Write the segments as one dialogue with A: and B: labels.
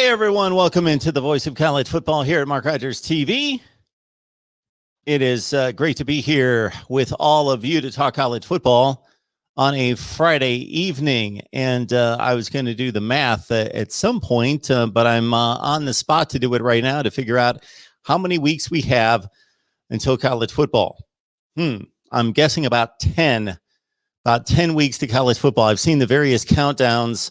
A: everyone, welcome into the voice of college football here at MarkRogersTV. It is great to be here with all of you to talk college football on a Friday evening. And I was going to do the math at some point, but I'm on the spot to do it right now to figure out how many weeks we have until college football. I'm guessing about 10 weeks to college football. I've seen the various countdowns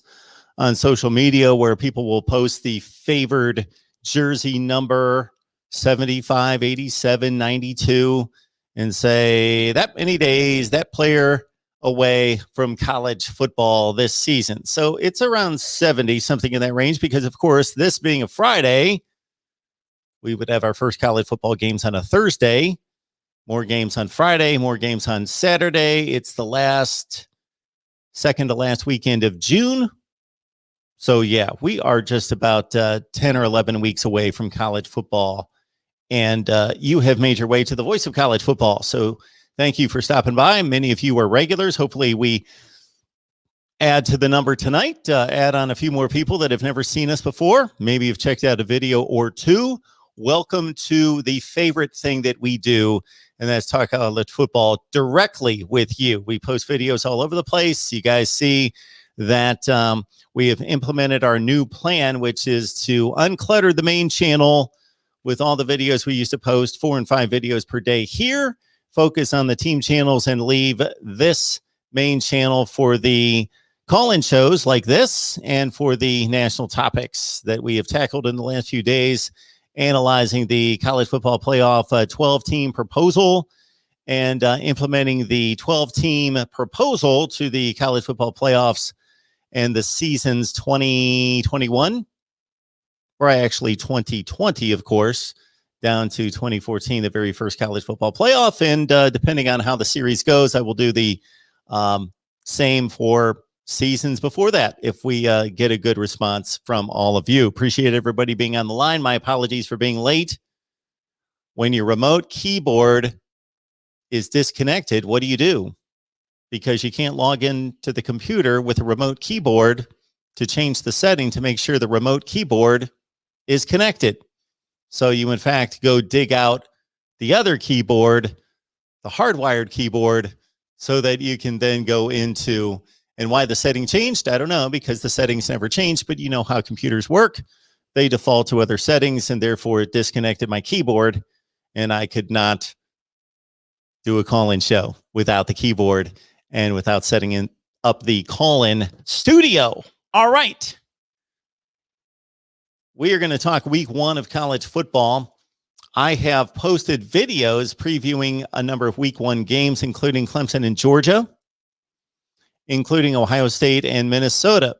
A: on social media where people will post the favored jersey number 75, 87, 92 and say that many days, that player away from college football this season. So it's around 70, something in that range, because of course, this being a Friday, we would have our first college football games on a Thursday, more games on Friday, more games on Saturday. It's the second to last weekend of June. So yeah, we are just about 10 or 11 weeks away from college football. And you have made your way to the voice of college football. So thank you for stopping by. Many of you are regulars. Hopefully we add to the number tonight, add on a few more people that have never seen us before. Maybe you've checked out a video or two. Welcome to the favorite thing that we do, and that's talk college football directly with you. We post videos all over the place. You guys see that we have implemented our new plan, which is to unclutter the main channel with all the videos we used to post, 4 and 5 videos per day here, focus on the team channels, and leave this main channel for the call-in shows like this and for the national topics that we have tackled in the last few days, analyzing the college football playoff 12-team proposal and implementing the 12-team proposal to the college football playoffs and the seasons 2021, or actually 2020, of course, down to 2014, the very first college football playoff. And depending on how the series goes, I will do the same for seasons before that if we get a good response from all of you. Appreciate everybody being on the line. My apologies for being late. When your remote keyboard is disconnected, what do? Because you can't log into the computer with a remote keyboard to change the setting to make sure the remote keyboard is connected. So you, in fact, go dig out the other keyboard, the hardwired keyboard, so that you can then go into, and why the setting changed, I don't know, because the settings never changed, but you know how computers work. They default to other settings, and therefore it disconnected my keyboard, and I could not do a call-in show without the keyboard and without setting up the call-in studio. All right. We are going to talk week 1 of college football. I have posted videos previewing a number of week 1 games, including Clemson and Georgia, including Ohio State and Minnesota.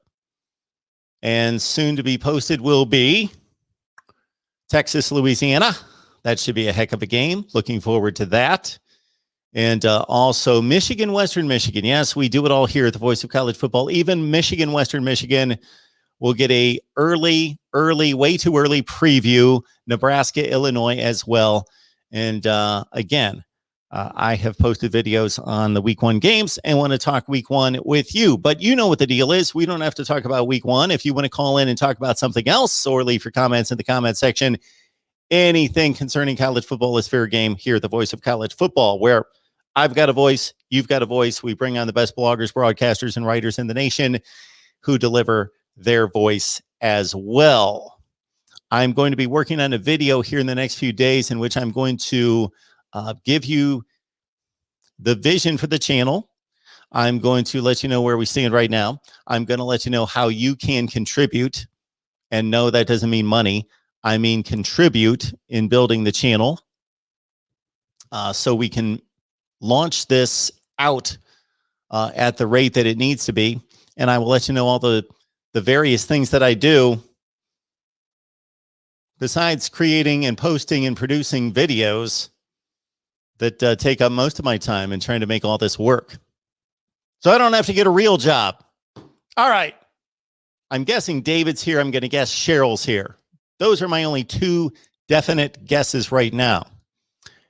A: And soon to be posted will be Texas, Louisiana. That should be a heck of a game. Looking forward to that. And also Michigan, Western Michigan. Yes, we do it all here at the Voice of College Football. Even Michigan, Western Michigan will get a way too early preview. Nebraska, Illinois as well. And again, I have posted videos on the week 1 games and want to talk week 1 with you. But you know what the deal is. We don't have to talk about week 1. If you want to call in and talk about something else or leave your comments in the comment section, anything concerning college football is fair game here at the Voice of College Football, where I've got a voice, you've got a voice. We bring on the best bloggers, broadcasters, and writers in the nation who deliver their voice as well. I'm going to be working on a video here in the next few days in which I'm going to give you the vision for the channel. I'm going to let you know where we stand right now. I'm going to let you know how you can contribute. And no, that doesn't mean money. I mean contribute in building the channel so we can launch this out at the rate that it needs to be. And I will let you know all the various things that I do besides creating and posting and producing videos that take up most of my time and trying to make all this work. So I don't have to get a real job. All right. I'm guessing David's here. I'm going to guess Cheryl's here. Those are my only 2 definite guesses right now.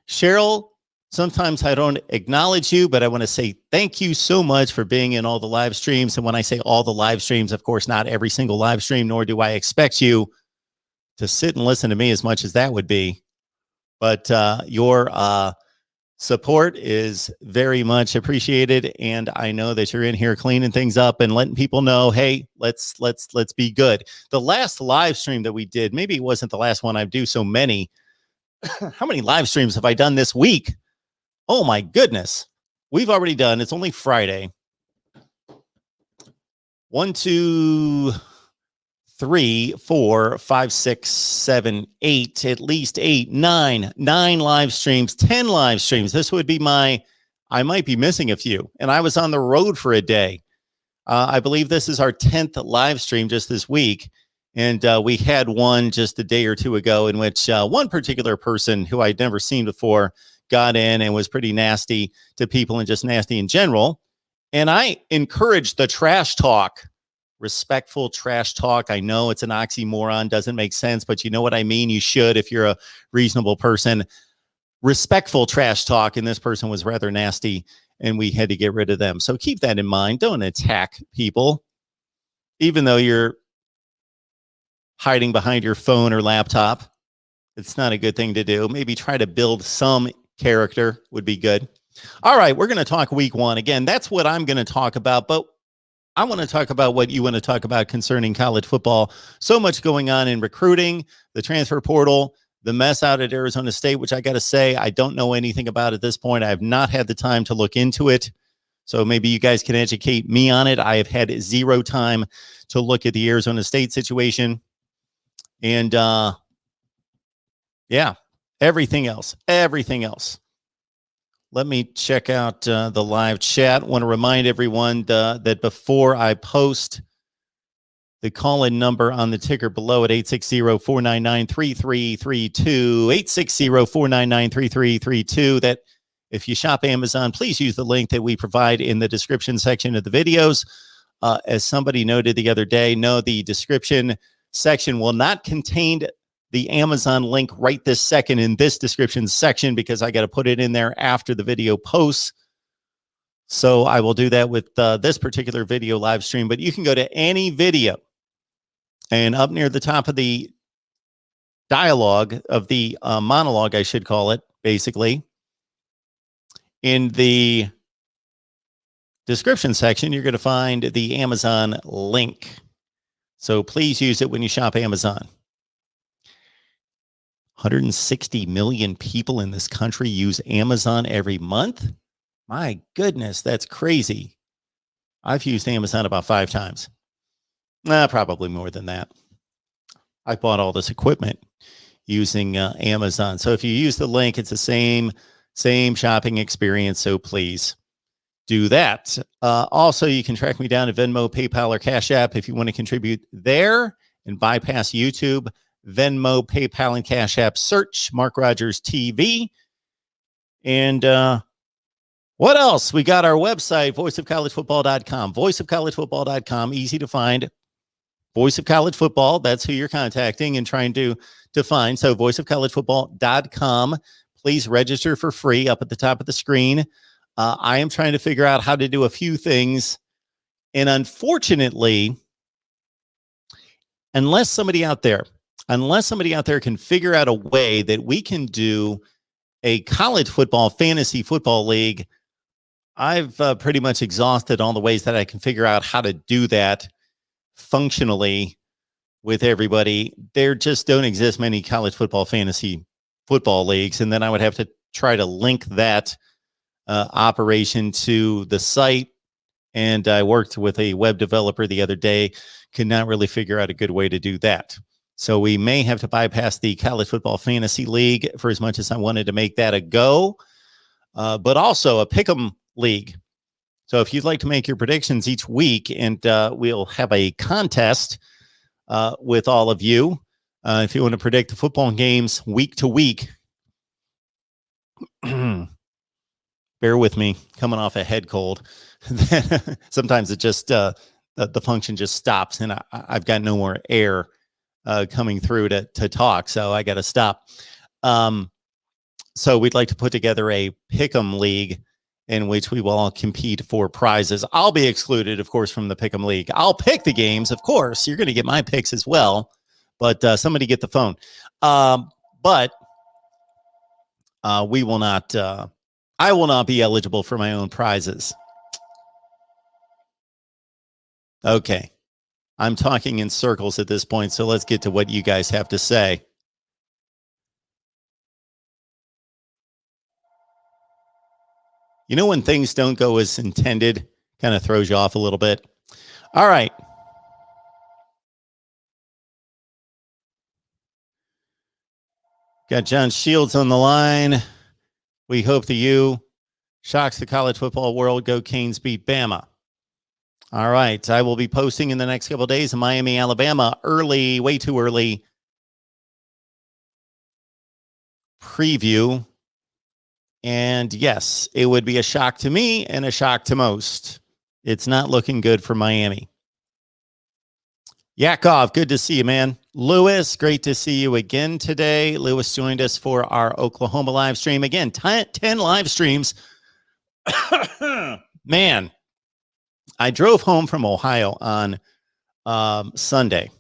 A: Cheryl, sometimes I don't acknowledge you, but I want to say thank you so much for being in all the live streams. And when I say all the live streams, of course, not every single live stream, nor do I expect you to sit and listen to me as much as that would be. But your support is very much appreciated, and I know that you're in here cleaning things up and letting people know, hey, let's be good. The last live stream that we did, maybe it wasn't the last one. I do so many. How many live streams have I done this week? Oh my goodness. We've already done, it's only Friday. 1, 2, 3, 4, 5, 6, 7, 8, at least 8, 9 live streams, 10 live streams. This would be I might be missing a few. And I was on the road for a day. I believe this is our 10th live stream just this week. And we had one just a day or two ago in which one particular person who I'd never seen before got in and was pretty nasty to people and just nasty in general. And I encouraged the trash talk. Respectful trash talk. I know it's an oxymoron, doesn't make sense, but you know what I mean? You should if you're a reasonable person. Respectful trash talk, and this person was rather nasty, and we had to get rid of them. So keep that in mind. Don't attack people, even though you're hiding behind your phone or laptop. It's not a good thing to do. Maybe try to build some character would be good. All right, we're going to talk week one. Again, that's what I'm going to talk about, but I want to talk about what you want to talk about concerning college football. So much going on in recruiting, the transfer portal, the mess out at Arizona State, which I got to say, I don't know anything about at this point. I have not had the time to look into it. So maybe you guys can educate me on it. I have had zero time to look at the Arizona State situation. And yeah, everything else. Let me check out the live chat. Want to remind everyone that before I post the call-in number on the ticker below at 860-499-3332, 860-499-3332, that if you shop Amazon, please use the link that we provide in the description section of the videos. As somebody noted the other day, no, the description section will not contain the Amazon link right this second in this description section because I got to put it in there after the video posts. So I will do that with this particular video live stream, but you can go to any video and up near the top of the dialogue of the monologue, I should call it, basically, in the description section, you're going to find the Amazon link. So please use it when you shop Amazon. 160 million people in this country use Amazon every month. My goodness, that's crazy. I've used Amazon about 5 times. Probably more than that. I bought all this equipment using Amazon. So if you use the link, it's the same shopping experience. So please do that. Also, you can track me down at Venmo, PayPal, or Cash App if you want to contribute there and bypass YouTube. Venmo, PayPal, and Cash App. Search Mark Rogers TV. And what else? We got our website, voiceofcollegefootball.com. Voiceofcollegefootball.com, easy to find. Voice of College Football, that's who you're contacting and trying to find. So voiceofcollegefootball.com. Please register for free up at the top of the screen. I am trying to figure out how to do a few things. And unfortunately, unless somebody out there can figure out a way that we can do a college football, fantasy football league, I've pretty much exhausted all the ways that I can figure out how to do that functionally with everybody. There just don't exist many college football, fantasy football leagues. And then I would have to try to link that operation to the site. And I worked with a web developer the other day, could not really figure out a good way to do that. So we may have to bypass the college football fantasy league for as much as I wanted to make that a go, but also a pick'em league. So if you'd like to make your predictions each week, and we'll have a contest with all of you. If you want to predict the football games week to week, bear with me, coming off a head cold. Sometimes it just, the function just stops and I've got no more air coming through to talk. So I got to stop. So we'd like to put together a pick'em league in which we will all compete for prizes. I'll be excluded, of course, from the pick'em league. I'll pick the games, of course. You're going to get my picks as well, But somebody get the phone. But we will not. I will not be eligible for my own prizes. Okay. I'm talking in circles at this point, so let's get to what you guys have to say. You know, when things don't go as intended, kind of throws you off a little bit. All right. Got John Shields on the line. We hope the U shocks the college football world. Go Canes beat Bama. All right. I will be posting in the next couple of days in Miami, Alabama, early, way too early preview. And yes, it would be a shock to me and a shock to most. It's not looking good for Miami. Yakov, good to see you, man. Lewis, great to see you again today. Lewis joined us for our Oklahoma live stream. Again, 10 live streams. Man, I drove home from Ohio on Sunday.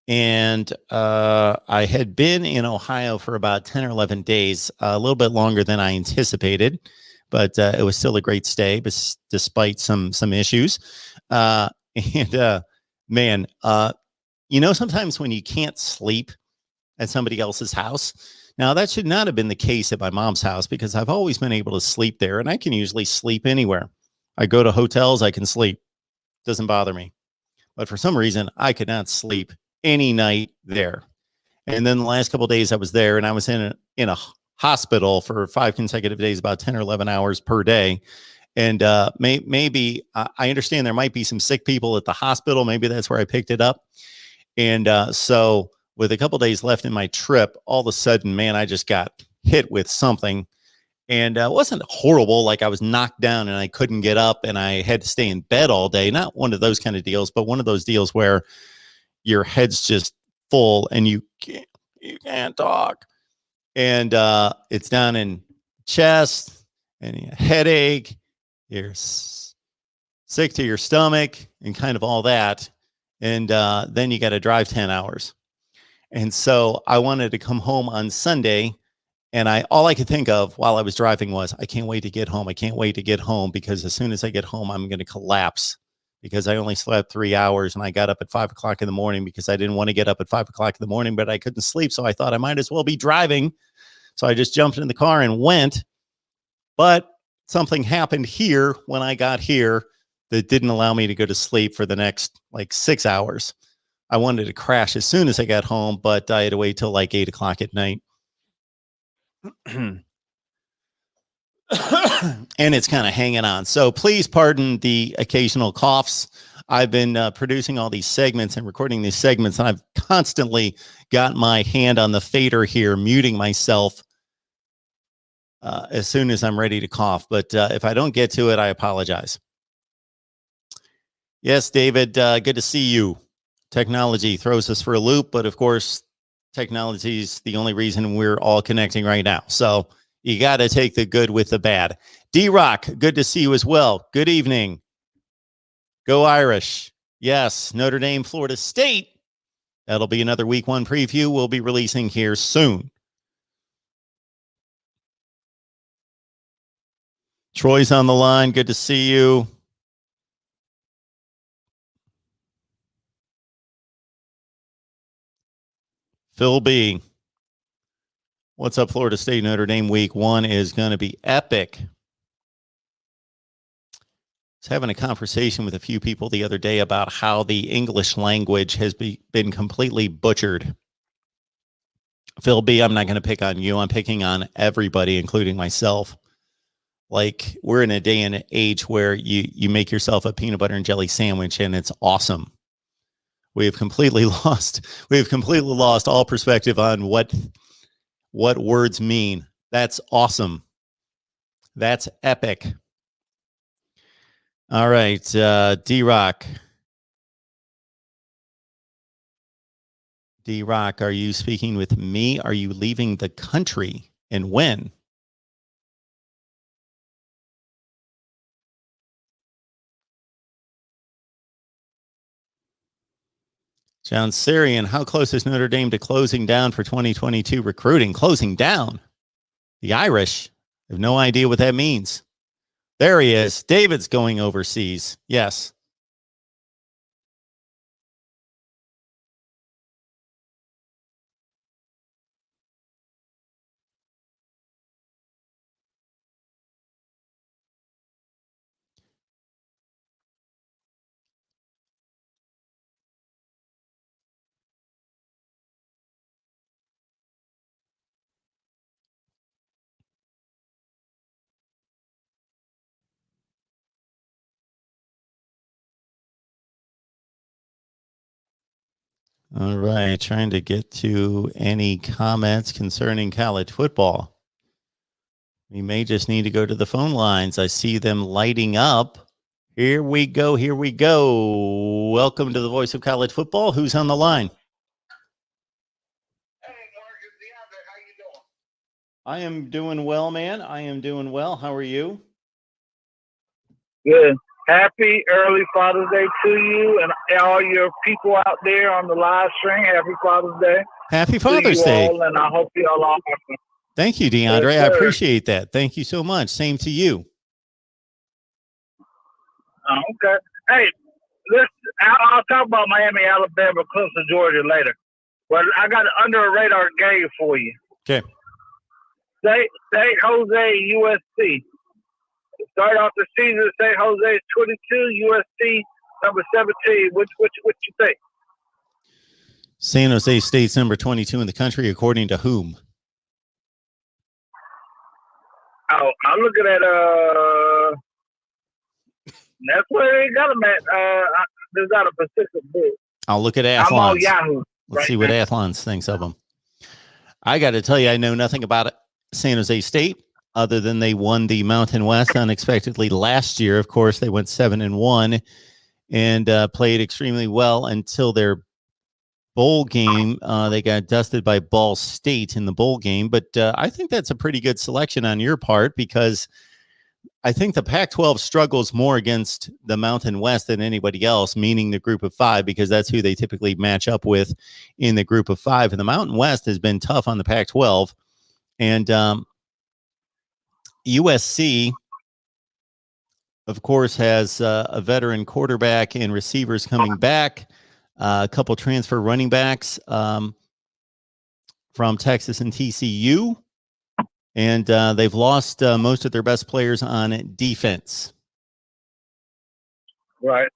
A: And I had been in Ohio for about 10 or 11 days, a little bit longer than I anticipated, but it was still a great stay, despite some issues. Man, you know, sometimes when you can't sleep at somebody else's house, now that should not have been the case at my mom's house, because I've always been able to sleep there, and I can usually sleep anywhere. I go to hotels, I can sleep. Doesn't bother me. But for some reason, I could not sleep any night there. And then the last couple of days I was there, and I was in a hospital for 5 consecutive days, about 10 or 11 hours per day. And maybe I understand there might be some sick people at the hospital. Maybe that's where I picked it up. And so with a couple of days left in my trip, all of a sudden, man, I just got hit with something. And it wasn't horrible, like I was knocked down and I couldn't get up and I had to stay in bed all day. Not one of those kind of deals, but one of those deals where your head's just full and you can't talk. And it's down in chest and you headache. You're sick to your stomach and kind of all that. And then you got to drive 10 hours. And so I wanted to come home on Sunday. And all I could think of while I was driving was, I can't wait to get home. I can't wait to get home, because as soon as I get home, I'm going to collapse, because I only slept 3 hours and I got up at 5 o'clock in the morning because I didn't want to get up at 5 o'clock in the morning, but I couldn't sleep. So I thought I might as well be driving. So I just jumped in the car and went. But something happened here when I got here that didn't allow me to go to sleep for the next like 6 hours. I wanted to crash as soon as I got home, but I had to wait till like 8 o'clock at night. And it's kind of hanging on. So please pardon the occasional coughs. I've been producing all these segments and recording these segments, and I've constantly got my hand on the fader here, muting myself as soon as I'm ready to cough. But if I don't get to it, I apologize. Yes, David, good to see you. Technology throws us for a loop, but of course, technology is the only reason we're all connecting right now. So you got to take the good with the bad. D-Rock, good to see you as well. Good evening. Go Irish. Yes, Notre Dame, Florida State. That'll be another week 1 preview we'll be releasing here soon. Troy's on the line. Good to see you. Phil B. What's up, Florida State? Notre Dame week 1 is going to be epic. I was having a conversation with a few people the other day about how the English language has been completely butchered. Phil B., I'm not going to pick on you. I'm picking on everybody, including myself. Like, we're in a day and age where you make yourself a peanut butter and jelly sandwich, and it's awesome. We have completely lost all perspective on what words mean. That's awesome. That's epic. All right, D-Rock. D-Rock, are you speaking with me? Are you leaving the country, and when? John Sarian, how close is Notre Dame to closing down for 2022 recruiting? Closing down? The Irish have no idea what that means. There he is. David's going overseas. Yes. All right. Trying to get to any comments concerning college football. We may just need to go to the phone lines. I see them lighting up. Here we go. Here we go. Welcome to the Voice of College Football. Who's on the line?
B: Hey, Mark, it's DeAndre. How you doing?
A: I am doing well, man. I am doing well. How are you?
B: Good. Happy early Father's Day to you and all your people out there on the live stream. Happy Father's Day.
A: Happy Father's Day.
B: All, and I hope you all are awesome.
A: Thank you, DeAndre.
B: Yes,
A: I appreciate that. Thank you so much. Same to you.
B: Okay. Hey, I'll talk about Miami, Alabama, Clemson, Georgia later. But I got an under a radar game for you.
A: Okay.
B: St. Jose, USC. Start off the season, St. Jose is 22, USC number 17. What you think?
A: San Jose State's number 22 in the country, according to whom?
B: Oh, I'm looking at that's where they got them at. There's not a Pacific book.
A: I'll look at Athlons.
B: I'm on Yahoo.
A: Let's see what Athlons thinks of them. I got to tell you, I know nothing about it. San Jose State, other than they won the Mountain West unexpectedly last year. Of course, they went 7-1 and played extremely well until their bowl game. They got dusted by Ball State in the bowl game, but I think that's a pretty good selection on your part because I think the Pac-12 struggles more against the Mountain West than anybody else, meaning the group of five, because that's who they typically match up with in the group of five. And the Mountain West has been tough on the Pac-12. And USC, of course, has a veteran quarterback and receivers coming back, a couple transfer running backs from Texas and TCU. And they've lost most of their best players on defense.
B: Right.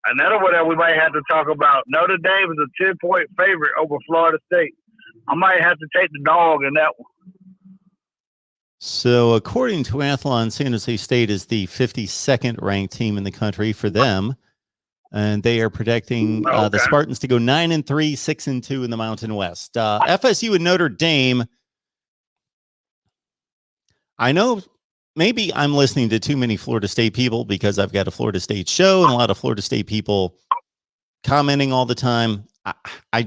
B: Another one that we might have to talk about. Notre Dame is a 10-point favorite over Florida State. I might have to take the dog in that one.
A: So according to Athlon, San Jose State is the 52nd ranked team in the country for them. And they are predicting the Spartans to go 9-3, 6-2 in the Mountain West. FSU and Notre Dame. I know maybe I'm listening to too many Florida State people because I've got a Florida State show and a lot of Florida State people commenting all the time. I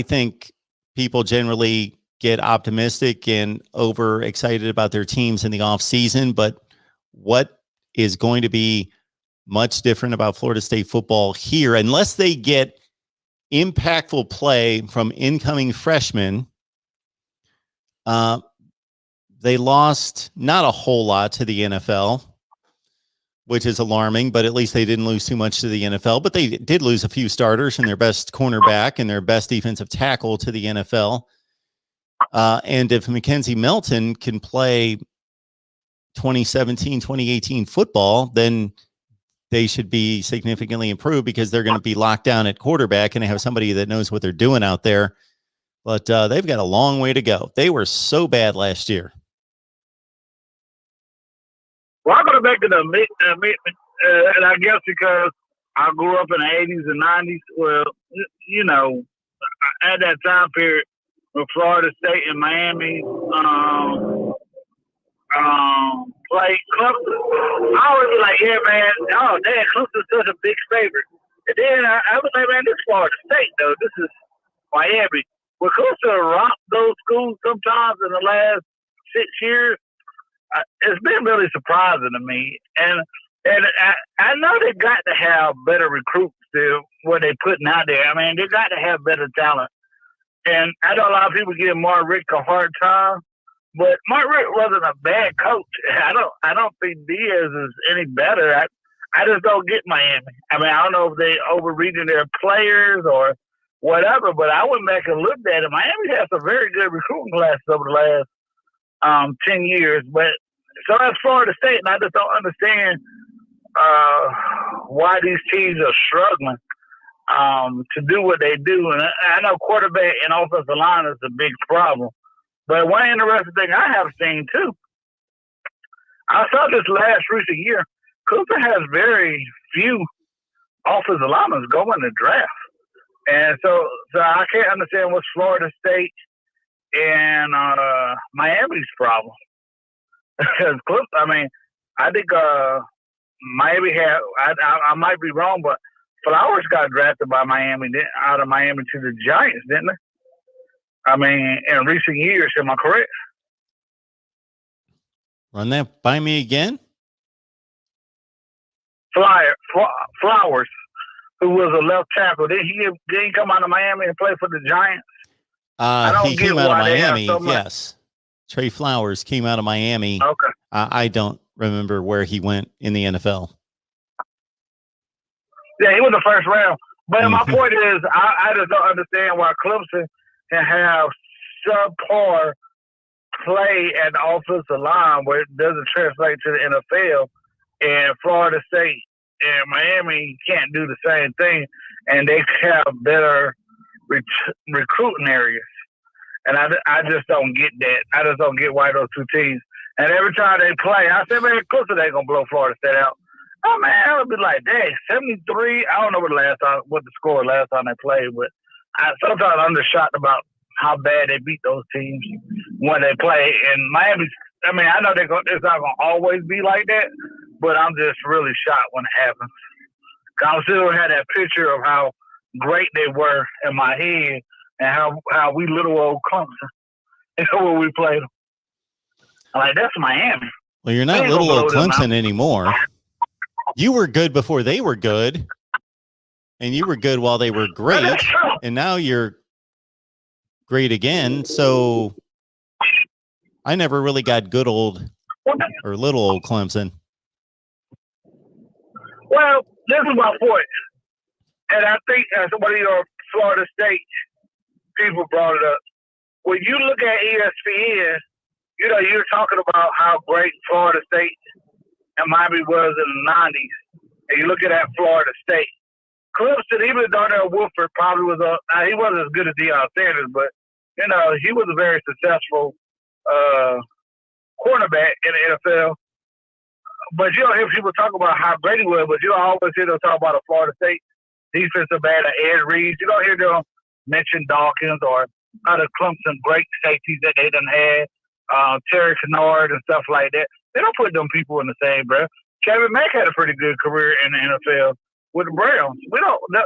A: think people generally get optimistic and overexcited about their teams in the off season, but what is going to be much different about Florida State football here, unless they get impactful play from incoming freshmen. They lost not a whole lot to the NFL, which is alarming, but at least they didn't lose too much to the NFL. But they did lose a few starters and their best cornerback and their best defensive tackle to the NFL. And if Mackenzie Melton can play 2017, 2018 football, then they should be significantly improved because they're going to be locked down at quarterback and they have somebody that knows what they're doing out there. But they've got a long way to go. They were so bad last year.
B: Well, I'm going to make it and I guess because I grew up in the 80s and 90s. Well, you know, at that time period, with Florida State and Miami played Clemson, I always be like, yeah, man, oh, damn, Clemson's such a big favorite. And then I was like, man, this is Florida State, though. This is Miami. Well, Clemson rocked those schools sometimes in the last 6 years, it's been really surprising to me. And I know they got to have better recruits than what they're putting out there. I mean, they got to have better talent. And I know a lot of people give Mark Richt a hard time, but Mark Richt wasn't a bad coach. I don't think Diaz is any better. I just don't get Miami. I mean, I don't know if they overreaching their players or whatever, but I went back and looked at it. Miami has a very good recruiting class over the last 10 years. But so that's Florida State, and I just don't understand why these teams are struggling to do what they do. And I know quarterback and offensive line is a big problem. But one interesting thing I have seen, too, I saw this last recent year, Cooper has very few offensive linemen go in the draft. And so I can't understand what's Florida State and Miami's problem. Because, I mean, I think Miami had, I might be wrong, but Flowers got drafted by Miami, out of Miami to the Giants, didn't they? I mean, in recent years, am I correct?
A: Run that by me again.
B: Flowers, who was a left tackle, did he come out of Miami and play for the Giants?
A: He came out of Miami, yes. Trey Flowers came out of Miami.
B: Okay.
A: I don't remember where he went in the NFL.
B: Yeah, he was the first round. But my point is, I just don't understand why Clemson can have subpar play at the offensive line where it doesn't translate to the NFL, and Florida State and Miami can't do the same thing, and they have better recruiting areas. And I just don't get that. I just don't get why those two teams. And every time they play, I say, man, Clemson ain't going to blow Florida State out. Oh, man, I would be like, dang, 73. I don't know what the score last time they played, but sometimes I'm just shocked about how bad they beat those teams when they play. And Miami, I mean, I know it's not going to always be like that, but I'm just really shocked when it happens. I still had that picture of how great they were in my head and how we little old Clemson, when we played them. I'm like, that's Miami.
A: Well, you're not little old Clemson anymore. You were good before they were good, and you were good while they were great, and now you're great again. So I never really got good old or little old Clemson.
B: Well, this is my point, and I think one of your Florida State people brought it up. When you look at ESPN, you're talking about how great Florida State and Miami was in the 90s, and you're looking at Florida State. Clemson, even Darnell Woodford probably was he wasn't as good as Deion Sanders, but, he was a very successful cornerback in the NFL. But you don't hear people talk about how great he was, but you don't always hear them talk about a Florida State defensive back, Ed Reed. You don't hear them mention Dawkins or other Clemson great safeties that they done had, Terry Kennard and stuff like that. They don't put them people in the same breath. Kevin Mack had a pretty good career in the NFL with the Browns.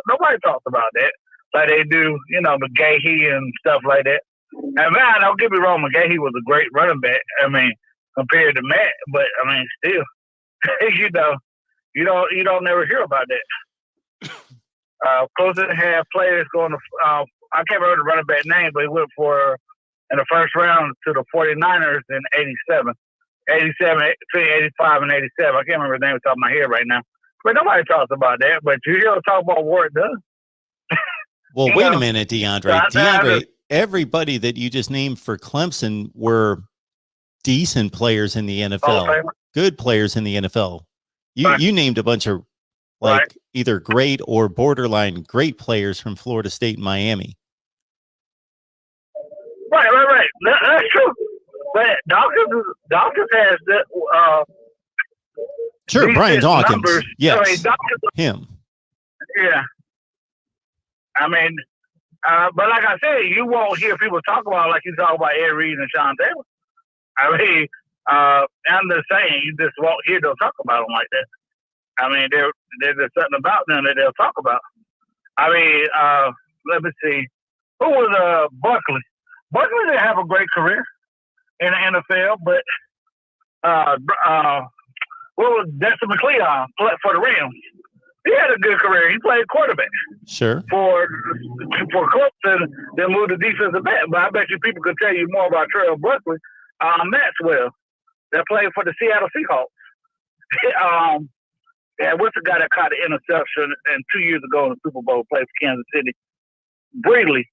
B: Nobody talks about that like they do, McGahee and stuff like that. And man, don't get me wrong, McGahee was a great running back. I mean, compared to Matt, but I mean, still, you don't never hear about that. Clemson had players going to, I can't remember the running back name, but he went in the first round to the 49ers in 87, between 85 and 87. I can't remember his name off the top of my head right now. But nobody talks about that. But you hear them talk about what it does.
A: Well, wait a minute, DeAndre. Everybody that you just named for Clemson were decent players in the NFL, good players in the NFL. You named a bunch of either great or borderline great players from Florida State and Miami.
B: Right. That's true. But Dawkins has the
A: sure, Brian Dawkins.
B: Numbers.
A: Yes,
B: I mean, Dawkins,
A: him.
B: Yeah. I mean, but like I said, you won't hear people talk about like you talk about Ed Reed and Sean Taylor. I mean, I'm just saying, you just won't hear them talk about them like that. I mean, there's something about them that they'll talk about. I mean, let me see. Who was Buckley? Buckley didn't have a great career in the NFL, but what was Destin McCleon for the Rams? He had a good career. He played quarterback.
A: Sure.
B: For Clemson, they moved to defensive back. But I bet you people could tell you more about Terrell Buckley, Maxwell, that played for the Seattle Seahawks. And what's the guy that caught the interception and 2 years ago in the Super Bowl, played for Kansas City? Breedley.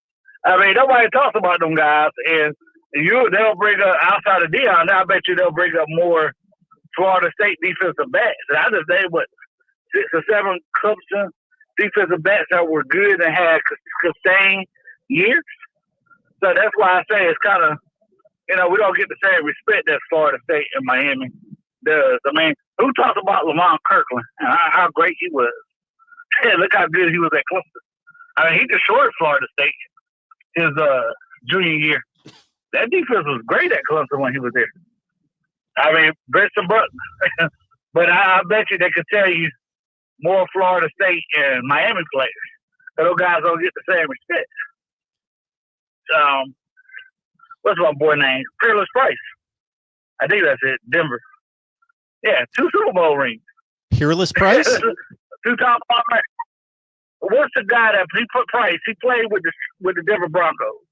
B: I mean, nobody talks about them guys, and they'll bring up outside of Dion. I bet you they'll bring up more Florida State defensive backs. And I just named 6 or 7 Clemson defensive backs that were good and had sustained years. So that's why I say it's kind of, we don't get the same respect that Florida State and Miami does. I mean, who talks about Lamont Kirkland and how great he was? Hey, look how good he was at Clemson. I mean, he destroyed Florida State his junior year. That defense was great at Clemson when he was there. I mean, Briston Buckner. But I bet you they could tell you more Florida State and Miami players. So those guys don't get the same respect. What's my boy name? Peerless Price. I think that's it. Denver. Yeah, 2 Super Bowl rings.
A: Peerless Price?
B: 2 top 5. What's the guy that he put Price? He played with the Denver Broncos.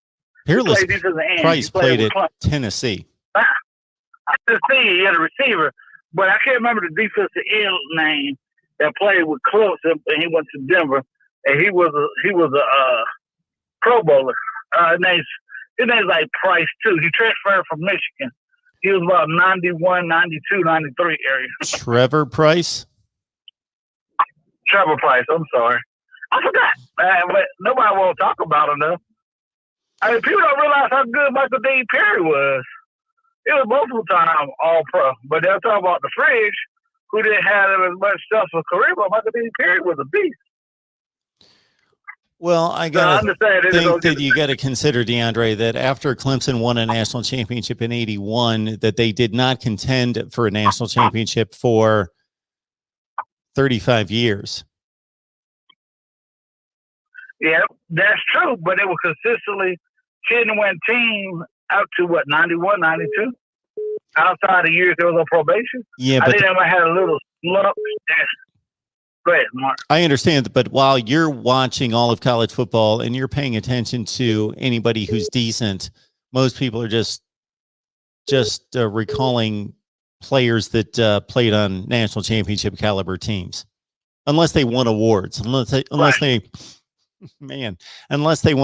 A: Peerless Price played at Tennessee.
B: I just see he had a receiver, but I can't remember the defensive end name that played with Clemson, and he went to Denver, and he was a Pro Bowler. His name's like Price too. He transferred from Michigan. He was about 91, 92, 93 area.
A: Trevor Price?
B: Trevor Price, I'm sorry. I forgot. But nobody won't talk about him, though. I mean, people don't realize how good Michael Dean Perry was. He was multiple time All-Pro. But they'll talk about the Fridge, who didn't have as much stuff for career, but Michael Dean Perry was a beast.
A: Well, I got to think that you got to consider, DeAndre, that after Clemson won a national championship in '81, that they did not contend for a national championship for 35 years.
B: Yeah, that's true, but they were consistently 10-win team out to 91, 92? Outside of years there was on probation.
A: Yeah,
B: but I think they might have a little slump. Go ahead, Mark.
A: I understand, but while you're watching all of college football and you're paying attention to anybody who's decent, most people are just recalling players that played on national championship caliber teams, unless they won awards, unless they won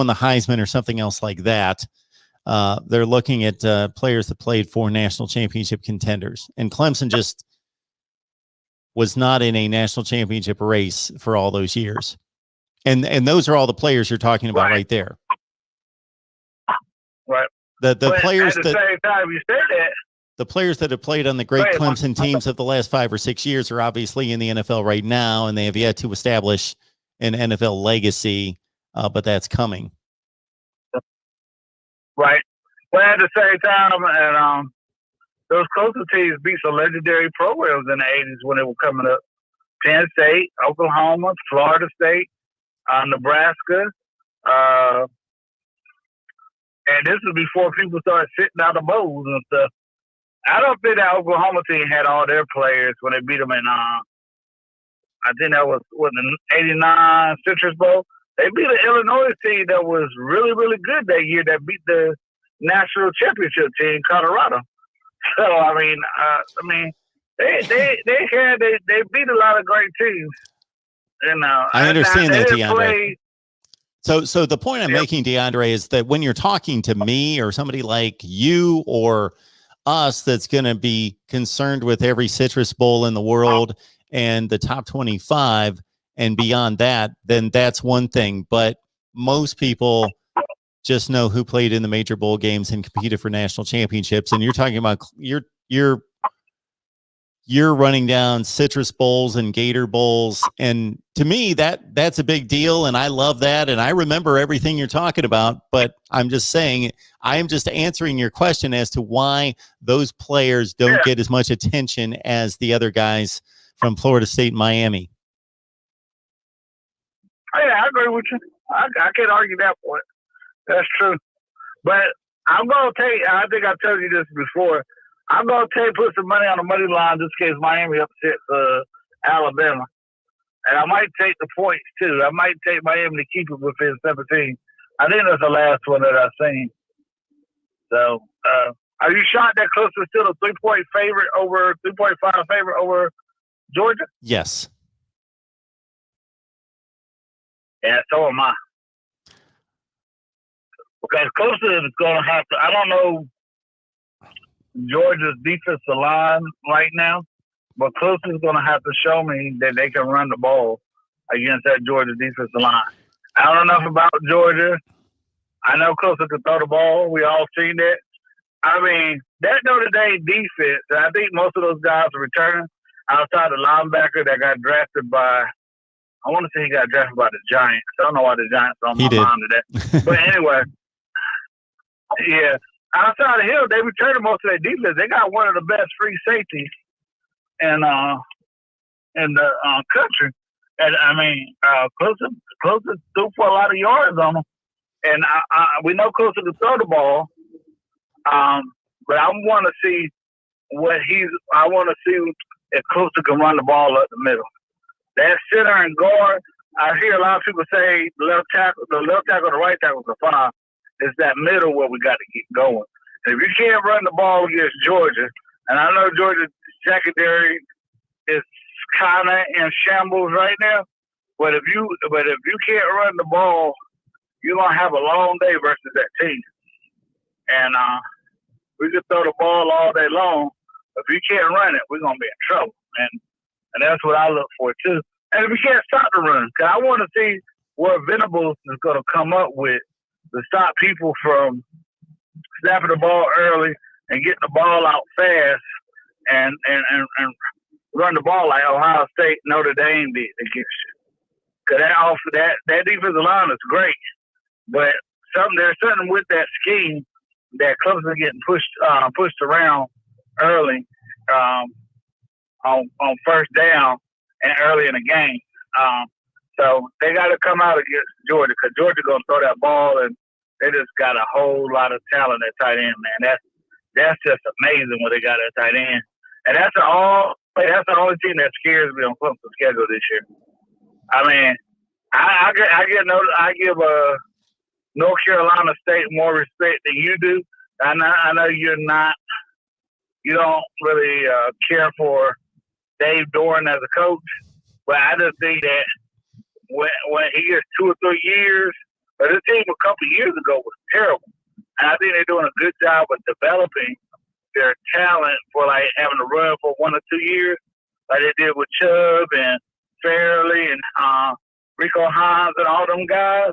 A: the Heisman or something else like that. They're looking at players that played for national championship contenders, and Clemson just was not in a national championship race for all those years. And those are all the players you're talking about right there.
B: Right.
A: The players
B: at the same time you said that,
A: the players that have played on the great Clemson teams of the last 5 or 6 years are obviously in the NFL right now, and they have yet to establish an NFL legacy, but that's coming. Right.
B: But at the same time, and those Clemson teams beat some legendary programs in the 80s when they were coming up. Penn State, Oklahoma, Florida State, Nebraska. And this was before people started sitting out the bowls and stuff. I don't think that Oklahoma team had all their players when they beat them in, I think that was the 89 Citrus Bowl. They beat an Illinois team that was really, really good that year that beat the national championship team, Colorado. So, they beat a lot of great teams.
A: I understand that, DeAndre. So the point I'm making, DeAndre, is that when you're talking to me or somebody like you or us that's going to be concerned with every Citrus Bowl in the world and the top 25 and beyond that, then that's one thing. But most people just know who played in the major bowl games and competed for national championships. And you're talking about you're running down Citrus Bowls and Gator Bowls. And to me, that's a big deal. And I love that. And I remember everything you're talking about, but I'm just saying, I am just answering your question as to why those players don't get as much attention as the other guys from Florida State and Miami.
B: Yeah, I agree with you. I can't argue that point. That's true. But I'm gonna take. I think I told you this before. I'm gonna put some money on the money line just in case Miami upsets Alabama, and I might take the points too. I might take Miami to keep it within 17. I think that's the last one that I've seen. So, are you shocked that Clemson is still a 3-point favorite over 3.5 favorite over Georgia?
A: Yes.
B: Yeah, so am I. Because Clemson is going to have to. I don't know Georgia's defensive line right now, but Clemson is going to have to show me that they can run the ball against that Georgia defensive line. I don't know enough about Georgia. I know Clemson can throw the ball. We all seen that. I mean, that Notre Dame defense, I think most of those guys are returning outside the linebacker that got drafted by, I want to say he got drafted by the Giants. I don't know why the Giants are on my mind today. But anyway, yeah. Outside of him, they returned most of their defense. They got one of the best free safeties in the country. And, I mean, Clemson threw for a lot of yards on them. And we know Clemson can throw the ball. But I want to see I want to see if Clemson can run the ball up the middle. That center and guard, I hear a lot of people say the left tackle, the right tackle is a 5. It's that middle where we got to get going. And if you can't run the ball against Georgia, and I know Georgia's secondary is kind of in shambles right now, but if you can't run the ball, you're gonna have a long day versus that team. And we can throw the ball all day long. If you can't run it, we're gonna be in trouble. And that's what I look for too. And if we can't stop the run, because I want to see what Venables is gonna come up with to stop people from snapping the ball early and getting the ball out fast and run the ball like Ohio State, Notre Dame did against you. Because that defensive line is great, but there's something with that scheme that Clemson getting pushed around early on first down and early in the game. So they got to come out against Georgia because Georgia going to throw that ball, and they just got a whole lot of talent at tight end, man. That's just amazing what they got at tight end, and that's the only team that scares me on Clemson's schedule this year. I mean, I give North Carolina State more respect than you do. I know you don't really care for Dave Doran as a coach, but I just think that when he gets 2 or 3 years, but this team a couple of years ago was terrible, and I think they're doing a good job of developing their talent for like having to run for 1 or 2 years, like they did with Chubb and Fairley and Rico Hines and all them guys.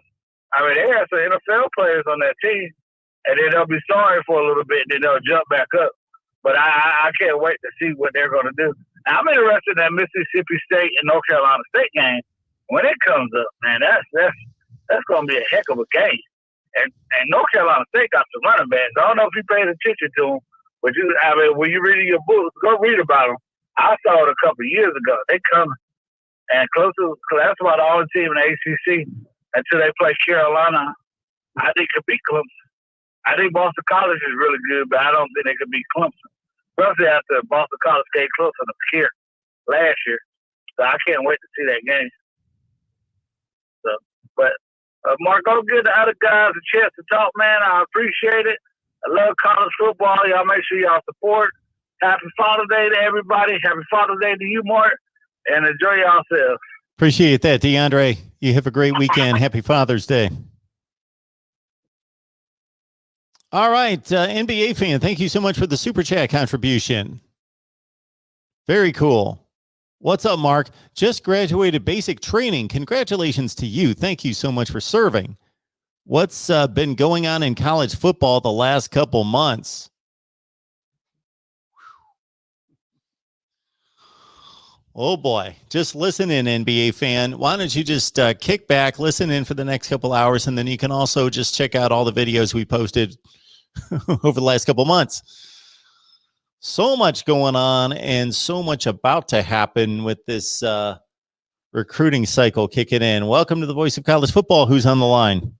B: I mean, they have some NFL players on that team, and then they'll be sorry for a little bit, and then they'll jump back up. But I can't wait to see what they're going to do. I'm interested in that Mississippi State and North Carolina State game. When it comes up, man, that's going to be a heck of a game. And North Carolina State got some running backs. I don't know if you paid attention to them, but when you're reading your books, go read about them. I saw it a couple of years ago. They coming. And Clemson, that's about the only team in the ACC until they play Carolina, I think could beat Clemson. I think Boston College is really good, but I don't think they could beat Clemson. Especially after Boston College gave Clemson a scare last year. So I can't wait to see that game. So, but Mark, go give the other guys a chance to talk, man. I appreciate it. I love college football. Y'all make sure y'all support. Happy Father's Day to everybody. Happy Father's Day to you, Mark. And enjoy yourselves.
A: Appreciate that, DeAndre. You have a great weekend. Happy Father's Day. All right, NBA fan, thank you so much for the Super Chat contribution. Very cool. What's up, Mark? Just graduated basic training. Congratulations to you. Thank you so much for serving. What's been going on in college football the last couple months? Oh, boy. Just listen in, NBA fan. Why don't you just kick back, listen in for the next couple hours, and then you can also just check out all the videos we posted over the last couple months. So much going on and so much about to happen with this recruiting cycle kicking in. Welcome to the Voice of College Football. Who's on the line?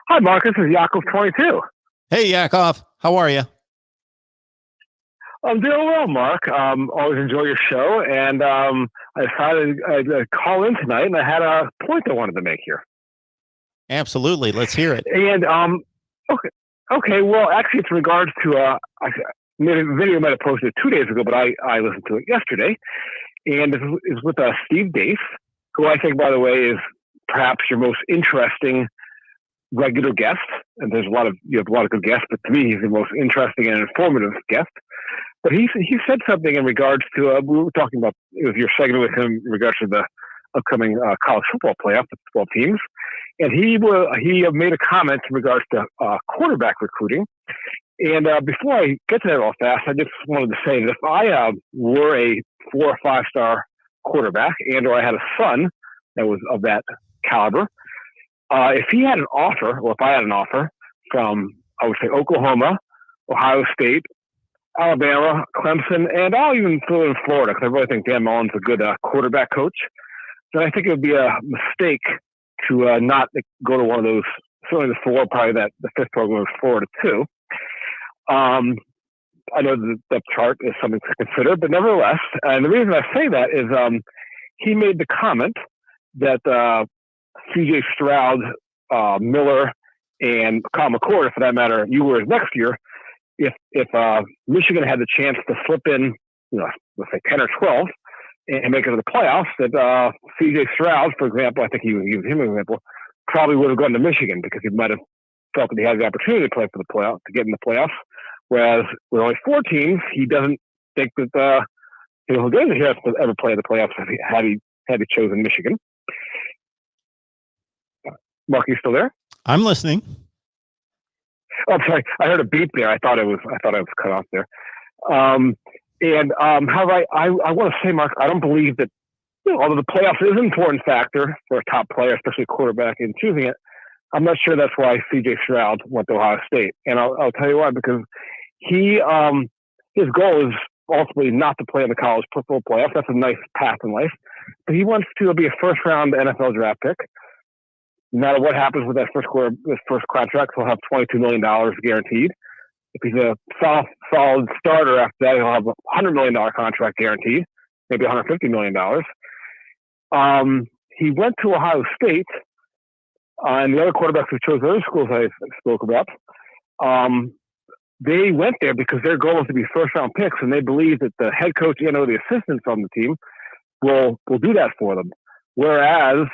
C: Hi, Mark. This is Yakov22.
A: Hey, Yakov, how are you?
C: I'm doing well, Mark. Always enjoy your show, and I decided I'd call in tonight, and I had a point I wanted to make here.
A: Absolutely, let's hear it.
C: And okay. Well, actually, it's in regards to a video might have posted 2 days ago, but I listened to it yesterday, and this is with Steve Dace, who I think, by the way, is perhaps your most interesting regular guest. And you have a lot of good guests, but to me, he's the most interesting and informative guest. But he said something in regards to we were talking about, it was your segment with him in regards to the upcoming college football playoff, the football teams, and he made a comment in regards to quarterback recruiting. And before I get to that all fast, I just wanted to say that if I were a 4 or 5 star quarterback, and or I had a son that was of that caliber, if he had an offer, or if I had an offer from, I would say, Oklahoma, Ohio State, Alabama, Clemson, and I'll even throw in Florida, because I really think Dan Mullen's a good quarterback coach, then I think it would be a mistake to not go to one of those, certainly the 4, probably the 5th program is Florida too. I know the depth chart is something to consider, but nevertheless, and the reason I say that is he made the comment that C.J. Stroud, Miller, and Kyle McCord, for that matter, you were next year, if Michigan had the chance to slip in, let's say 10 or 12 and make it to the playoffs, that C.J. Stroud, for example, I think he was him an example, probably would have gone to Michigan because he might have felt that he had the opportunity to play for the playoff, to get in the playoffs. Whereas with only 4 teams, he doesn't think that he'll ever play in the playoffs had he chosen Michigan. Mark, you still there?
A: I'm listening.
C: Oh, I'm sorry. I heard a beep there. I thought I was cut off there. However, I want to say, Mark, I don't believe that, although the playoffs is an important factor for a top player, especially a quarterback, in choosing it, I'm not sure that's why C.J. Stroud went to Ohio State. And I'll tell you why, because his goal is ultimately not to play in the college football playoffs. That's a nice path in life. But he wants to be a first-round NFL draft pick. No matter what happens with that first contract, he'll have $22 million guaranteed. If he's a solid starter after that, he'll have a $100 million contract guaranteed, maybe $150 million. He went to Ohio State, and the other quarterbacks who chose other schools I spoke about, they went there because their goal was to be first-round picks, and they believe that the head coach and or the assistants on the team will do that for them. Whereas,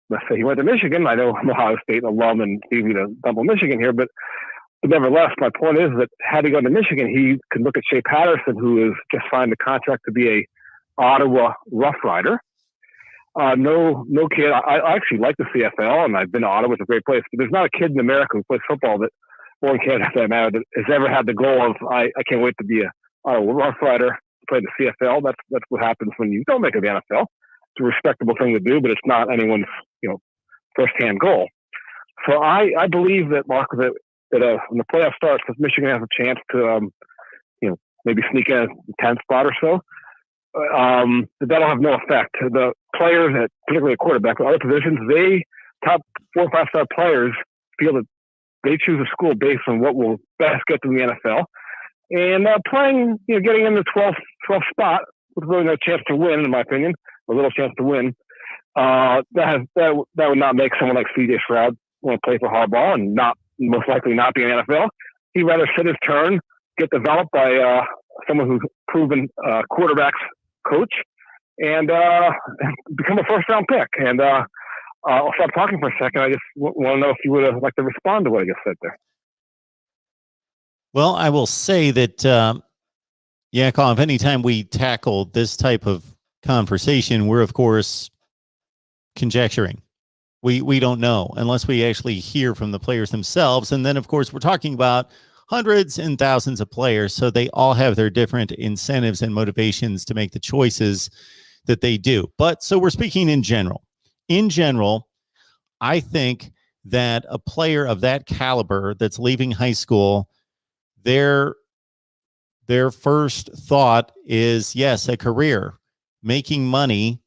C: let's say he went to Michigan. I know I'm Ohio State alum and easy to double Michigan here, but nevertheless, my point is that had he gone to Michigan, he could look at Shea Patterson, who has just signed a contract to be a Ottawa Rough Rider. No kid. I actually like the CFL, and I've been to Ottawa. It's a great place. But there's not a kid in America who plays football that, or in Canada for that matter, that has ever had the goal of, I can't wait to be a Ottawa Rough Rider to play the CFL. That's what happens when you don't make it the NFL. It's a respectable thing to do, but it's not anyone's first-hand goal. So I believe that, Mark, that when the playoff starts, because Michigan has a chance to maybe sneak in a 10th spot or so, that'll have no effect. The players, particularly a quarterback, but other positions, top 4 or 5 star players feel that they choose a school based on what will best get them in the NFL. And playing, getting in the 12th spot with really no chance to win, in my opinion, a little chance to win, that would not make someone like C.J. Stroud want to play for Harbaugh and most likely not be in the NFL. He'd rather sit his turn, get developed by someone who's proven quarterbacks coach, and become a first-round pick. And I'll stop talking for a second. I just want to know if you would have liked to respond to what I just said there.
A: Well, I will say that, Yakov, anytime we tackle this type of conversation, we're, of course, conjecturing. We don't know unless we actually hear from the players themselves. And then, of course, we're talking about hundreds and thousands of players, so they all have their different incentives and motivations to make the choices that they do. But so we're speaking in general. In general, I think that a player of that caliber that's leaving high school, their first thought is, yes, a career, making money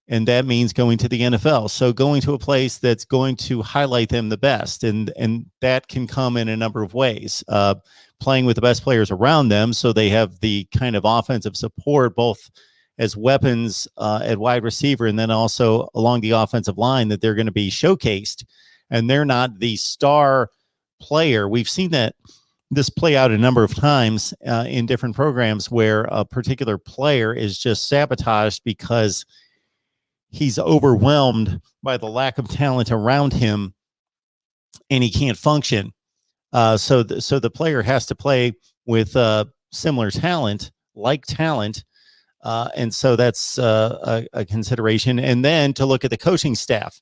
A: and that means going to the NFL. So going to a place that's going to highlight them the best, and that can come in a number of ways. Playing with the best players around them, so they have the kind of offensive support, both as weapons at wide receiver, and then also along the offensive line, that they're going to be showcased, and they're not the star player. We've seen this play out a number of times in different programs where a particular player is just sabotaged because he's overwhelmed by the lack of talent around him and he can't function. So the player has to play with similar talent, and so that's a consideration. And then to look at the coaching staff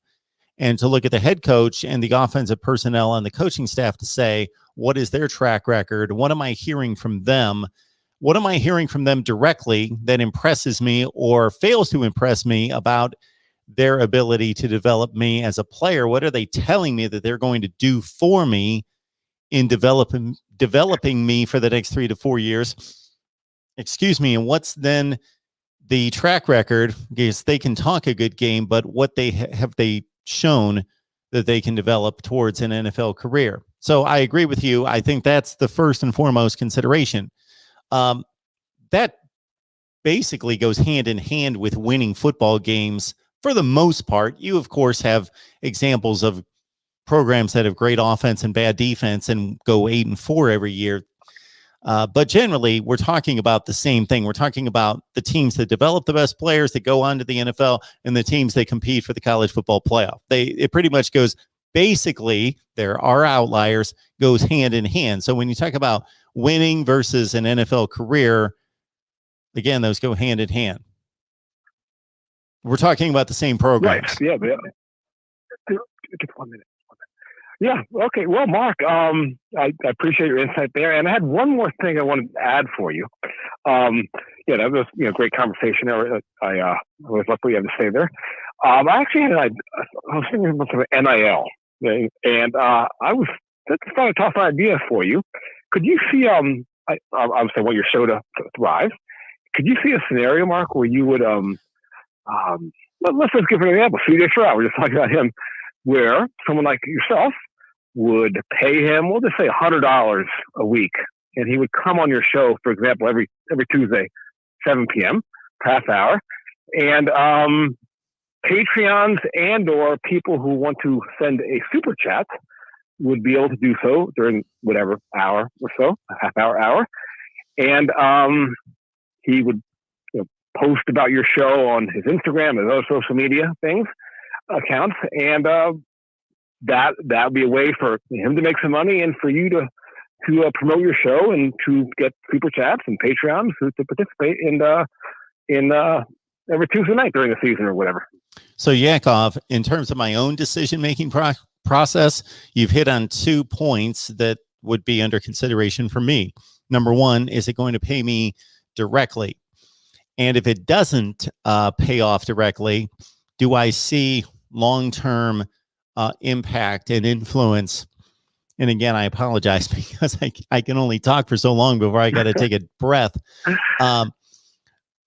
A: and to look at the head coach and the offensive personnel on the coaching staff to say, what is their track record? What am I hearing from them? What am I hearing from them directly that impresses me or fails to impress me about their ability to develop me as a player? What are they telling me that they're going to do for me in developing me for the next 3 to 4 years? Excuse me. And what's then the track record? Because they can talk a good game, but what have they shown that they can develop towards an NFL career? So I agree with you. I think that's the first and foremost consideration. That basically goes hand in hand with winning football games for the most part. You, of course, have examples of programs that have great offense and bad defense and go 8-4 every year. But generally, we're talking about the same thing. We're talking about the teams that develop the best players that go on to the NFL and the teams that compete for the college football playoff. It pretty much goes, basically, there are outliers, goes hand in hand. So when you talk about winning versus an NFL career, again, those go hand in hand. We're talking about the same programs.
C: Right. Yeah. Just 1 minute. Yeah. Okay. Well, Mark, I appreciate your insight there. And I had one more thing I wanted to add for you. Yeah, that was great conversation there. I was lucky you had to stay there. I actually I was thinking about some NIL, and that's kind of a tough idea for you. Could you see I obviously want your show to thrive. Could you see a scenario, Mark, where you would let's just give an example. CJ Stroud, we're just talking about him, where someone like yourself would pay him, we'll just say $100 a week, and he would come on your show, for example, every Tuesday, 7 p.m., half hour, and Patreons and or people who want to send a super chat would be able to do so during whatever hour or so, a half hour, and he would post about your show on his Instagram and other social media accounts, and that would be a way for him to make some money and for you to promote your show and to get super chats and Patreons to participate in every Tuesday night during the season or whatever.
A: So Yakov, in terms of my own decision-making process, you've hit on 2 points that would be under consideration for me. Number one, is it going to pay me directly? And if it doesn't pay off directly, do I see long-term impact and influence? And again, I apologize because I can only talk for so long before I got to take a breath.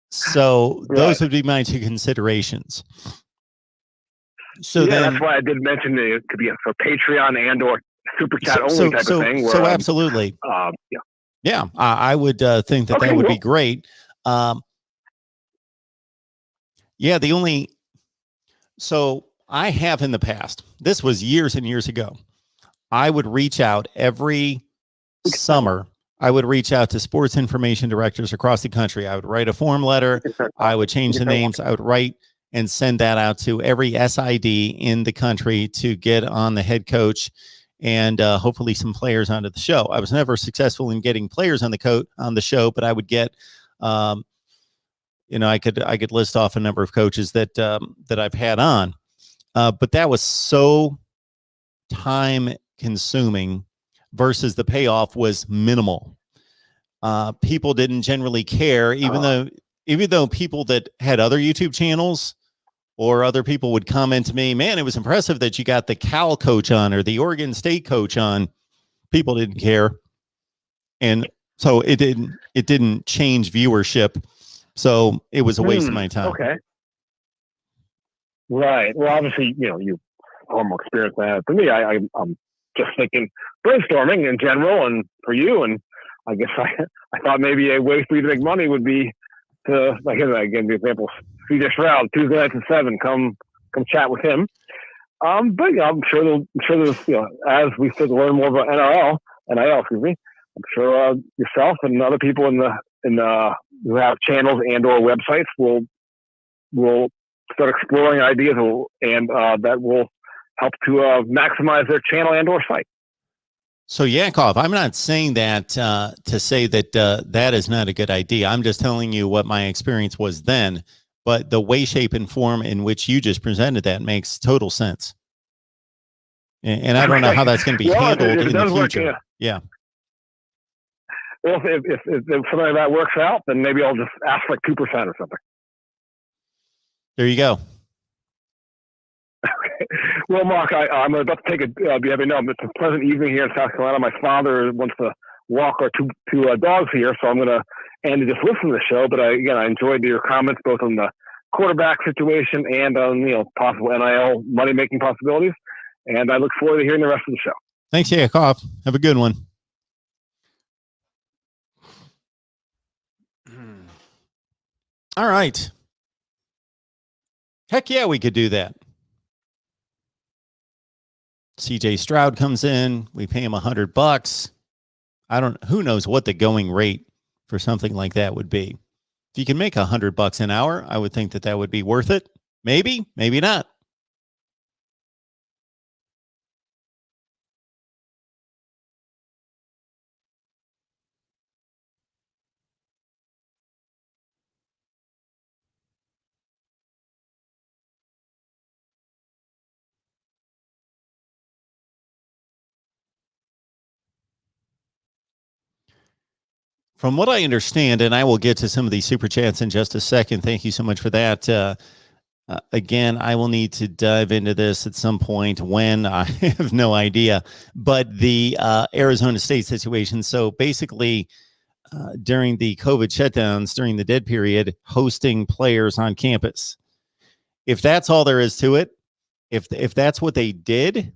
A: So those would be my 2 considerations. So
C: that's why I did mention it could be for Patreon and or super chat only type of thing.
A: So absolutely. Yeah, I would think that would be great. So I have in the past, this was years and years ago, I would reach out every summer. I would reach out to sports information directors across the country. I would write a form letter. I would change the names. I would write and send that out to every SID in the country to get on the head coach and hopefully some players onto the show. I was never successful in getting players on the show, but I would get, I could list off a number of coaches that I've had on, but that was so time consuming versus the payoff was minimal. People didn't generally care, even though people that had other YouTube channels or other people would comment to me, man, it was impressive that you got the Cal coach on or the Oregon State coach on. People didn't care. And so it didn't change viewership. So it was a waste of my time.
C: Okay. Right. Well, obviously, you have more experience than that. For me, I'm just thinking brainstorming in general and for you. And I guess I thought maybe a way for you to make money would be to, like, again, the example, CJ Stroud, Tuesday nights at 7, come chat with him. But I'm sure there's, as we start to learn more about NIL, excuse me, I'm sure yourself and other people who have channels and or websites will start exploring ideas and that will help to maximize their channel and or site.
A: So Yakov, I'm not saying that to say that that is not a good idea. I'm just telling you what my experience was then. But the way, shape, and form in which you just presented that makes total sense. And I don't know how that's going to be handled in the future. Yeah.
C: Well, if something like that works out, then maybe I'll just ask like 2% or something.
A: There you go.
C: Okay. Well, Mark, I'm about to take it's a pleasant evening here in South Carolina. My father wants to walk our two dogs here, so I'm going to and to just listen to the show. But I enjoyed your comments both on the quarterback situation and on possible NIL money making possibilities. And I look forward to hearing the rest of the show.
A: Thanks, Yakov. Have a good one. All right. Heck yeah, we could do that. CJ Stroud comes in. We pay him $100. Who knows what the going rate for something like that would be. If you can make $100 an hour, I would think that would be worth it. Maybe, maybe not. From what I understand, and I will get to some of these super chats in just a second. Thank you so much for that. Again, I will need to dive into this at some point when I have no idea. But the Arizona State situation. So basically, during the COVID shutdowns, during the dead period, hosting players on campus. If that's all there is to it, if that's what they did,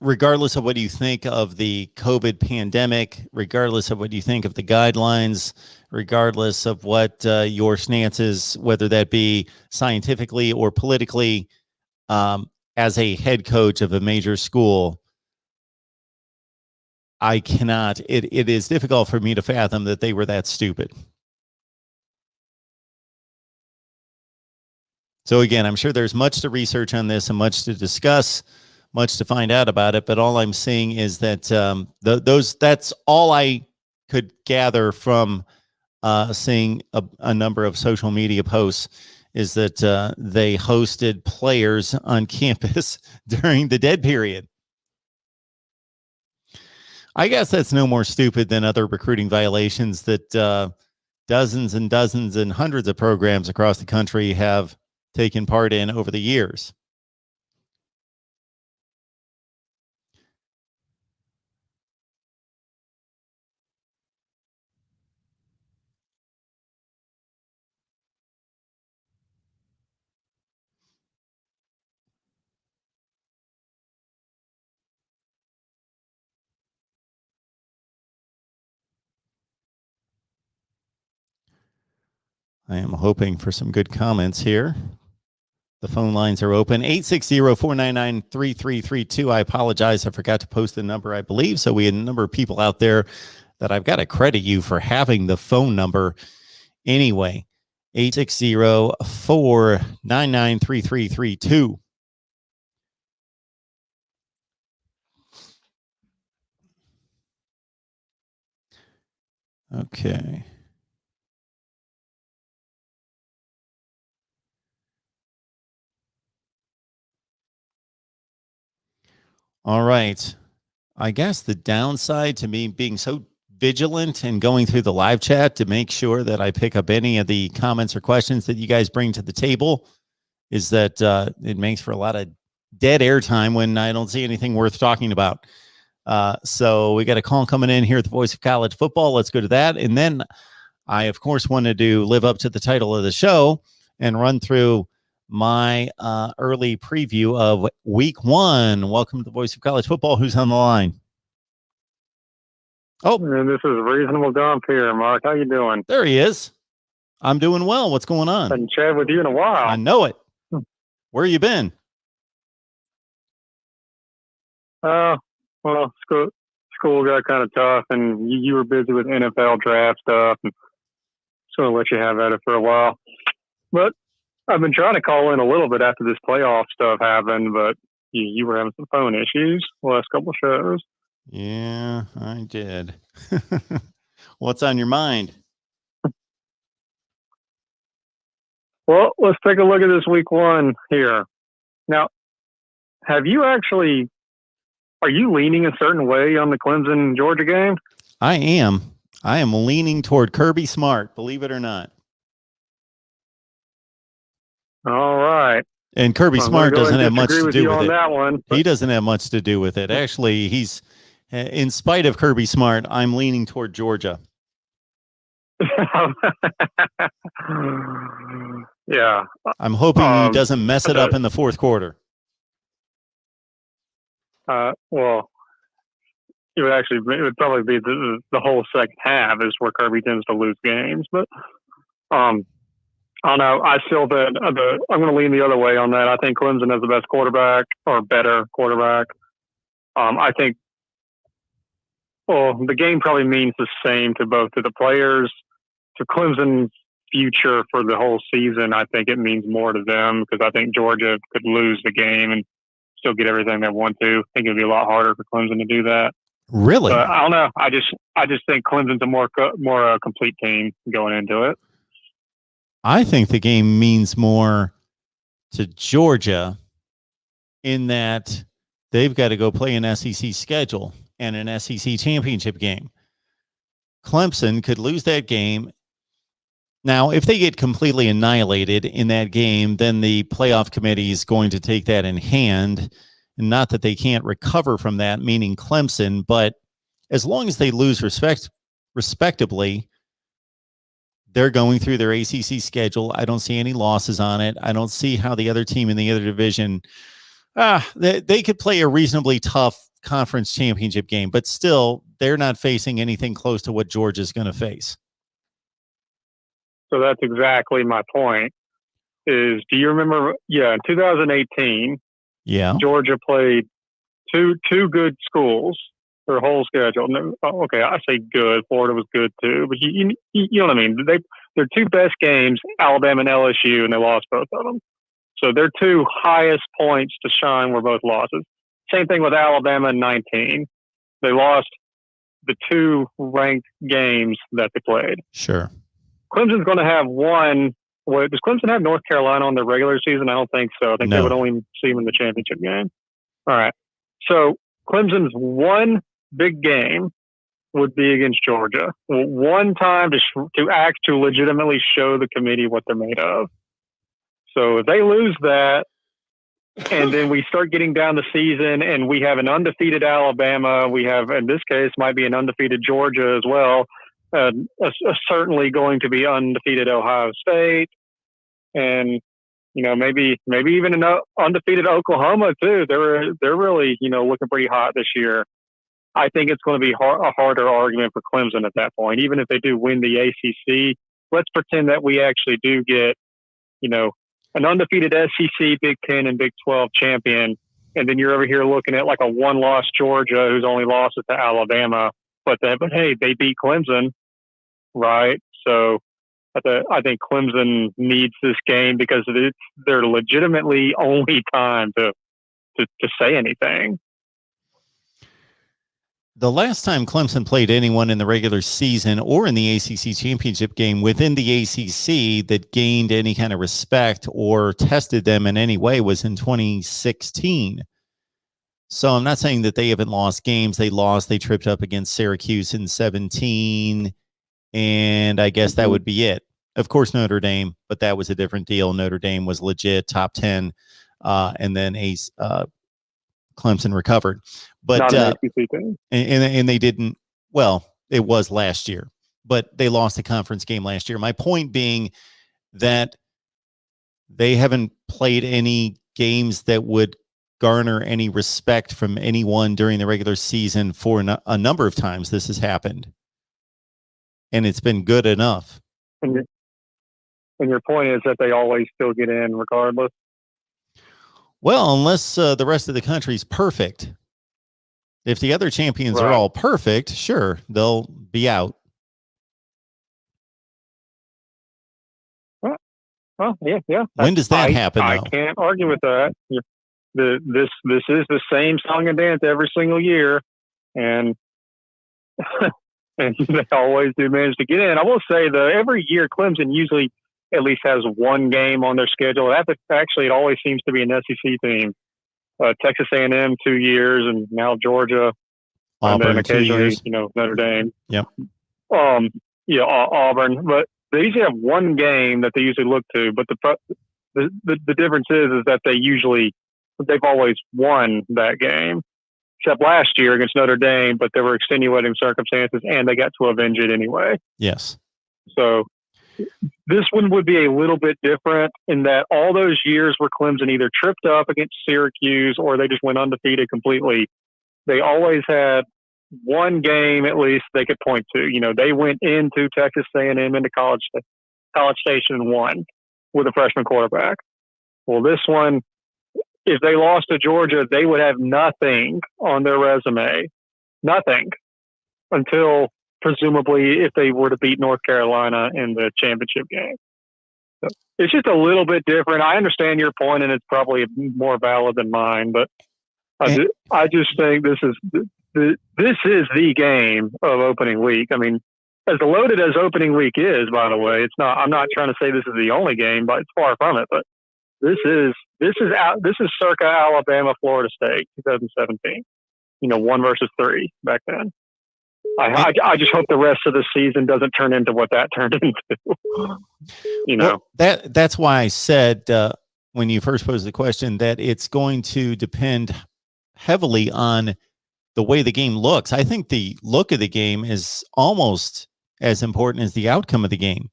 A: regardless of what you think of the COVID pandemic, regardless of what you think of the guidelines, regardless of what your stance is, whether that be scientifically or politically, as a head coach of a major school, I cannot, it is difficult for me to fathom that they were that stupid. So again, I'm sure there's much to research on this and much to discuss, much to find out about it, but all I'm seeing is that that's all I could gather from seeing a number of social media posts is that they hosted players on campus during the dead period. I guess that's no more stupid than other recruiting violations that dozens and dozens and hundreds of programs across the country have taken part in over the years. I am hoping for some good comments here. The phone lines are open. 860-499-3332. I apologize. I forgot to post the number, I believe. So we had a number of people out there that I've got to credit you for having the phone number. Anyway, 860-499-3332. Okay. All right. I guess the downside to me being so vigilant and going through the live chat to make sure that I pick up any of the comments or questions that you guys bring to the table is that it makes for a lot of dead air time when I don't see anything worth talking about. So we got a call coming in here at the Voice of College Football. Let's go to that. And then I, of course, wanted to live up to the title of the show and run through my early preview of week 1. Welcome to the Voice of College Football. Who's on the line? Oh,
D: and this is Reasonable Dump here, Mark. How you doing?
A: There he is. I'm doing well. What's going on?
D: Hadn't chatted with you in a while.
A: I know it. Where you been?
D: Well, school got kind of tough, and you were busy with NFL draft stuff, and so I'll let you have at it for a while. But I've been trying to call in a little bit after this playoff stuff happened, but you were having some phone issues the last couple of shows.
A: Yeah, I did. What's on your mind?
D: Well, let's take a look at this week 1 here. Now, are you leaning a certain way on the Clemson-Georgia game?
A: I am leaning toward Kirby Smart, believe it or not.
D: All right.
A: And Kirby Smart doesn't have much to do with it.
D: That one,
A: he doesn't have much to do with it. Actually, he's, in spite of Kirby Smart, I'm leaning toward Georgia.
D: Yeah.
A: I'm hoping he doesn't mess it up in the fourth quarter.
D: Well, it would probably be the whole second half is where Kirby tends to lose games. But I don't know. I feel that I'm going to lean the other way on that. I think Clemson has the best quarterback or better quarterback. I think, the game probably means the same to both of the players. To Clemson's future for the whole season, I think it means more to them because I think Georgia could lose the game and still get everything they want to. I think it'd be a lot harder for Clemson to do that.
A: Really?
D: But I don't know. I just think Clemson's a more complete team going into it.
A: I think the game means more to Georgia in that they've got to go play an SEC schedule and an SEC championship game. Clemson could lose that game. Now, if they get completely annihilated in that game, then the playoff committee is going to take that in hand. Not that they can't recover from that, meaning Clemson, but as long as they lose respectably, they're going through their ACC schedule. I don't see any losses on it. I don't see how the other team in the other division, they could play a reasonably tough conference championship game, but still, they're not facing anything close to what Georgia's going to face.
D: So that's exactly my point. Do you remember? Yeah, in 2018, Georgia played two good schools. Their whole schedule. Okay, I say good. Florida was good too, but you know what I mean. Their 2 best games, Alabama and LSU, and they lost both of them. So their 2 highest points to shine were both losses. Same thing with Alabama in 19. They lost the 2 ranked games that they played.
A: Sure.
D: Clemson's going to have one. Does Clemson have North Carolina on their regular season? I don't think so. I think they would only see them in the championship game. All right. So Clemson's one big game would be against Georgia. One time to legitimately show the committee what they're made of. So if they lose that, and then we start getting down the season and we have an undefeated Alabama, we have, in this case, might be an undefeated Georgia as well, certainly going to be undefeated Ohio State, and maybe even an undefeated Oklahoma too. They're really looking pretty hot this year. I think it's going to be a harder argument for Clemson at that point, even if they do win the ACC. Let's pretend that we actually do get an undefeated SEC, Big Ten, and Big 12 champion, and then you're over here looking at like a one-loss Georgia who's only lost it to Alabama. But hey, they beat Clemson, right? So I think Clemson needs this game because it's their legitimately only time to say anything.
A: The last time Clemson played anyone in the regular season or in the ACC championship game within the ACC that gained any kind of respect or tested them in any way was in 2016. So I'm not saying that they haven't lost games. They tripped up against Syracuse in 17, and I guess that would be it. Of course, Notre Dame, but that was a different deal. Notre Dame was legit top 10, and then a Clemson recovered. But
D: Not an ACC team.
A: And they didn't. Well, it was last year, but they lost a conference game last year. My point being that they haven't played any games that would garner any respect from anyone during the regular season for a number of times. This has happened, and it's been good enough.
D: And your point is that they always still get in regardless?
A: Well, unless the rest of the country's perfect. If the other champions are all perfect, sure, they'll be out.
D: Well, yeah.
A: When does that happen, though?
D: I can't argue with that. This is the same song and dance every single year, and and they always do manage to get in. I will say, though, every year Clemson usually at least has one game on their schedule. Actually, it always seems to be an SEC team. Texas A&M 2 years, and now Georgia,
A: Auburn,
D: and then occasionally
A: 2 years.
D: Notre Dame.
A: Yep.
D: Auburn, but they usually have one game that they usually look to. But the difference is that they've always won that game, except last year against Notre Dame. But there were extenuating circumstances, and they got to avenge it anyway.
A: Yes.
D: So this one would be a little bit different in that all those years where Clemson either tripped up against Syracuse or they just went undefeated completely, they always had one game at least they could point to. They went into Texas A&M into College Station and won with a freshman quarterback. Well, this one, if they lost to Georgia, they would have nothing on their resume. Nothing. Until presumably if they were to beat North Carolina in the championship game. So it's just a little bit different. I understand your point, and it's probably more valid than mine, but I just think this is the game of opening week. I mean, as loaded as opening week is, by the way, it's not. I'm not trying to say this is the only game, but it's far from it. But this is circa Alabama, Florida State, 2017. 1 versus 3 back then. I just hope the rest of the season doesn't turn into what that turned into.
A: Well, that's why I said when you first posed the question that it's going to depend heavily on the way the game looks. I think the look of the game is almost as important as the outcome of the game.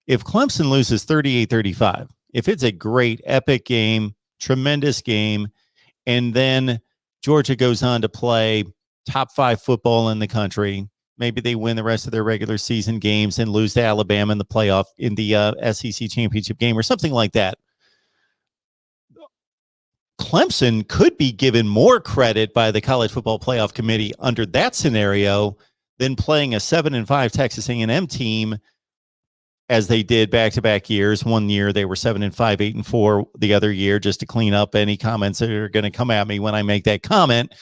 A: If Clemson loses 38-35, if it's a great, epic game, tremendous game, and then Georgia goes on to play top 5 football in the country, maybe they win the rest of their regular season games and lose to Alabama in the playoff in the SEC championship game or something like that. Clemson could be given more credit by the College Football Playoff Committee under that scenario than playing a 7-5 Texas A&M team as they did back-to-back years. One year they were 7-5, 8-4 the other year, just to clean up any comments that are going to come at me when I make that comment.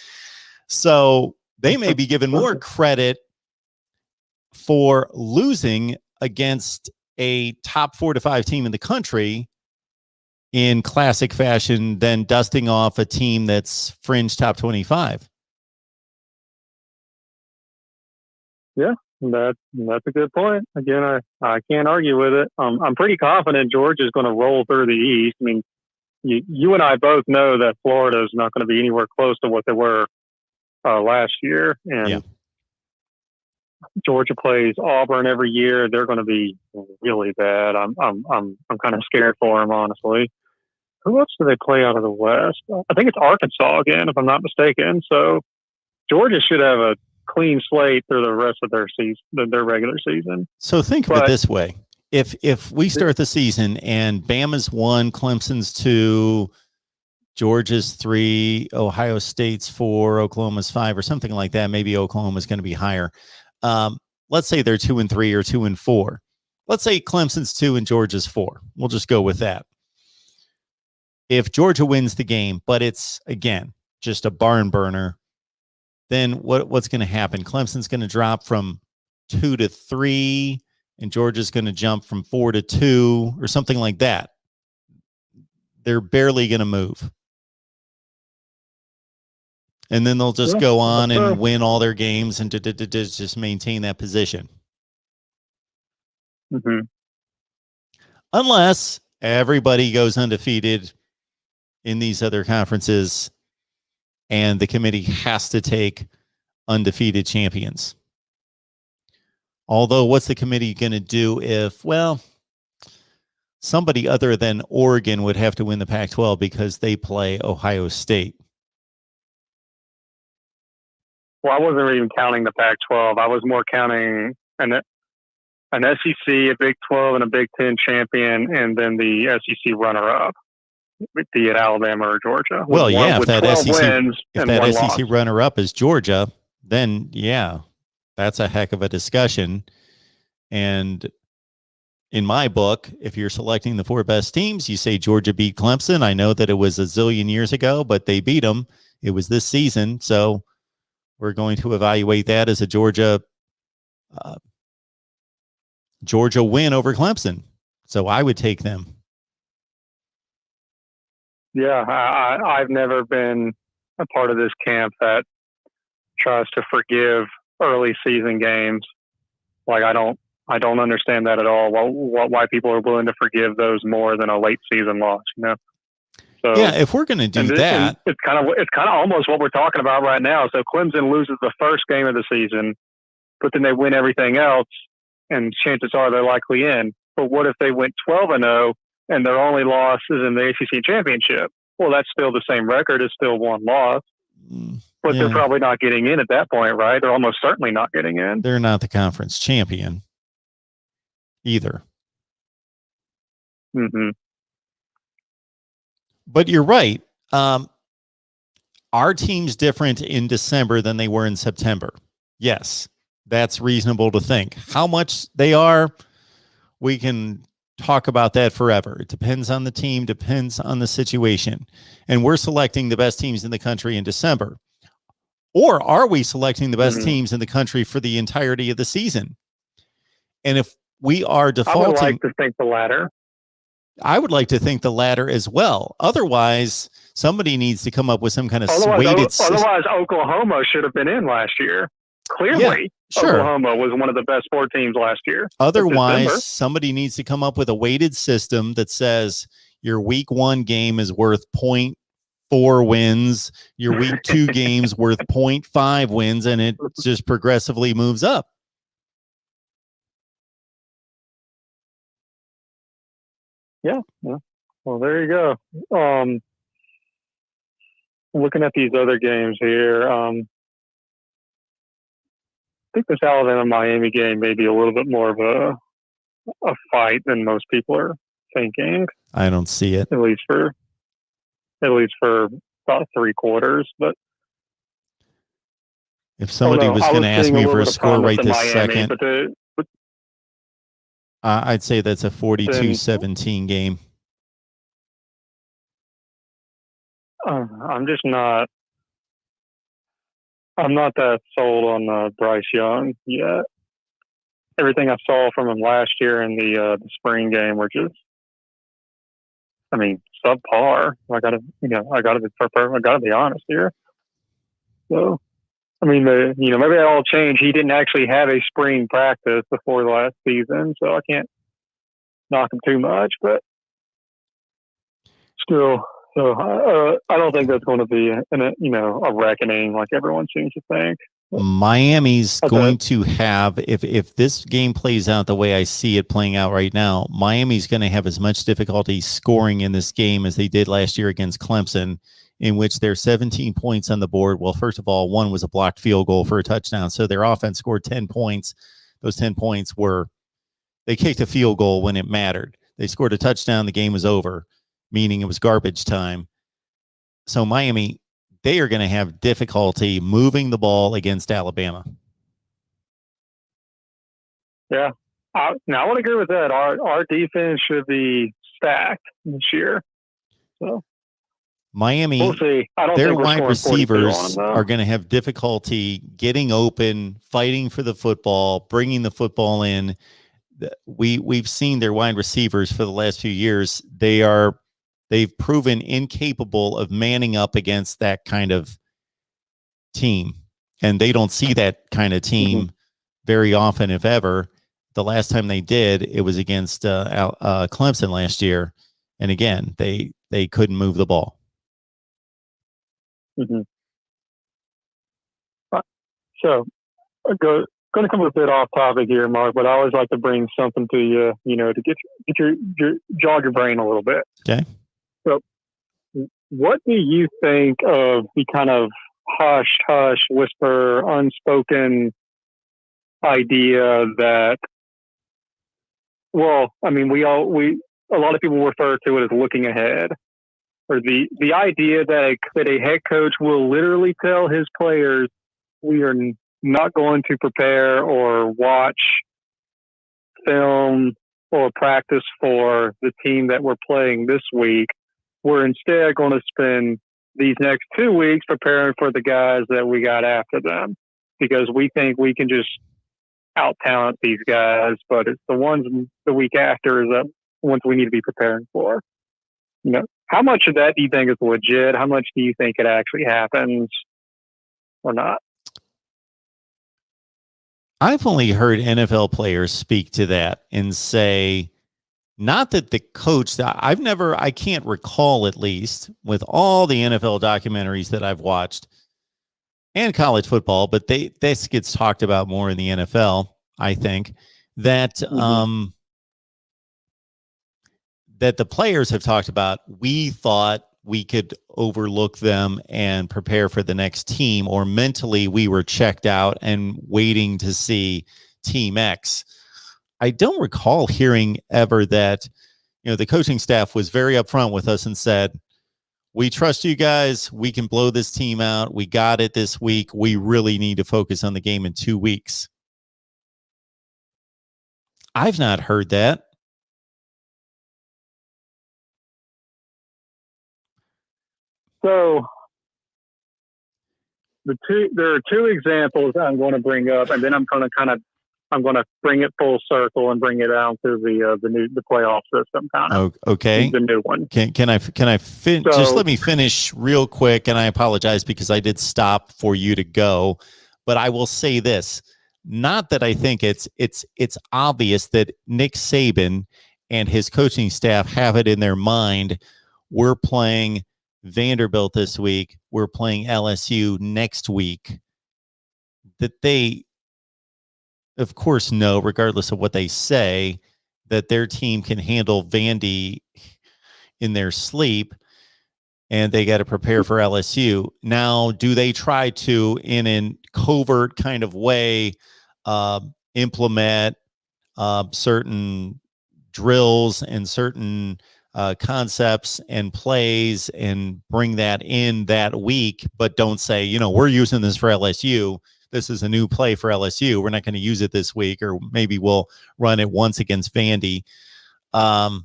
A: So they may be given more credit for losing against a top 4 to 5 team in the country in classic fashion than dusting off a team that's fringe top 25.
D: Yeah, that's a good point. Again, I can't argue with it. I'm pretty confident Georgia is going to roll through the East. I mean, you and I both know that Florida is not going to be anywhere close to what they were last year, and Georgia plays Auburn every year. They're going to be really bad. I'm kind of scared for them, honestly. Who else do they play out of the West? I think it's Arkansas again, if I'm not mistaken. So Georgia should have a clean slate through the rest of their season, their regular season.
A: So think of it this way: if we start the season and Bama's 1, Clemson's 2, Georgia's 3, Ohio State's 4, Oklahoma's 5, or something like that. Maybe Oklahoma's going to be higher. Let's say they're 2-3 or 2-4. Let's say Clemson's 2 and Georgia's 4. We'll just go with that. If Georgia wins the game, but it's, again, just a barn burner, then what's going to happen? Clemson's going to drop from 2 to 3, and Georgia's going to jump from 4 to 2, or something like that. They're barely going to move. And then they'll just go on and win all their games and just maintain that position.
D: Mm-hmm.
A: Unless everybody goes undefeated in these other conferences and the committee has to take undefeated champions. Although, what's the committee going to do if, well, somebody other than Oregon would have to win the Pac-12 because they play Ohio State?
D: Well, I wasn't even counting the Pac-12. I was more counting an SEC, a Big 12, and a Big 10 champion, and then the SEC runner-up, be it Alabama or Georgia.
A: Well, yeah, if that SEC
D: loss.
A: runner-up is Georgia, then yeah, that's a heck of a discussion. And in my book, if you're selecting the 4 best teams, you say Georgia beat Clemson. I know that it was a zillion years ago, but they beat them. It was this season, so we're going to evaluate that as a Georgia win over Clemson. So I would take them.
D: Yeah, I've never been a part of this camp that tries to forgive early season games. Like I don't understand that at all. Why people are willing to forgive those more than a late season loss, you know? So
A: yeah, if we're going to do that,
D: it's kind of almost what we're talking about right now. So Clemson loses the first game of the season, but then they win everything else, and chances are they're likely in. But what if they went 12-0 and their only loss is in the ACC championship? Well, that's still the same record. It's still one loss. But they're probably not getting in at that point, right? They're almost certainly not getting in.
A: They're not the conference champion either.
D: Mm-hmm.
A: But you're right. Our team's different in December than they were in September. Yes, that's reasonable to think. How much they are, we can talk about that forever. It depends on the team, depends on the situation. And we're selecting the best teams in the country in December. Or are we selecting the best teams in the country for the entirety of the season? And if we are defaulting, I would
D: like to think the latter.
A: I would like to think the latter as well. Otherwise, somebody needs to come up with some kind of weighted system.
D: Otherwise, Oklahoma should have been in last year. Clearly,
A: sure.
D: Oklahoma was one of the best 4 teams last year.
A: Otherwise, somebody needs to come up with a weighted system that says your week 1 game is worth 0.4 wins, your week 2 games worth 0.5 wins, and it just progressively moves up.
D: Yeah. Well, there you go. Looking at these other games here, I think this Alabama-Miami game may be a little bit more of a fight than most people are thinking.
A: I don't see it.
D: At least for about 3 quarters. But
A: if somebody was going to ask me for a score right this second, I'd say that's a 42-17 game.
D: I'm not that sold on Bryce Young yet. Everything I saw from him last year in the spring game were just, subpar. I gotta be honest here. So, maybe that all changed. He didn't actually have a spring practice before the last season, so I can't knock him too much. But still, I don't think that's going to be a reckoning like everyone seems to think.
A: Miami's going to have, if this game plays out the way I see it playing out right now, Miami's going to have as much difficulty scoring in this game as they did last year against Clemson, in which they're 17 points on the board. Well, first of all, 1 was a blocked field goal for a touchdown. So their offense scored 10 points. Those 10 points they kicked a field goal when it mattered. They scored a touchdown. The game was over, meaning it was garbage time. So Miami, they are going to have difficulty moving the ball against Alabama.
D: Yeah. I would agree with that. Our defense should be stacked this year. So
A: Miami,
D: we'll see.
A: Their wide receivers are going to have difficulty getting open, fighting for the football, bringing the football in. We've seen their wide receivers for the last few years. They've proven incapable of manning up against that kind of team. And they don't see that kind of team very often, if ever. The last time they did, it was against Clemson last year. And again, they couldn't move the ball.
D: Mm-hmm. So, going to come a bit off topic here, Mark, but I always like to bring something to you, to get your jog your brain a little bit.
A: Okay.
D: So, what do you think of the kind of hush, whisper, unspoken idea that, well, I mean, a lot of people refer to it as looking ahead, or the idea that a head coach will literally tell his players, we are not going to prepare or watch film or practice for the team that we're playing this week. We're instead going to spend these next 2 weeks preparing for the guys that we got after them, because we think we can just out-talent these guys, but it's the ones the week after is the ones we need to be preparing for. How much of that do you think is legit? How much do you think it actually happens or not?
A: I've only heard NFL players speak to that and say, not that the coach, I can't recall, at least with all the NFL documentaries that I've watched and college football, but this gets talked about more in the NFL, I think, that that the players have talked about, we thought we could overlook them and prepare for the next team, or mentally we were checked out and waiting to see Team X. I don't recall hearing ever that, the coaching staff was very upfront with us and said, we trust you guys. We can blow this team out. We got it this week. We really need to focus on the game in 2 weeks. I've not heard that.
D: So there are two examples I'm going to bring up, and then I'm going to bring it full circle and bring it down to the playoff system kind of.
A: Okay.
D: The new one.
A: Can I just let me finish real quick, and I apologize because I did stop for you to go, but I will say this. Not that I think it's obvious that Nick Saban and his coaching staff have it in their mind. We're playing Vanderbilt this week. We're playing LSU next week. That they, of course, know, regardless of what they say, that their team can handle Vandy in their sleep, and they got to prepare for LSU. Now, do they try to, in a covert kind of way, implement certain drills and certain concepts and plays and bring that in that week, but don't say, we're using this for LSU. This is a new play for LSU. We're not going to use it this week, or maybe we'll run it once against Vandy. I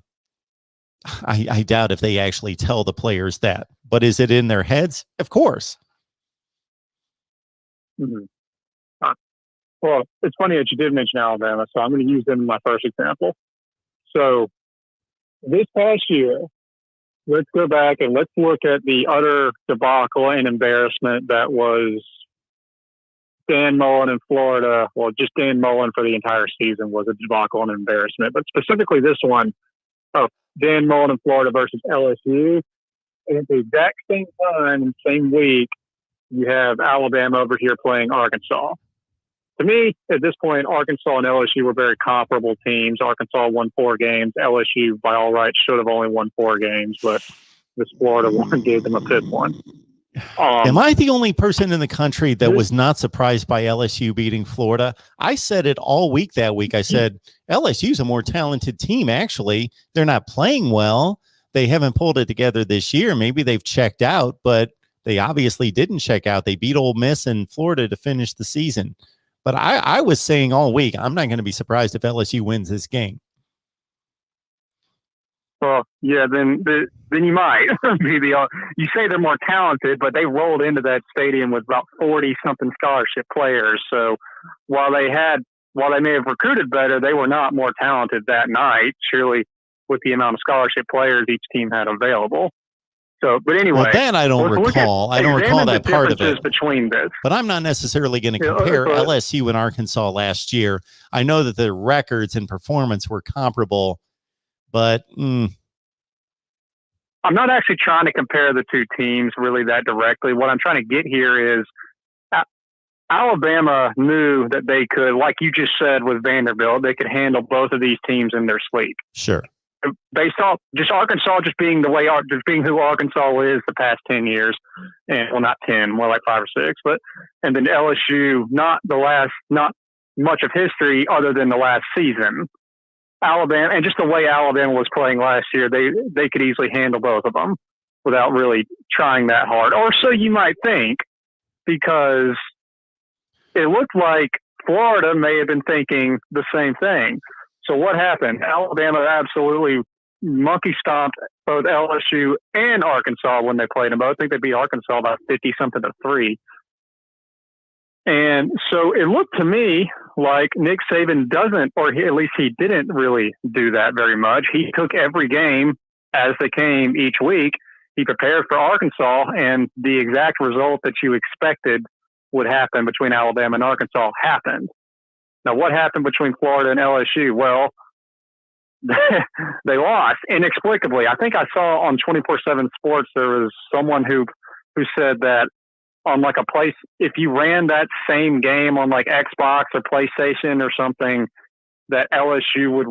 A: doubt if they actually tell the players that, but is it in their heads? Of course.
D: Mm-hmm. Well, it's funny that you did mention Alabama, so I'm going to use them in my first example. So this past year, let's go back and let's look at the utter debacle and embarrassment that was Dan Mullen in Florida. Well, just Dan Mullen for the entire season was a debacle and embarrassment, but specifically this one of Dan Mullen in Florida versus LSU. And at the exact same time, same week, you have Alabama over here playing Arkansas. To me, at this point, Arkansas and LSU were very comparable teams. Arkansas won 4 games. LSU, by all rights, should have only won 4 games, but this Florida one gave them a 5th one.
A: Am I the only person in the country that was not surprised by LSU beating Florida? I said it all week that week. I said, LSU's a more talented team, actually. They're not playing well. They haven't pulled it together this year. Maybe they've checked out, but they obviously didn't check out. They beat Ole Miss and Florida to finish the season. But I was saying all week, I'm not going to be surprised if LSU wins this game.
D: Well, yeah, then you might be you say they're more talented, but they rolled into that stadium with about 40-something scholarship players. So while they may have recruited better, they were not more talented that night, surely, with the amount of scholarship players each team had available. So, but anyway,
A: well, that I don't recall. I don't recall that part of it.
D: Between this,
A: but I'm not necessarily going to compare LSU and Arkansas last year. I know that their records and performance were comparable, but
D: I'm not actually trying to compare the two teams really that directly. What I'm trying to get here is Alabama knew that they could, like you just said with Vanderbilt, they could handle both of these teams in their sleep.
A: Sure.
D: Based off just Arkansas, just being who Arkansas is the past 10 years, and well, not 10, more like 5 or 6, and then LSU, not much of history other than the last season. Alabama, and just the way Alabama was playing last year, they could easily handle both of them without really trying that hard, or so you might think, because it looked like Florida may have been thinking the same thing. So what happened? Alabama absolutely monkey stomped both LSU and Arkansas when they played them both. I think they beat Arkansas about 50-something to 3. And so it looked to me like Nick Saban doesn't, or at least he didn't really do that very much. He took every game as they came each week. He prepared for Arkansas, and the exact result that you expected would happen between Alabama and Arkansas happened. Now, what happened between Florida and LSU? Well, they lost inexplicably. I think I saw on 24/7 Sports there was someone who said that on like a place, if you ran that same game on like Xbox or PlayStation or something, that LSU would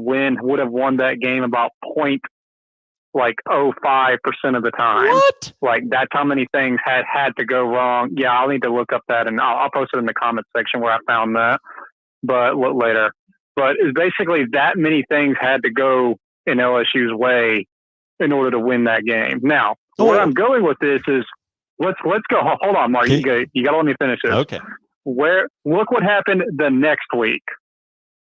D: have won that game about 0.05% of the time.
A: What?
D: Like that's how many things had to go wrong. Yeah, I'll need to look up that, and I'll post it in the comments section where I found that. But later. But it's basically that many things had to go in LSU's way in order to win that game. Now, where I'm going with this is let's go. Hold on, Mark. You got to let me finish this.
A: Okay.
D: Look what happened the next week.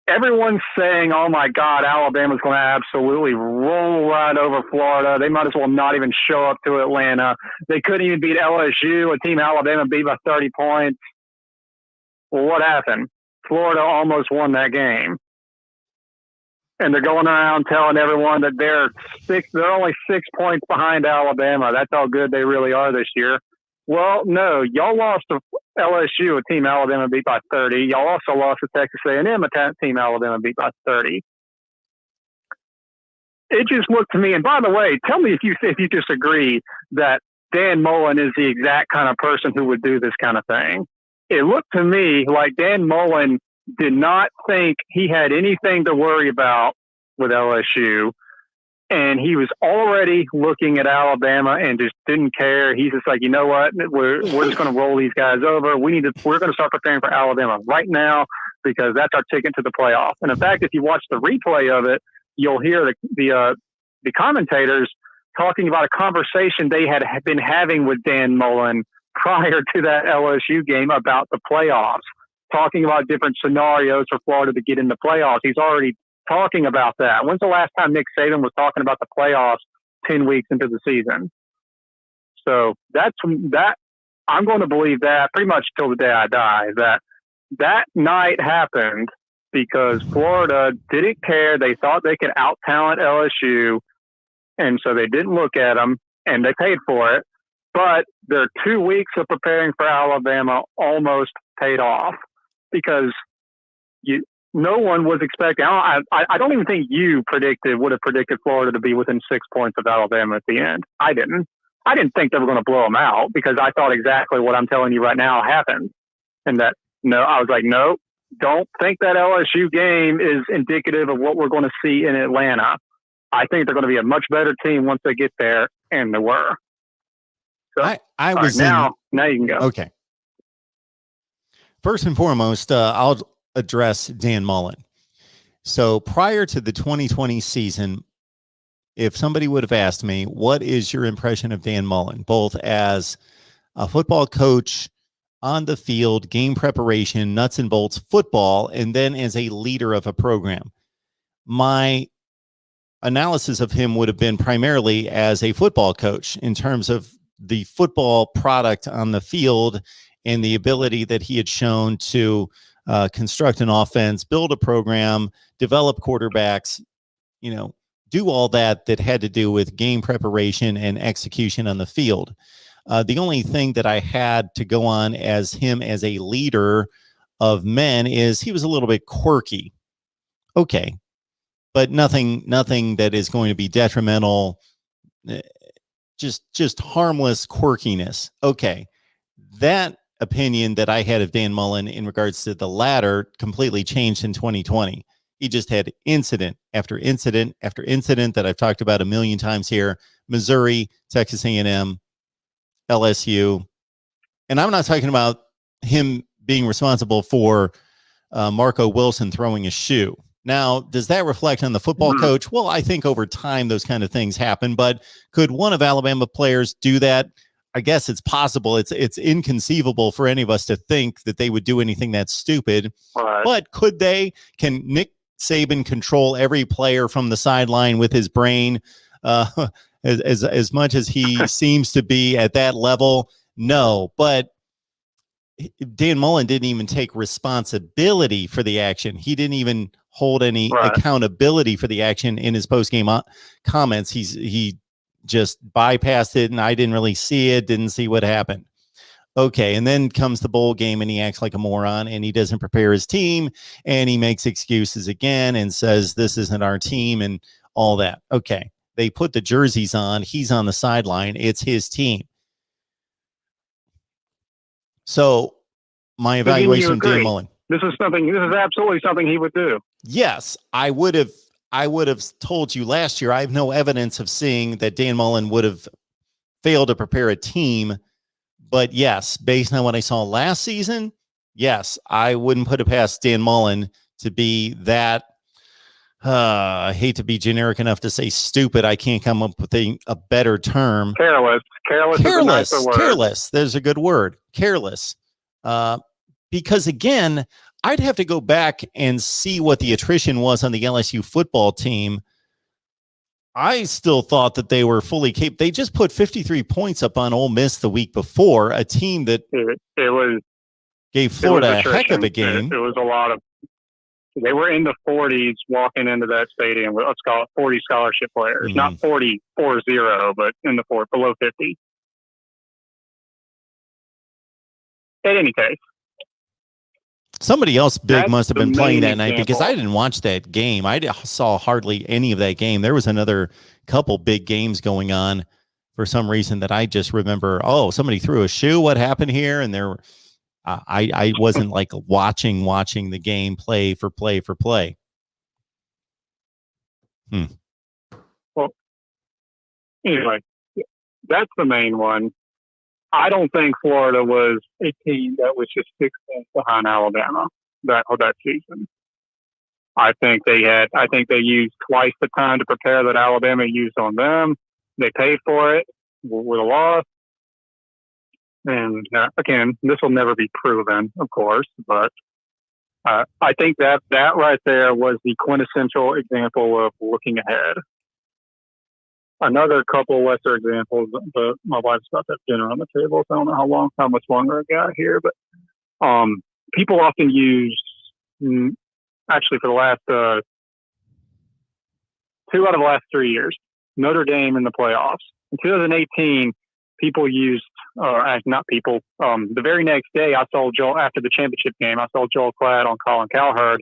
D: Everyone's saying, "Oh my God, Alabama's going to absolutely roll right over Florida. They might as well not even show up to Atlanta. They couldn't even beat LSU, a team Alabama beat by 30 points." Well, what happened? Florida almost won that game. And they're going around telling everyone that they're only 6 points behind Alabama. That's how good they really are this year. Well, no, y'all lost to LSU, a team Alabama beat by 30. Y'all also lost to Texas A&M, a team Alabama beat by 30. It just looked to me, and by the way, tell me if you disagree that Dan Mullen is the exact kind of person who would do this kind of thing. It looked to me like Dan Mullen did not think he had anything to worry about with LSU, and he was already looking at Alabama and just didn't care. He's just like, you know what, we're just going to roll these guys over. We're going to start preparing for Alabama right now because that's our ticket to the playoff. And in fact, if you watch the replay of it, you'll hear the commentators talking about a conversation they had been having with Dan Mullen prior to that LSU game about the playoffs, talking about different scenarios for Florida to get in the playoffs. He's already talking about that. When's the last time Nick Saban was talking about the playoffs 10 weeks into the season? So I'm going to believe that pretty much till the day I die, that night happened because Florida didn't care. They thought they could out-talent LSU, and so they didn't look at them, and they paid for it. But their 2 weeks of preparing for Alabama almost paid off because no one was expecting. I don't even think you would have predicted Florida to be within 6 points of Alabama at the end. I didn't think they were going to blow them out because I thought exactly what I'm telling you right now happened. And I was like, no, don't think that LSU game is indicative of what we're going to see in Atlanta. I think they're going to be a much better team once they get there, and they were. So,
A: I was
D: now you can go.
A: Okay. First and foremost, I'll address Dan Mullen. So prior to the 2020 season, if somebody would have asked me, what is your impression of Dan Mullen, both as a football coach on the field, game preparation, nuts and bolts football, and then as a leader of a program, my analysis of him would have been primarily as a football coach in terms of the football product on the field and the ability that he had shown to construct an offense, build a program, develop quarterbacks, do all that had to do with game preparation and execution on the field. The only thing that I had to go on as him as a leader of men is he was a little bit quirky. Okay. But nothing that is going to be detrimental, just harmless quirkiness. Okay. That opinion that I had of Dan Mullen in regards to the latter completely changed in 2020. He just had incident after incident after incident that I've talked about a million times here. Missouri, Texas A&M, LSU. And I'm not talking about him being responsible for Marco Wilson throwing a shoe. Now, does that reflect on the football coach? Well, I think over time those kind of things happen, but could one of Alabama players do that? I guess it's possible. It's inconceivable for any of us to think that they would do anything that stupid.
D: Right.
A: But could they? Can Nick Saban control every player from the sideline with his brain as much as he seems to be at that level? No, but Dan Mullen didn't even take responsibility for the action. He didn't even hold any accountability for the action in his post-game comments. He just bypassed it, and I didn't really see it, didn't see what happened. Okay, and then comes the bowl game, and he acts like a moron, and he doesn't prepare his team, and he makes excuses again and says this isn't our team and all that. Okay, they put the jerseys on. He's on the sideline. It's his team. So my evaluation of Dan Mullen.
D: This is absolutely something he would do.
A: Yes, I would have told you last year. I have no evidence of seeing that Dan Mullen would have failed to prepare a team. But yes, based on what I saw last season, yes, I wouldn't put it past Dan Mullen to be that. I hate to be generic enough to say stupid. I can't come up with a better term.
D: Careless.
A: Careless. There's a good word. Careless. Because again, I'd have to go back and see what the attrition was on the LSU football team. I still thought that they were fully capable. They just put 53 points up on Ole Miss the week before, a team that gave Florida a heck of a game.
D: It was a lot of. They were in the 40s walking into that stadium with, let's call it 40 scholarship players, not 40-0, but in the below 50. At any case.
A: Somebody else big must have been playing that night because I didn't watch that game. I saw hardly any of that game. There was another couple big games going on for some reason that I just remember. Oh, somebody threw a shoe. What happened here? And there, I wasn't like watching the game play for play.
D: Well, anyway, that's the main one. I don't think Florida was a team that was just 6 points behind Alabama that season. I think they used twice the time to prepare that Alabama used on them. They paid for it with a loss. And again, this will never be proven, of course, but I think that right there was the quintessential example of looking ahead. Another couple lesser examples, but my wife's about to have dinner on the table, so I don't know how much longer I got here, but people often use, actually for the last 2 out of the last 3 years, Notre Dame in the playoffs. In 2018, people used, not people, the very next day I saw Joel, after the championship game, I saw Joel Klatt on Colin Cowherd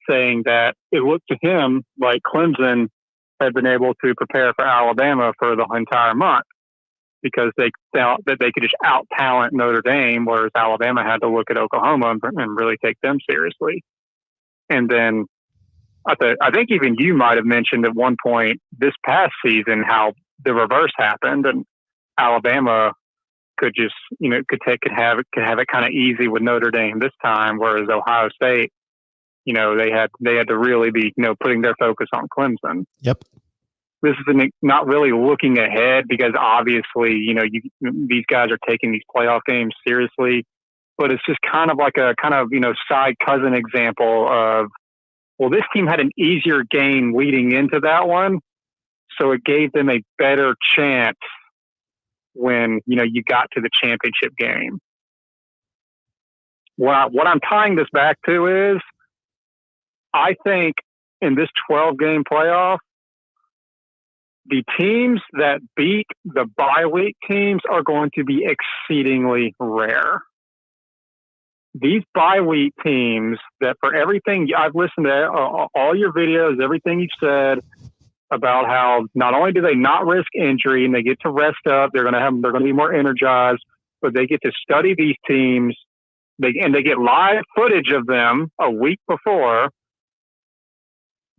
D: saying that it looked to him like Clemson had been able to prepare for Alabama for the entire month because they felt that they could just out-talent Notre Dame, whereas Alabama had to look at Oklahoma and really take them seriously. And then I think even you might have mentioned at one point this past season how the reverse happened and Alabama could just, could have it kind of easy with Notre Dame this time, whereas Ohio State, they had to really be, putting their focus on Clemson.
A: Yep.
D: This is not really looking ahead because obviously, these guys are taking these playoff games seriously, but it's just kind of like a side cousin example of, well, this team had an easier game leading into that one. So it gave them a better chance when, you got to the championship game. What I'm tying this back to is, I think in this 12-game playoff, the teams that beat the bye week teams are going to be exceedingly rare. These bye week teams that for everything, I've listened to all your videos, everything you've said about how not only do they not risk injury and they get to rest up, they're going to be more energized, but they get to study these teams. They get live footage of them a week before.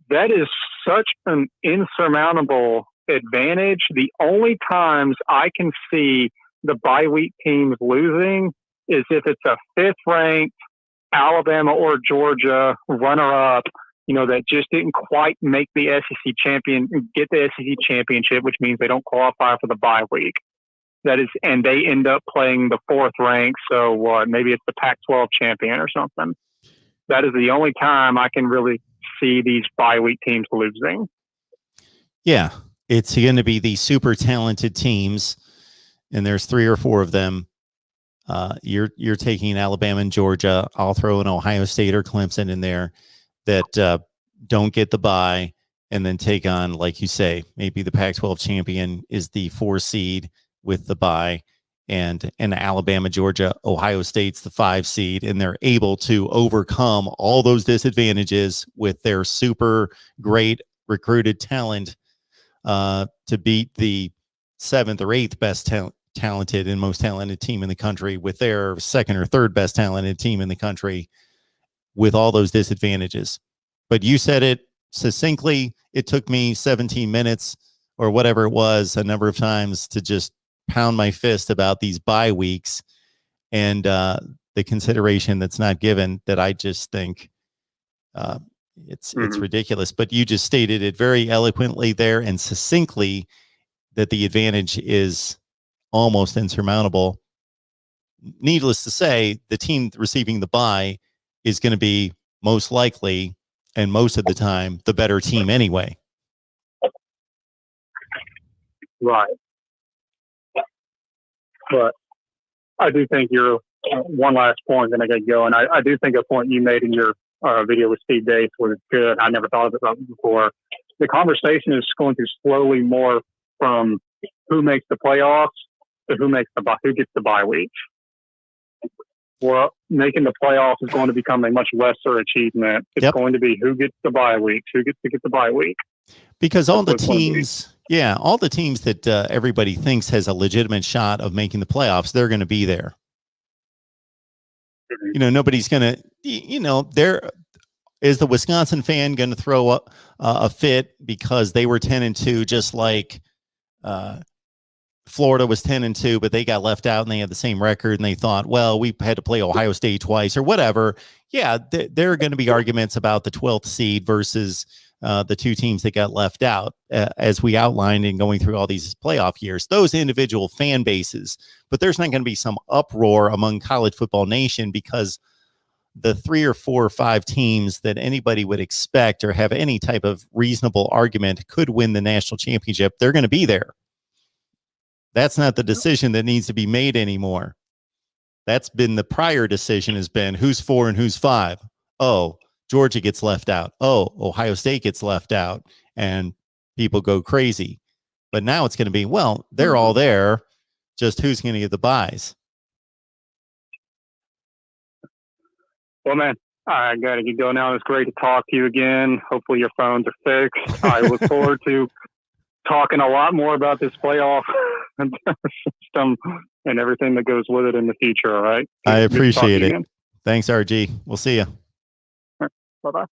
D: That is such an insurmountable advantage. The only times I can see the bye week teams losing is if it's a 5th ranked Alabama or Georgia runner-up, that just didn't quite make the SEC get the SEC championship, which means they don't qualify for the bye week. And they end up playing the 4th rank. So what? Maybe it's the Pac-12 champion or something. That is the only time I can really see these bye week teams losing.
A: Yeah, it's going to be the super talented teams, and there's 3 or 4 of them. You're taking Alabama and Georgia. I'll throw an Ohio State or Clemson in there that don't get the bye, and then take on, like you say, maybe the Pac-12 champion is the 4 seed with the bye, and Alabama, Georgia, Ohio State's the 5 seed, and they're able to overcome all those disadvantages with their super great recruited talent to beat the 7th or 8th best talented and most talented team in the country with their 2nd or 3rd best talented team in the country with all those disadvantages. But you said it succinctly. It took me 17 minutes or whatever it was, a number of times, to just pound my fist about these bye weeks and the consideration that's not given, that I just think it's ridiculous. But you just stated it very eloquently there and succinctly that the advantage is almost insurmountable. Needless to say, the team receiving the bye is going to be most likely and most of the time the better team anyway.
D: Right. But I do think you're one last point, then I got to go. And I do think a point you made in your video with Steve Dace was good. I never thought of it before. The conversation is going to slowly morph from who makes the playoffs to who gets the bye week. Well, making the playoffs is going to become a much lesser achievement. It's going to be who gets the bye week, who gets to get the bye week.
A: Because all the teams, all the teams that everybody thinks has a legitimate shot of making the playoffs, they're going to be there. Nobody's going to, there is the Wisconsin fan going to throw up a fit because they were 10-2, just like Florida was 10-2, but they got left out and they had the same record, and they thought, well, we had to play Ohio State twice or whatever. Yeah, there are going to be arguments about the 12th seed versus the 2 teams that got left out, as we outlined in going through all these playoff years, those individual fan bases. But there's not going to be some uproar among college football nation because the 3 or 4 or 5 teams that anybody would expect or have any type of reasonable argument could win the national championship, they're going to be there. That's not the decision that needs to be made anymore. That's been the prior decision, has been who's 4 and who's 5. Oh, Georgia gets left out. Oh, Ohio State gets left out, and people go crazy. But now it's going to be, well, they're all there. Just who's going to get the buys?
D: Well, man, I got to get going now. It's great to talk to you again. Hopefully your phones are fixed. I look forward to talking a lot more about this playoff system and everything that goes with it in the future. All right.
A: I appreciate it. Thanks, RG. We'll see you.
D: Bye-bye.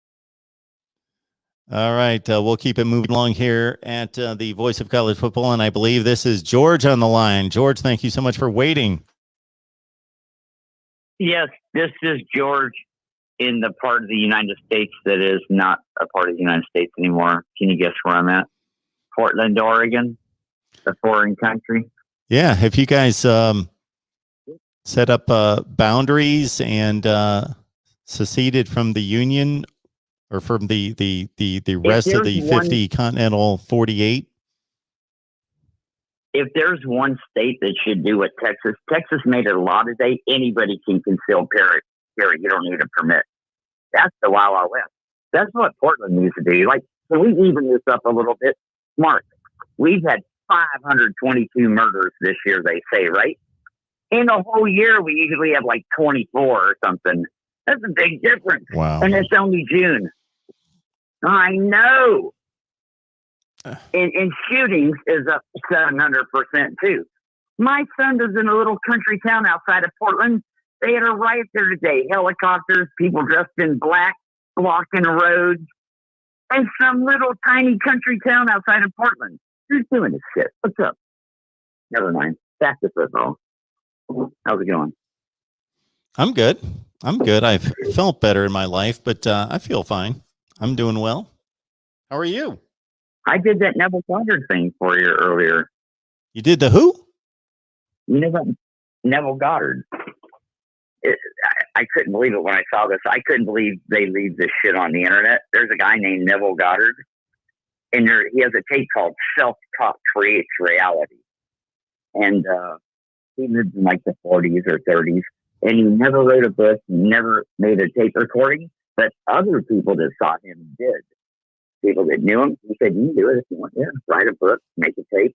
A: All right. We'll keep it moving along here at the Voice of College Football. And I believe this is George on the line. George, thank you so much for waiting.
E: Yes, this is George in the part of the United States that is not a part of the United States anymore. Can you guess where I'm at? Portland, Oregon, a foreign country.
A: Yeah. Have you guys set up boundaries and seceded from the Union or from the rest of the 50 continental 48?
E: If there's one state that should do what Texas made it a law today, anybody can conceal carry. You don't need a permit. That's the Wild Wild West. That's what Portland needs to do. Like, can we even this up a little bit? Mark, we've had 522 murders this year, they say, right? In a whole year, we usually have like 24 or something. That's a big difference.
A: Wow.
E: And it's only June. I know. And shootings is up 700% too. My son lives in a little country town outside of Portland. They had a riot there today. Helicopters, people dressed in black, blocking roads. And some little tiny country town outside of Portland. Who's doing this shit? What's up? Never mind. Back to football. How's it going?
A: I'm good. I've felt better in my life, but I feel fine. I'm doing well. How are you?
E: I did that Neville Goddard thing for you earlier.
A: You did the who?
E: You know what? Neville Goddard. I couldn't believe it when I saw this. I couldn't believe they leave this shit on the internet. There's a guy named Neville Goddard, and he has a tape called Self-Talk Creates Reality. And he lived in like the 40s or 30s, and he never wrote a book, never made a tape recording, but other people that saw him did. People that knew him, he said, you can do it if you want. Yeah, write a book, make a tape.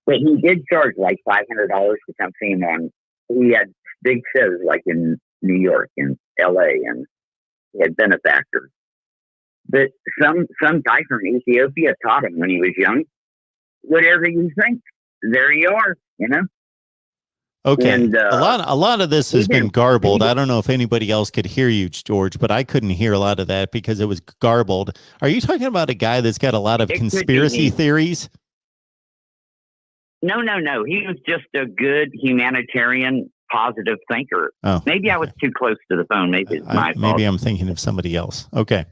E: But he did charge like $500 to come see him on. He had big shows like in New York and LA, and he had benefactors. But some guy from Ethiopia taught him when he was young. Whatever you think, there you are, you know?
A: Okay.
E: And,
A: a lot of this has been garbled. I don't know if anybody else could hear you, George, but I couldn't hear a lot of that because it was garbled. Are you talking about a guy that's got a lot of conspiracy theories?
E: No. He was just a good humanitarian, positive thinker.
A: Oh,
E: maybe I was too close to the phone. Maybe it's my fault.
A: Maybe I'm thinking of somebody else. Okay.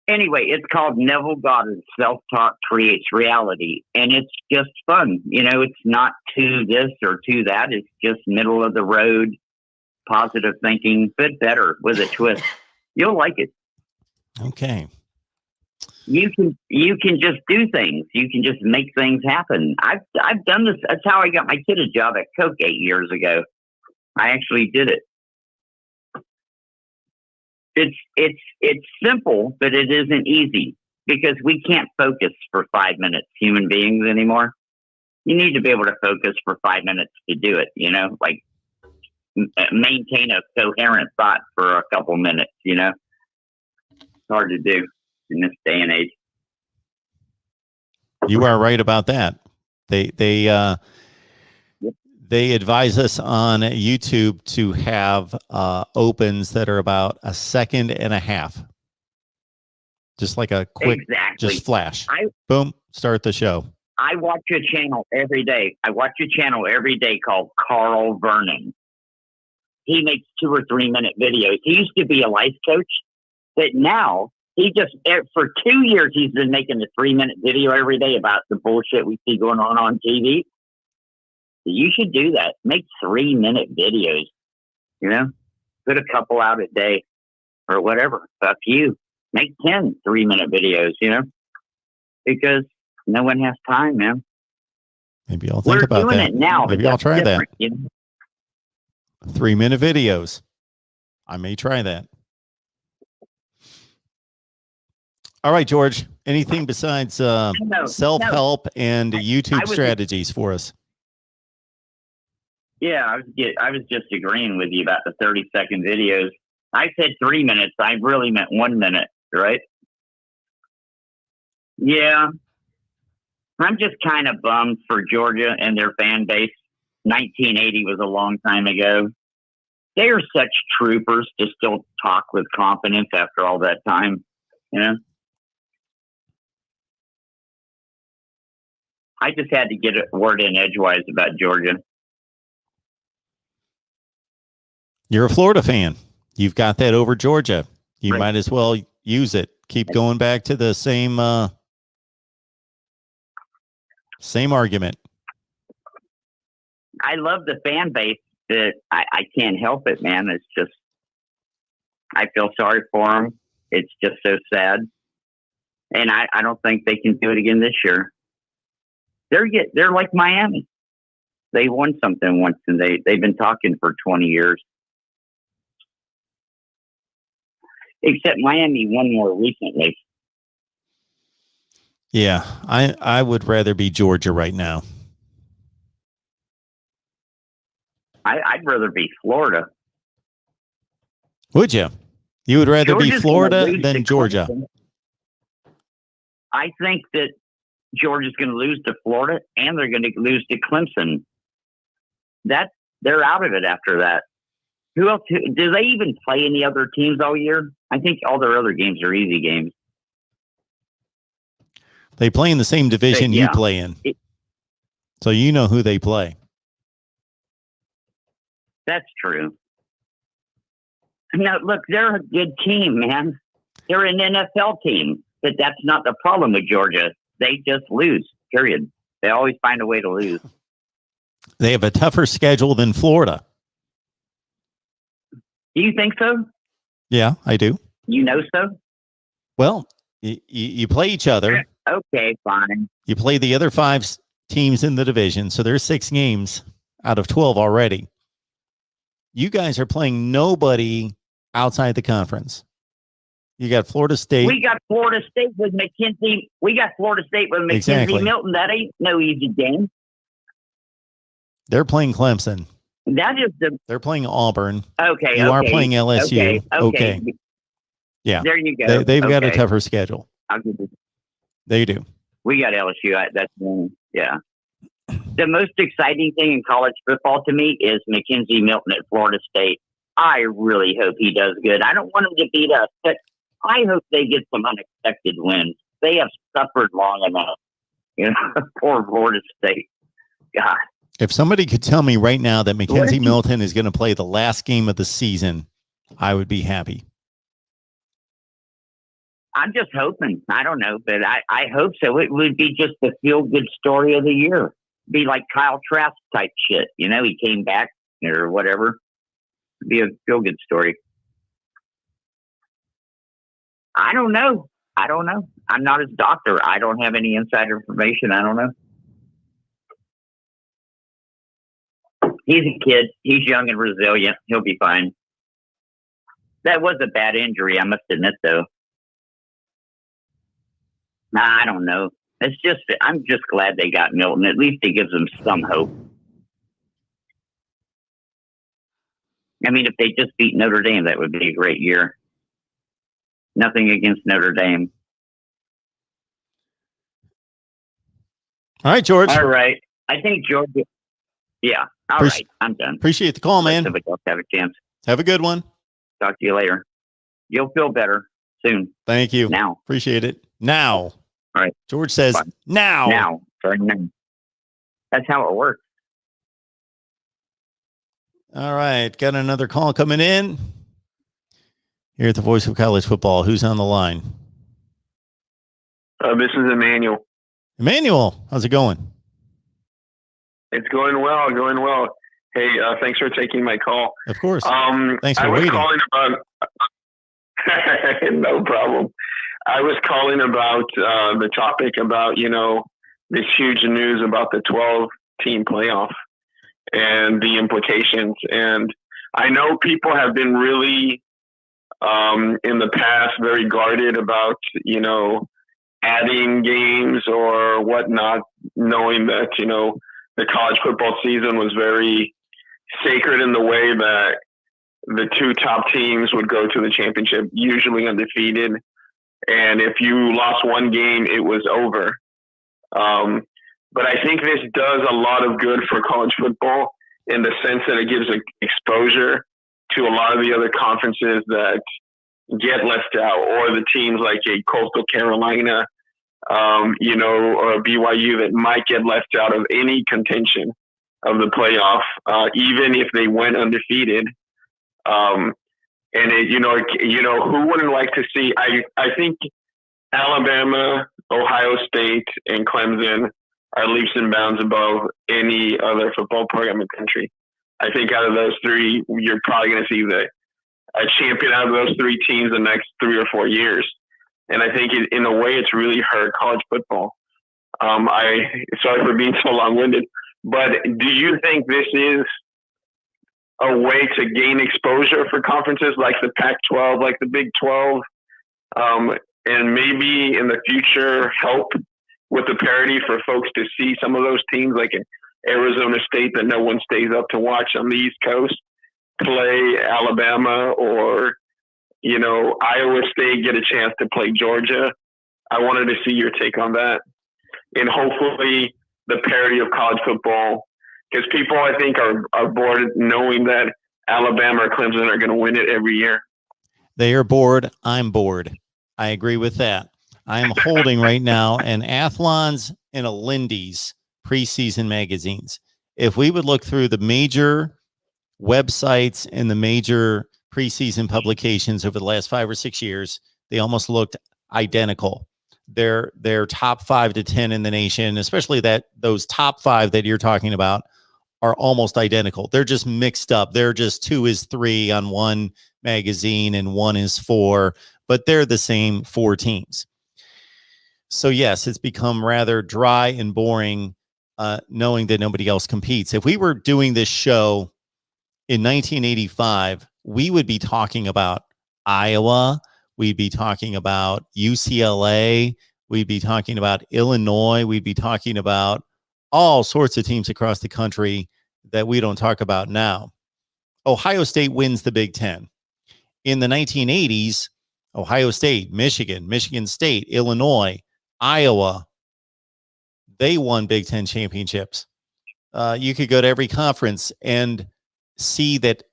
E: Anyway, it's called Neville Goddard, Self-Talk Creates Reality. And it's just fun. You know, it's not to this or to that. It's just middle of the road, positive thinking, but better with a twist. You'll like it.
A: Okay.
E: You can just do things. You can just make things happen. I've done this. That's how I got my kid a job at Coke 8 years ago. I actually did it. It's simple, but it isn't easy because we can't focus for 5 minutes, human beings, anymore. You need to be able to focus for 5 minutes to do it, you know, like maintain a coherent thought for a couple minutes, you know. It's hard to do in this day and age.
A: You are right about that. They advise us on YouTube to have opens that are about a second and a half. Just like a quick, just flash. Boom, start the show.
E: I watch a channel every day. Called Carl Vernon. He makes 2 or 3 minute videos. He used to be a life coach, but now he just, for 2 years, he's been making a 3 minute video every day about the bullshit we see going on TV. You should do that. Make 3 minute videos, you know, put a couple out a day or whatever. Fuck you. Make 10 3 minute videos, you know, because no one has time, man.
A: Maybe I'll think about that. We're doing it
E: now.
A: Maybe I'll try that.
E: You know?
A: 3 minute videos. I may try that. All right, George, anything besides self-help and YouTube strategies for us?
E: Yeah, I was just agreeing with you about the 30-second videos. I said 3 minutes. I really meant 1 minute, right? Yeah. I'm just kind of bummed for Georgia and their fan base. 1980 was a long time ago. They are such troopers to still talk with confidence after all that time, you know? I just had to get a word in edgewise about Georgia.
A: You're a Florida fan. You've got that over Georgia. You might as well use it. Keep going back to the same argument.
E: I love the fan base, but I can't help it, man. It's just, I feel sorry for them. It's just so sad. And I don't think they can do it again this year. They're like Miami. They won something once, and they've been talking for 20 years. Except Miami won more recently.
A: Yeah, I would rather be Georgia right now.
E: I'd rather be Florida.
A: Would you? You would rather be Florida than Georgia?
E: I think that Georgia's going to lose to Florida, and they're going to lose to Clemson. They're out of it after that. Who else? Do they even play any other teams all year? I think all their other games are easy games.
A: They play in the same division you play in. So you know who they play.
E: That's true. Now, look, they're a good team, man. They're an NFL team, but that's not the problem with Georgia. They just lose, period. They always find a way to lose.
A: They have a tougher schedule than Florida.
E: Do you think so?
A: Yeah, I do.
E: You know so?
A: Well, you play each other.
E: Okay, fine.
A: You play the other 5 teams in the division, so there's 6 games out of 12 already. You guys are playing nobody outside the conference. You got Florida State.
E: We got Florida State with McKenzie.
A: Exactly.
E: Milton. That ain't no easy game.
A: They're playing Clemson.
E: That is
A: They're playing Auburn.
E: Okay.
A: You are playing LSU. Okay. Yeah.
E: There you go.
A: They've got a tougher schedule.
E: I'll give you.
A: They do.
E: We got LSU. That's yeah. The most exciting thing in college football to me is McKenzie Milton at Florida State. I really hope he does good. I don't want him to beat us, but I hope they get some unexpected wins. They have suffered long enough. You know, poor Florida State. God.
A: If somebody could tell me right now that McKenzie Milton is going to play the last game of the season, I would be happy.
E: I'm just hoping. I don't know, but I hope so. It would be just the feel-good story of the year. Be like Kyle Trask type shit. You know, he came back or whatever. It'd be a feel-good story. I don't know. I'm not his doctor. I don't have any inside information. I don't know. He's a kid. He's young and resilient. He'll be fine. That was a bad injury, I must admit, though. I don't know. I'm just glad they got Milton. At least it gives them some hope. I mean, if they just beat Notre Dame, that would be a great year. Nothing against Notre Dame.
A: All right, George.
E: All right. I think Georgia. Yeah. All right. I'm done.
A: Appreciate the call, man.
E: Somebody else have a chance.
A: Have a good one.
E: Talk to you later. You'll feel better soon.
A: Thank you.
E: Now.
A: Appreciate it. Now.
E: All right.
A: George says
E: Fine.
A: now.
E: Now. Sorry, now. That's how it works.
A: All right. Got another call coming in here at the Voice of College Football. Who's on the line?
F: This is Emmanuel.
A: Emmanuel, how's it going?
F: It's going well. Hey, thanks for taking my call.
A: Of course.
F: Thanks
A: for waiting.
F: Calling about. No problem. I was calling about the topic about, this huge news about the 12-team playoff and the implications. And I know people have been really, in the past, very guarded about, adding games or whatnot, knowing that, the college football season was very sacred in the way that the 2 top teams would go to the championship, usually undefeated. And if you lost one game, it was over. But I think this does a lot of good for college football in the sense that it gives exposure to a lot of the other conferences that get left out, or the teams like a Coastal Carolina, or a BYU that might get left out of any contention of the playoff, even if they went undefeated. And who wouldn't like to see? I think Alabama, Ohio State, and Clemson are leaps and bounds above any other football program in the country. I think out of those 3, you're probably going to see a champion out of those 3 teams the next 3 or 4 years. And I think in a way, it's really hurt college football. Sorry for being so long-winded, but do you think this is a way to gain exposure for conferences like the Pac-12, like the Big 12, and maybe in the future help with the parity for folks to see some of those teams like in Arizona State that no one stays up to watch on the East Coast play Alabama, or Iowa State get a chance to play Georgia? I wanted to see your take on that. and hopefully the parity of college football. Because people, I think, are bored knowing that Alabama or Clemson are going to win it every year.
A: They are bored. I'm bored. I agree with that. I am holding right now an Athlon's and a Lindy's preseason magazines. If we would look through the major websites and the major preseason publications over the last 5 or 6 years, they almost looked identical. They're top 5 to 10 in the nation, especially those top 5 that you're talking about are almost identical. They're just mixed up. They're just 2 is 3 on one magazine and 1 is 4, but they're the same 4 teams. So yes, it's become rather dry and boring, knowing that nobody else competes. If we were doing this show in 1985, we would be talking about Iowa. We'd be talking about UCLA. We'd be talking about Illinois. We'd be talking about all sorts of teams across the country that we don't talk about now. Ohio State wins the Big Ten. In the 1980s, Ohio State, Michigan, Michigan State, Illinois, Iowa, they won Big Ten championships. You could go to every conference and see that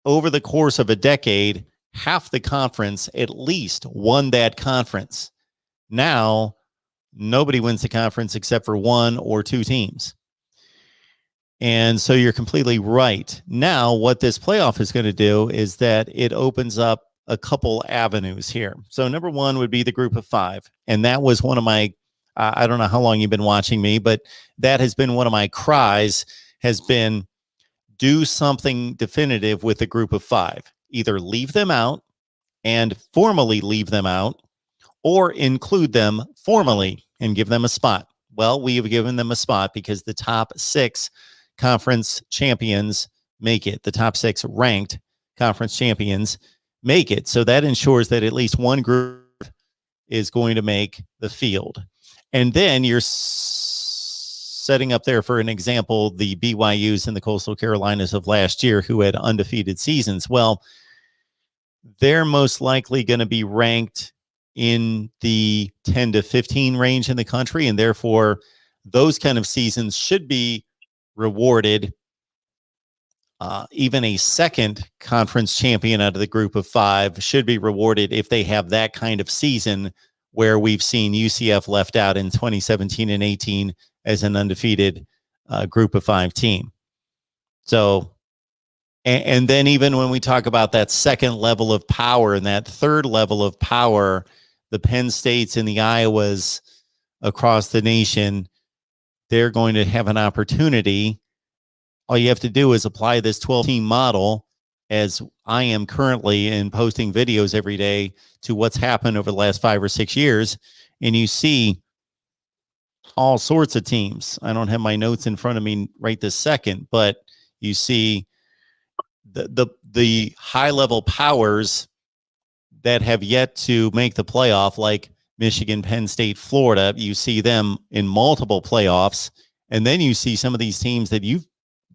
A: over the course of a decade, half the conference at least won that conference. Now, nobody wins the conference except for 1 or 2 teams. And so you're completely right. Now, what this playoff is going to do is that it opens up a couple avenues here. So number 1 would be the group of 5. And that was one of my, I don't know how long you've been watching me, but that has been one of my cries, has been do something definitive with the group of 5. Either leave them out and formally leave them out, or include them formally and give them a spot. Well, we have given them a spot because the top 6 conference champions make it. The top 6 ranked conference champions make it. So that ensures that at least one group is going to make the field. And then you're setting up there, for an example, the BYUs and the Coastal Carolinas of last year who had undefeated seasons. Well, they're most likely going to be ranked in the 10 to 15 range in the country, and therefore those kind of seasons should be rewarded. Even a second conference champion out of the group of 5 should be rewarded if they have that kind of season, where we've seen UCF left out in 2017 and 18 as an undefeated group of 5 team. So, and then even when we talk about that second level of power and that third level of power, the Penn States and the Iowas across the nation, they're going to have an opportunity. All you have to do is apply this 12-team model, as I am currently, and posting videos every day, to what's happened over the last 5 or 6 years, and you see all sorts of teams. I don't have my notes in front of me right this second, but you see the high-level powers that have yet to make the playoff, like Michigan, Penn State, Florida. You see them in multiple playoffs, and then you see some of these teams that you've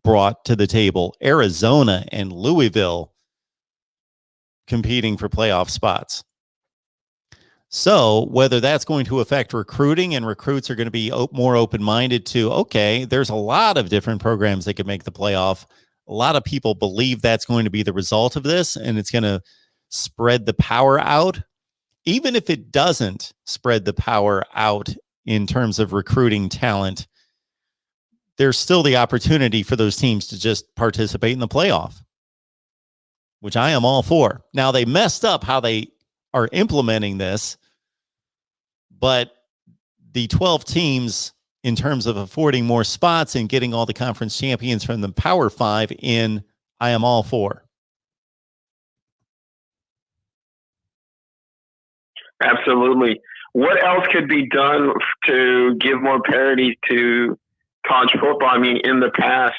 A: brought to the table, Arizona and Louisville, competing for playoff spots. So whether that's going to affect recruiting, and recruits are going to be more open-minded to, okay, there's a lot of different programs that could make the playoff. A lot of people believe that's going to be the result of this, and it's going to spread the power out. Even if it doesn't spread the power out in terms of recruiting talent, there's still the opportunity for those teams to just participate in the playoff, which I am all for. Now, they messed up how they are implementing this, but the 12 teams, in terms of affording more spots and getting all the conference champions from the Power 5 in, I am all for.
F: Absolutely. What else could be done to give more parity to college football? I mean, in the past,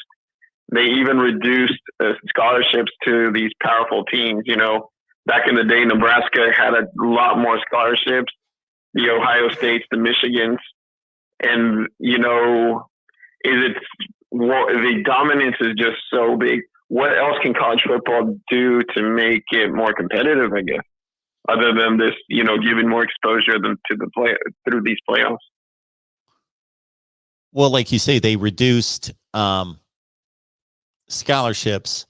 F: they even reduced scholarships to these powerful teams. You know, back in the day, Nebraska had a lot more scholarships, the Ohio States, the Michigans. And, you know, the dominance is just so big. What else can college football do to make it more competitive, I guess, other than this, you know, giving more exposure to the play through these playoffs?
A: Well, like you say, they reduced scholarships.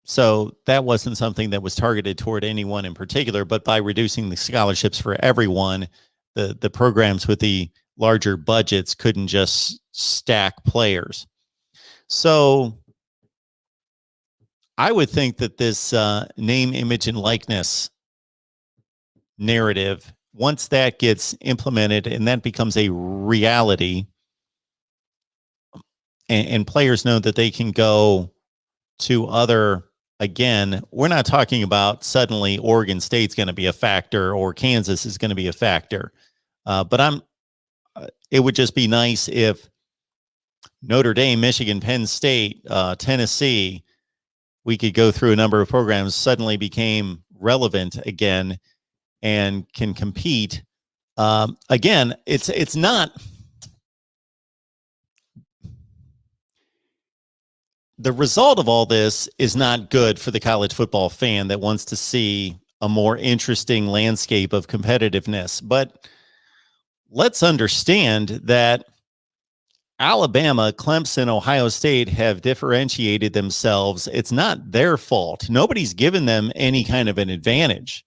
A: So that wasn't something that was targeted toward anyone in particular, but by reducing the scholarships for everyone, the programs with the larger budgets couldn't just stack players. So I would think that this name, image, and likeness narrative, once that gets implemented and that becomes a reality, and players know that they can go to other, again, we're not talking about suddenly Oregon State's going to be a factor or Kansas is going to be a factor. But it would just be nice if Notre Dame, Michigan, Penn State, Tennessee, we could go through a number of programs, suddenly became relevant again and can compete. Again, it's not. The result of all this is not good for the college football fan that wants to see a more interesting landscape of competitiveness. But let's understand that Alabama, Clemson, Ohio State have differentiated themselves. It's not their fault. Nobody's given them any kind of an advantage.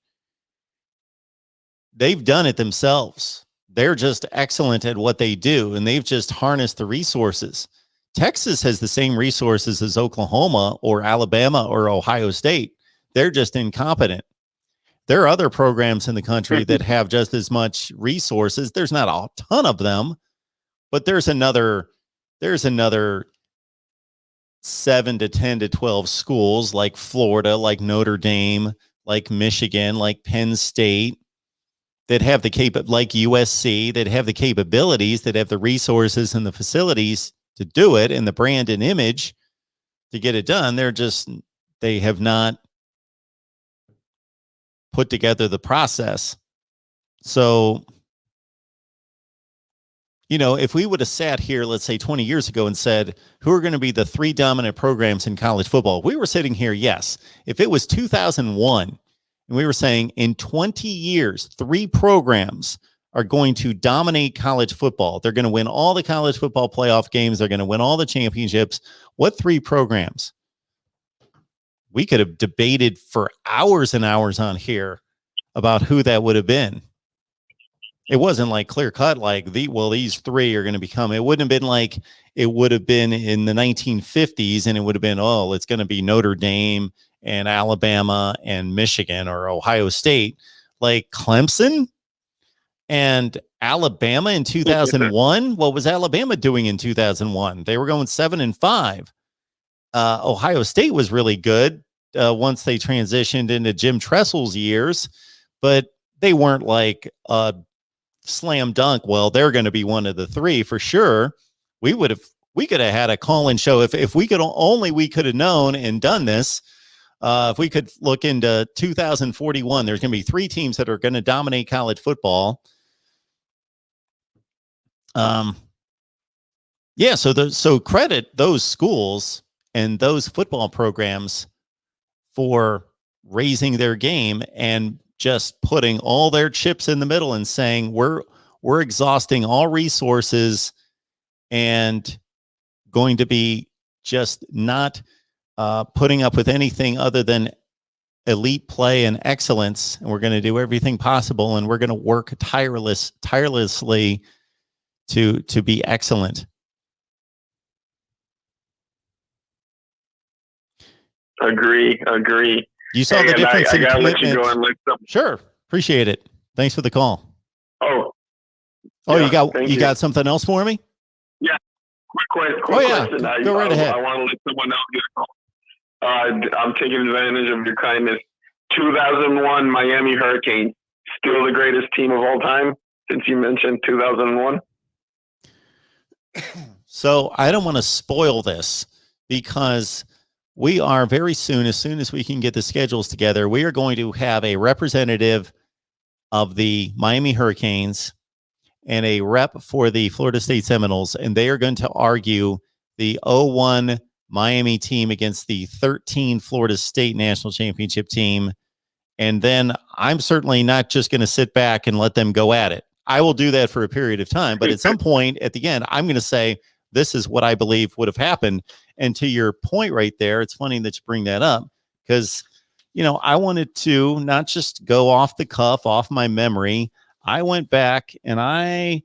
A: They've done it themselves. They're just excellent at what they do, and they've just harnessed the resources. Texas has the same resources as Oklahoma or Alabama or Ohio State. They're just incompetent. There are other programs in the country that have just as much resources. There's not a ton of them, but there's another 7 to 10 to 12 schools like Florida, like Notre Dame, like Michigan, like Penn State, that have the like USC, that have the capabilities, that have the resources and the facilities to do it, and the brand and image to get it done. They have not put together the process. So, if we would have sat here, let's say 20 years ago, and said, who are going to be the 3 dominant programs in college football? We were sitting here, yes. If it was 2001, and we were saying in 20 years, 3 programs are going to dominate college football. They're going to win all the college football playoff games. They're going to win all the championships. What 3 programs? We could have debated for hours and hours on here about who that would have been. It wasn't like clear cut, like these 3 are going to become. It wouldn't have been like it would have been in the 1950s, and it would have been, it's going to be Notre Dame and Alabama and Michigan or Ohio State, like Clemson and Alabama in 2001. What was Alabama doing in 2001? They were going 7-5. Ohio State was really good once they transitioned into Jim Tressel's years, but they weren't like a slam dunk. Well, they're going to be one of the 3 for sure. We could have had a call-in show if we could have known and done this. If we could look into 2041, there's going to be 3 teams that are going to dominate college football. So credit those schools and those football programs for raising their game and just putting all their chips in the middle and saying we're exhausting all resources and going to be just not putting up with anything other than elite play and excellence, and we're going to do everything possible, and we're going to work tirelessly to be excellent. Agree. You saw the difference in commitment. Let you go and Sure, appreciate it. Thanks for the call. You got something else for me?
F: Yeah, quick question.
A: Go right ahead.
F: I want to let someone else get a call. I'm taking advantage of your kindness. 2001 Miami Hurricanes, still the greatest team of all time, since you mentioned 2001.
A: So I don't want to spoil this because we are very soon, as we can get the schedules together, we are going to have a representative of the Miami Hurricanes and a rep for the Florida State Seminoles, and they are going to argue the 0-1 Miami team against the 13 Florida State national championship team. And then I'm certainly not just going to sit back and let them go at it. I will do that for a period of time, but at some point at the end, I'm going to say, this is what I believe would have happened. And to your point right there, it's funny that you bring that up because, you know, I wanted to not just go off the cuff, off my memory. I went back and I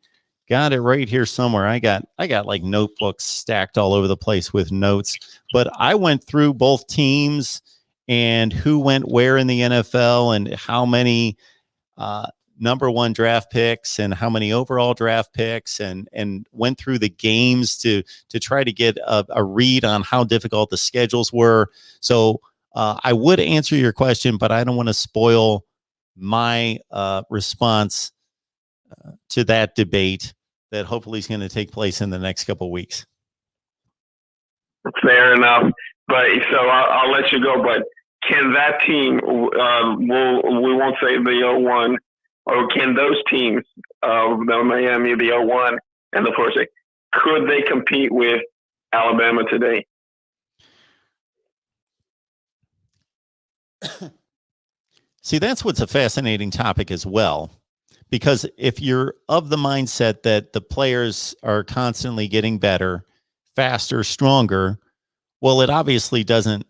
A: got it right here somewhere. I got like notebooks stacked all over the place with notes, but I went through both teams and who went where in the NFL and how many number one draft picks and how many overall draft picks and went through the games to try to get a read on how difficult the schedules were. So I would answer your question, but I don't want to spoil my response to that debate that hopefully is going to take place in the next couple of weeks.
F: Fair enough. But so I'll let you go, but can that team, we won't say the 01, or can those teams, the Miami, the 01, and the Florida State, could they compete with Alabama today?
A: See, that's what's a fascinating topic as well, because if you're of the mindset that the players are constantly getting better, faster, stronger, well, it obviously doesn't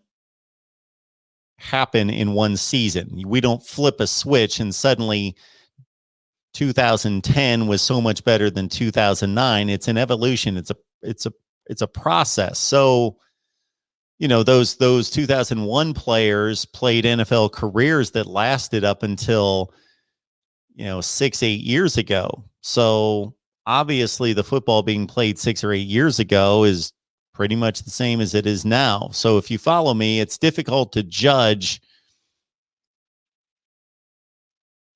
A: happen in one season. We don't flip a switch and suddenly 2010 was so much better than 2009. It's an evolution. It's a process. So, you know, those 2001 players played NFL careers that lasted up until, you know, 6-8 years ago. So obviously the football being played 6 or 8 years ago is pretty much the same as it is now. So if you follow me, it's difficult to judge,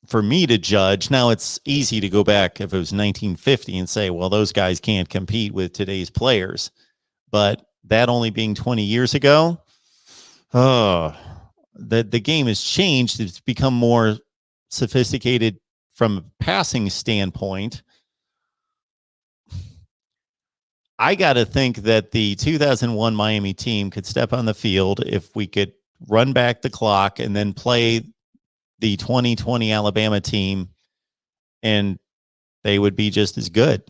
A: for me to judge. Now it's easy to go back if it was 1950 and say, well, those guys can't compete with today's players, but that only being 20 years ago, the game has changed. It's become more sophisticated from a passing standpoint. I got to think that the 2001 Miami team could step on the field if we could run back the clock and then play the 2020 Alabama team, and they would be just as good,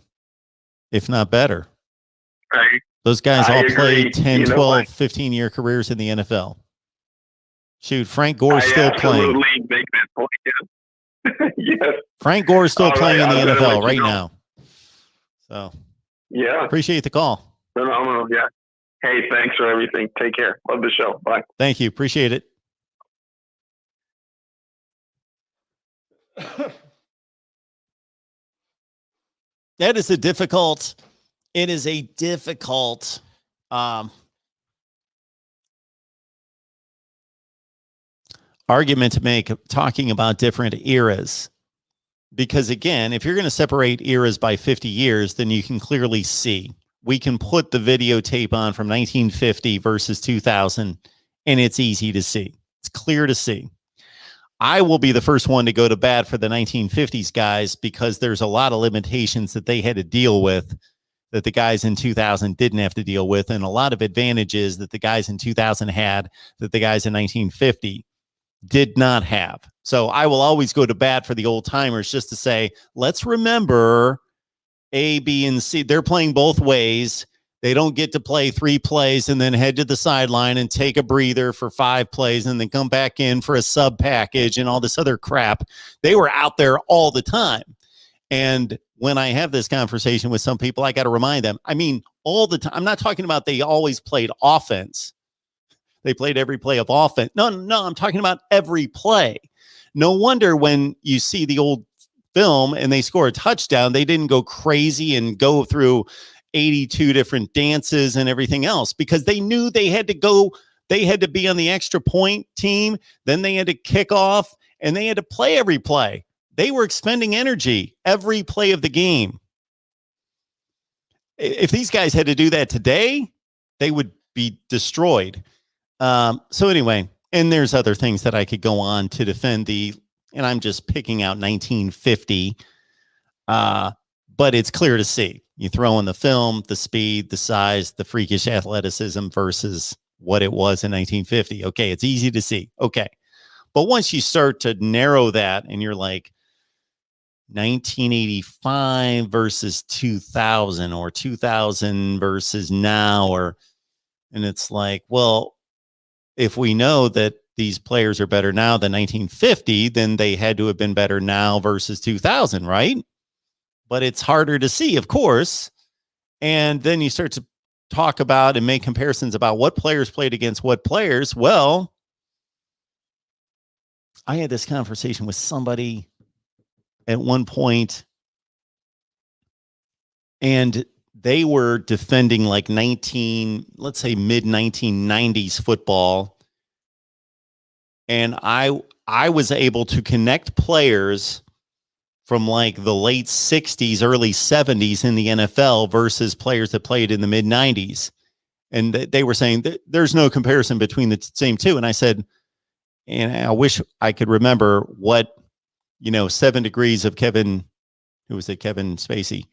A: if not better.
F: Right.
A: Those guys all played 10,
F: you know
A: 12,
F: what?
A: 15-year careers in the NFL. Shoot, Frank Gore's still playing.
F: Absolutely make that point. Yes.
A: Frank Gore's still playing in the
F: I'm gonna
A: NFL
F: let you
A: right
F: know.
A: now. So
F: Yeah.
A: appreciate the call.
F: Phenomenal. Yeah. Hey, thanks for everything. Take care. Love the show. Bye.
A: Thank you. Appreciate it. That is a difficult, it is a difficult argument to make, talking about different eras. Because again, if you're going to separate eras by 50 years, then you can clearly see. We can put the videotape on from 1950 versus 2000, and it's easy to see. It's clear to see. I will be the first one to go to bat for the 1950s guys because there's a lot of limitations that they had to deal with that the guys in 2000 didn't have to deal with, and a lot of advantages that the guys in 2000 had that the guys in 1950 did not have. So I will always go to bat for the old timers just to say, let's remember A, B, and C. They're playing both ways. They don't get to play 3 plays and then head to the sideline and take a breather for 5 plays and then come back in for a sub package and all this other crap. They were out there all the time. And when I have this conversation with some people, I got to remind them, I mean, all the time. I'm not talking about they always played offense. They played every play of offense. No, I'm talking about every play. No wonder when you see the old film and they score a touchdown, they didn't go crazy and go through 82 different dances and everything else, because they knew they had to go, they had to be on the extra point team. Then they had to kick off and they had to play every play. They were expending energy every play of the game. If these guys had to do that today, they would be destroyed. So anyway, and there's other things that I could go on to defend and I'm just picking out 1950. But it's clear to see. You throw in the film, the speed, the size, the freakish athleticism versus what it was in 1950. Okay, it's easy to see. Okay. But once you start to narrow that and you're like, 1985 versus 2000 or 2000 versus now, and it's like, well, if we know that these players are better now than 1950, then they had to have been better now versus 2000, right? But it's harder to see, of course. And then you start to talk about and make comparisons about what players played against what players. Well, I had this conversation with somebody at one point, and they were defending like let's say mid 1990s football. And I was able to connect players from like the late 60s, early 70s in the NFL versus players that played in the mid 90s. And they were saying that there's no comparison between the same two. And I said, and I wish I could remember what, 7 degrees of Kevin Spacey.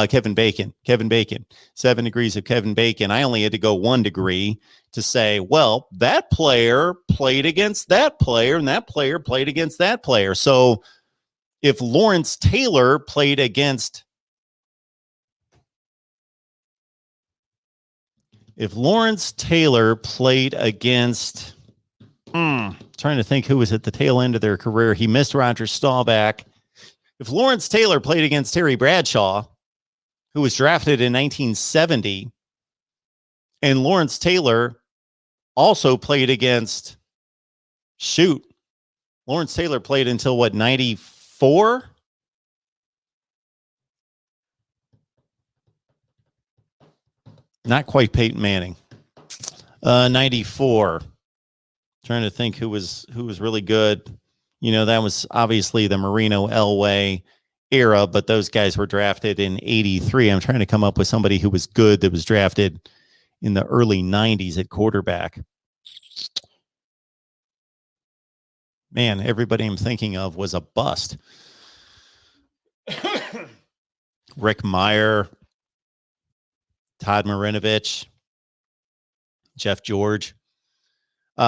A: Kevin Bacon, 7 degrees of Kevin Bacon. I only had to go 1 degree to say, well, that player played against that player and that player played against that player. So if Lawrence Taylor played against, trying to think who was at the tail end of their career. He missed Roger Staubach. If Lawrence Taylor played against Terry Bradshaw, who was drafted in 1970, and Lawrence Taylor also played against, Lawrence Taylor played until what, 94? Not quite Peyton Manning. 94. Trying to think who was really good. That was obviously the Marino Elway era, but those guys were drafted in 83. I'm trying to come up with somebody who was good that was drafted in the early 90s at quarterback. Man, everybody I'm thinking of was a bust. Rick Meyer, Todd Marinovich, Jeff George.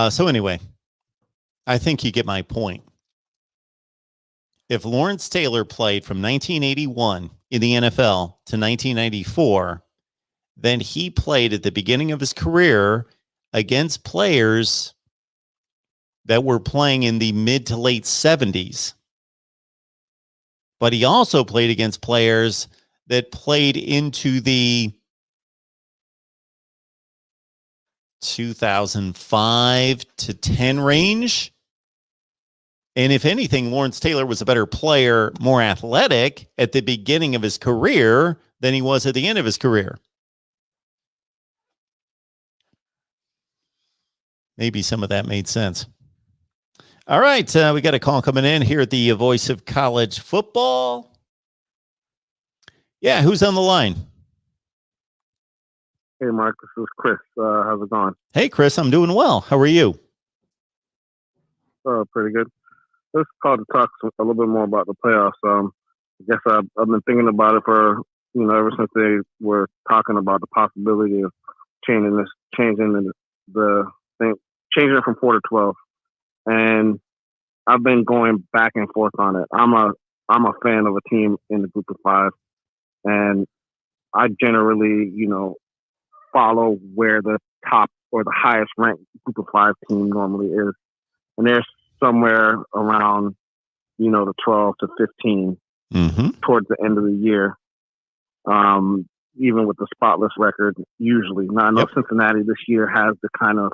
A: So anyway, I think you get my point. If Lawrence Taylor played from 1981 in the NFL to 1994, then he played at the beginning of his career against players that were playing in the mid to late 70s. But he also played against players that played into the 2005 to 10 range. And if anything, Lawrence Taylor was a better player, more athletic at the beginning of his career than he was at the end of his career. Maybe some of that made sense. All right, we got a call coming in here at the Voice of College Football. Yeah, who's on the line?
C: Hey, Mark, this is Chris. How's it going?
A: Hey, Chris, I'm doing well. How are you?
C: Pretty good. Just called to talk a little bit more about the playoffs. I guess I've been thinking about it for, ever since they were talking about the possibility of changing it from 4 to 12. And I've been going back and forth on it. I'm a fan of a team in the group of 5, and I generally, follow where the top or the highest ranked group of 5 team normally is. And there's somewhere around, the 12 to 15 towards the end of the year. Even with the spotless record, usually. Now, I know Cincinnati this year has the kind of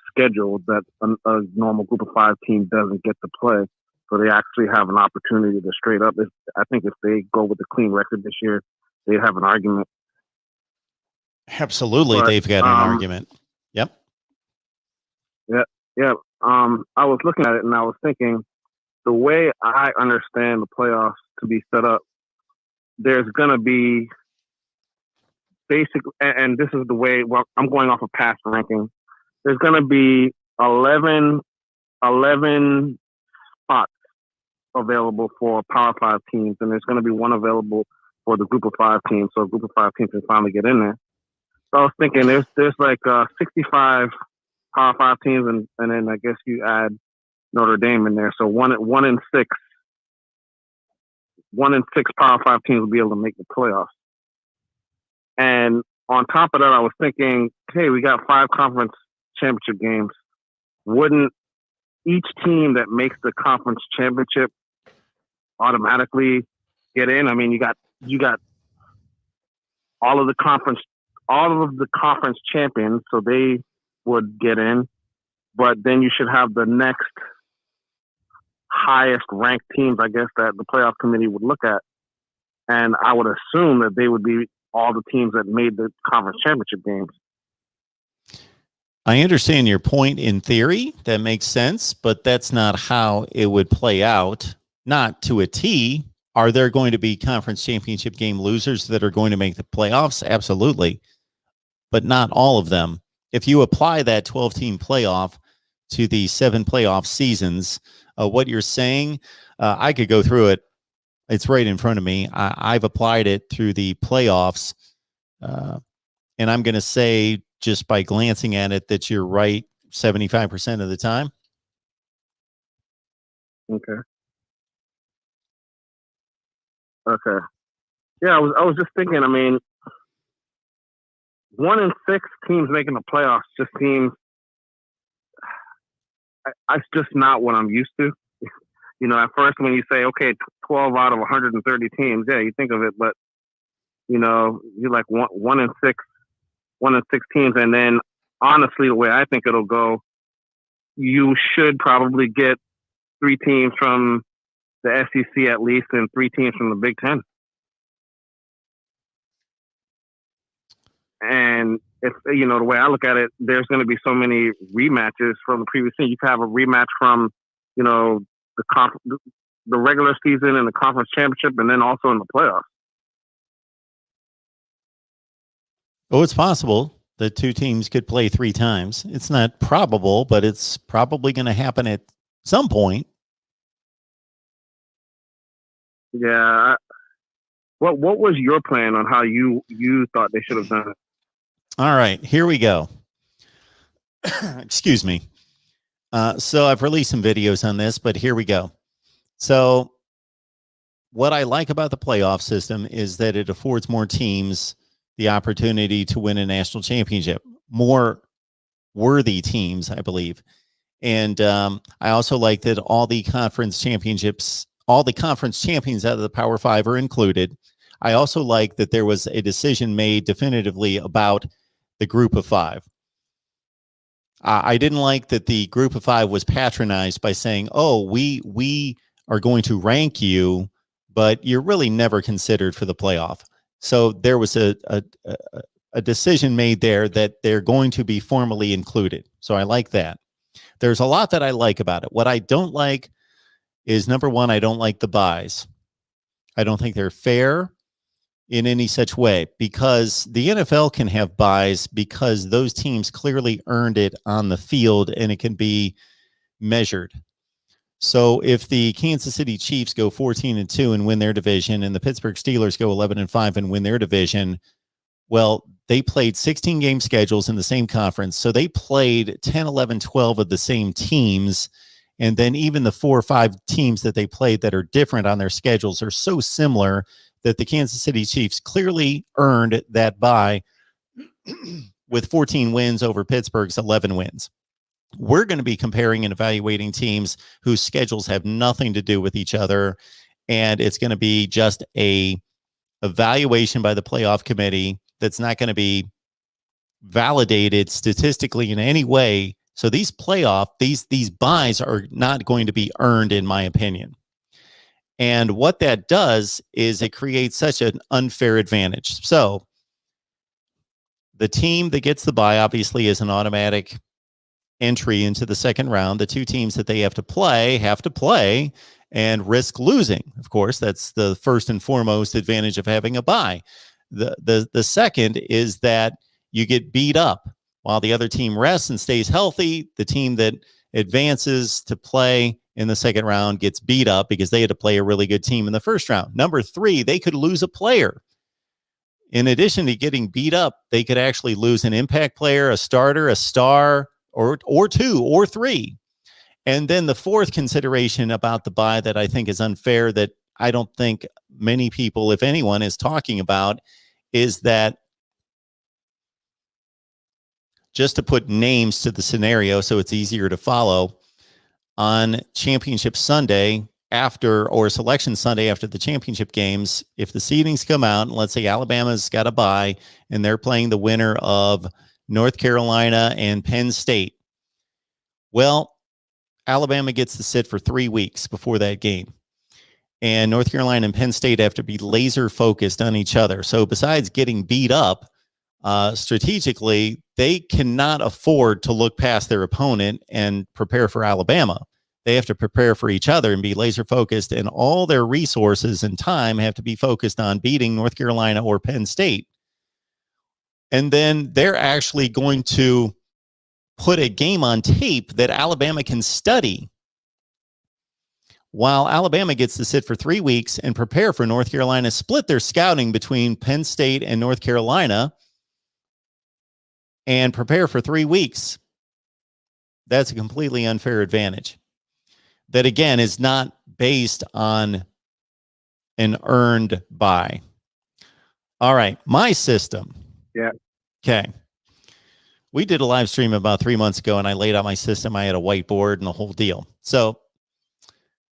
C: schedule that a normal group of 5 team doesn't get to play. So they actually have an opportunity to straight up. I think if they go with a clean record this year, they have an argument.
A: Absolutely, but, they've got an argument. Yep.
C: Yeah. I was looking at it and I was thinking, the way I understand the playoffs to be set up, there's going to be basically, and this is the way, I'm going off of past ranking. There's going to be 11 spots available for Power 5 teams, and there's going to be one available for the Group of 5 teams, so a Group of 5 teams can finally get in there. So I was thinking there's like 65 Power 5 teams, and then I guess you add Notre Dame in there, so one in 6 1 in 6 Power 5 teams will be able to make the playoffs. And on top of that, I was thinking, hey, we got 5 conference championship games. Wouldn't each team that makes the conference championship automatically get in? I mean, you got all of the conference champions, so they would get in. But then you should have the next highest ranked teams, I guess, that the playoff committee would look at. And I would assume that they would be all the teams that made the conference championship games.
A: I understand your point in theory. That makes sense, but that's not how it would play out. Not to a T. Are there going to be conference championship game losers that are going to make the playoffs? Absolutely, but not all of them. If you apply that 12-team playoff to the 7 playoff seasons, what you're saying, I could go through it. It's right in front of me. I've applied it through the playoffs, and I'm going to say, just by glancing at it, that you're right 75% of the time.
C: Okay. Yeah, I was just thinking, I mean, 1 in 6 teams making the playoffs just seems, it's just not what I'm used to. You know, at first when you say, okay, 12 out of 130 teams, yeah, you think of it, but, you know, you're like 1 in 6 teams. And then honestly, the way I think it'll go, you should probably get 3 teams from the SEC at least and 3 teams from the Big Ten. And if, you know, the way I look at it, there's going to be so many rematches from the previous season. You could have a rematch from, you know, the regular season and the conference championship, and then also in the playoffs.
A: Oh, it's possible that 2 teams could play 3 times. It's not probable, but it's probably going to happen at some point.
C: Yeah. What was your plan on how you thought they should have done it?
A: All right, here we go. Excuse me. So I've released some videos on this, but here we go. So what I like about the playoff system is that it affords more teams the opportunity to win a national championship, more worthy teams, I believe. And I also like that all the conference champions out of the Power 5 are included. I also like that there was a decision made definitively about the group of 5. I didn't like that the group of 5 was patronized by saying, oh, we are going to rank you, but you're really never considered for the playoff. So there was a decision made there that they're going to be formally included. So I like that. There's a lot that I like about it. What I don't like is, number one, I don't like the buys. I don't think they're fair in any such way, because the NFL can have buys because those teams clearly earned it on the field and it can be measured. So if the Kansas City Chiefs go 14-2 and win their division, and the Pittsburgh Steelers go 11-5 and win their division, well, they played 16 game schedules in the same conference. So they played 10, 11, 12 of the same teams. And then even the 4 or 5 teams that they played that are different on their schedules are so similar that the Kansas City Chiefs clearly earned that bye with 14 wins over Pittsburgh's 11 wins. We're going to be comparing and evaluating teams whose schedules have nothing to do with each other, and it's going to be just a evaluation by the playoff committee that's not going to be validated statistically in any way. So these buys are not going to be earned, in my opinion. And what that does is it creates such an unfair advantage. So the team that gets the bye obviously is an automatic entry into the second round. The 2 teams that they have to play and risk losing. Of course, that's the first and foremost advantage of having a bye. The second is that you get beat up while the other team rests and stays healthy. The team that advances to play in the second round gets beat up because they had to play a really good team in the first round. Number 3, they could lose a player. In addition to getting beat up, they could actually lose an impact player, a starter, a star, or 2 or 3. And then the fourth consideration about the bye that I think is unfair, that I don't think many people, if anyone, is talking about is that, just to put names to the scenario so it's easier to follow, on Championship Sunday after, or Selection Sunday after the championship games, if the seedings come out, and let's say Alabama's got a bye and they're playing the winner of North Carolina and Penn State, well, Alabama gets to sit for 3 weeks before that game. And North Carolina and Penn State have to be laser focused on each other. So besides getting beat up, strategically, they cannot afford to look past their opponent and prepare for Alabama. They have to prepare for each other and be laser focused, and all their resources and time have to be focused on beating North Carolina or Penn State. And then they're actually going to put a game on tape that Alabama can study, while Alabama gets to sit for 3 weeks and prepare for North Carolina, split their scouting between Penn State and North Carolina, and prepare for 3 weeks. That's a completely unfair advantage. That, again, is not based on an earned bye. All right, my system.
C: Yeah.
A: Okay. We did a live stream about 3 months ago, and I laid out my system. I had a whiteboard and the whole deal. So,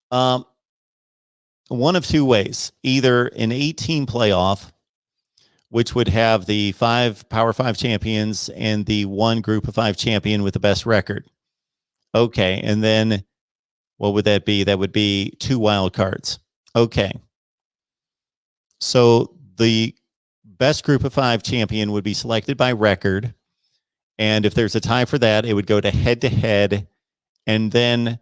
A: one of two ways: either an 18 playoff, which would have the 5 Power 5 champions and the 1 Group of 5 champion with the best record. Okay, and then what would that be? That would be 2 wild cards. Okay. So the best Group of 5 champion would be selected by record, and if there's a tie for that, it would go to head-to-head, and then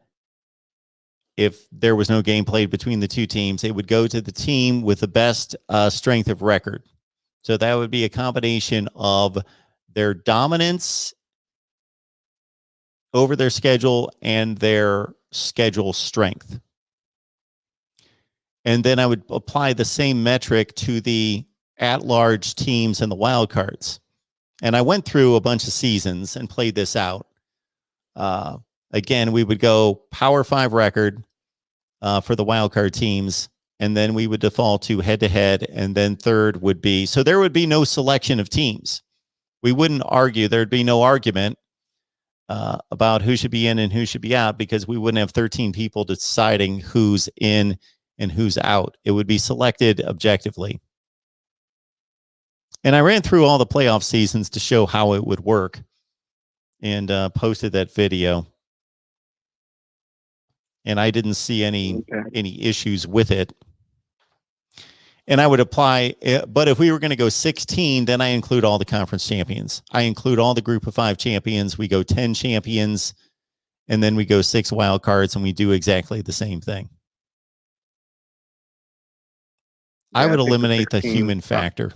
A: if there was no game played between the two teams, it would go to the team with the best strength of record. So that would be a combination of their dominance over their schedule and their schedule strength. And then I would apply the same metric to the at-large teams and the wild cards. And I went through a bunch of seasons and played this out. Again, we would go Power 5 record for the wild card teams, and then we would default to head-to-head, and then third would be, so there would be no selection of teams. We wouldn't argue. There'd be no argument about who should be in and who should be out, because we wouldn't have 13 people deciding who's in and who's out. It would be selected objectively. And I ran through all the playoff seasons to show how it would work, and posted that video. And I didn't see any issues with it. And I would apply, but if we were going to go 16, then I include all the conference champions. I include all the Group of 5 champions. We go 10 champions, and then we go 6 wild cards, and we do exactly the same thing. I would eliminate the human factor.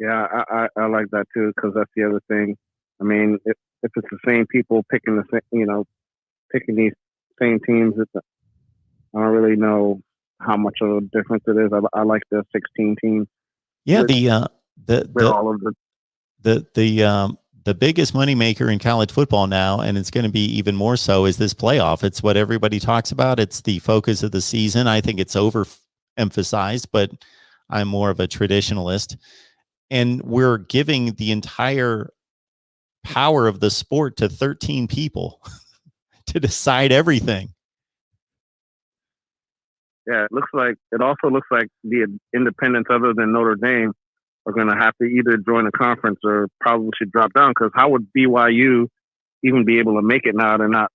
C: Yeah, I like that too, because that's the other thing. I mean, if it's the same people picking the same, picking these same teams, I don't really know how much of a difference it is. I like the 16 teams.
A: Yeah, the biggest moneymaker in college football now, and it's going to be even more so, is this playoff. It's what everybody talks about. It's the focus of the season. I think it's overemphasized, but I'm more of a traditionalist. And we're giving the entire power of the sport to 13 people to decide everything.
C: Yeah, it also looks like the independents other than Notre Dame are going to have to either join a conference or probably should drop down, because how would BYU even be able to make it now? They're not,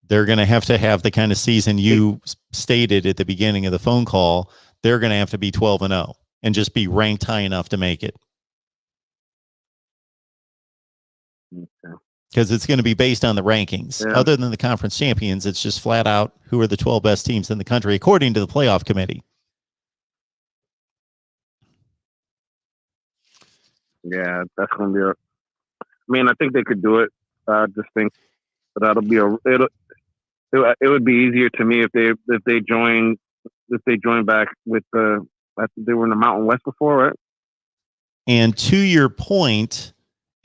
A: They're going to have the kind of season you stated at the beginning of the phone call. They're going to have to be 12-0 and just be ranked high enough to make it. Because it's going to be based on the rankings. Yeah. Other than the conference champions, it's just flat out who are the 12 best teams in the country, according to the playoff committee.
C: Yeah, that's going to be I think they could do it. I just think that'll be it would be easier to me if they join back with they were in the Mountain West before, right?
A: And to your point,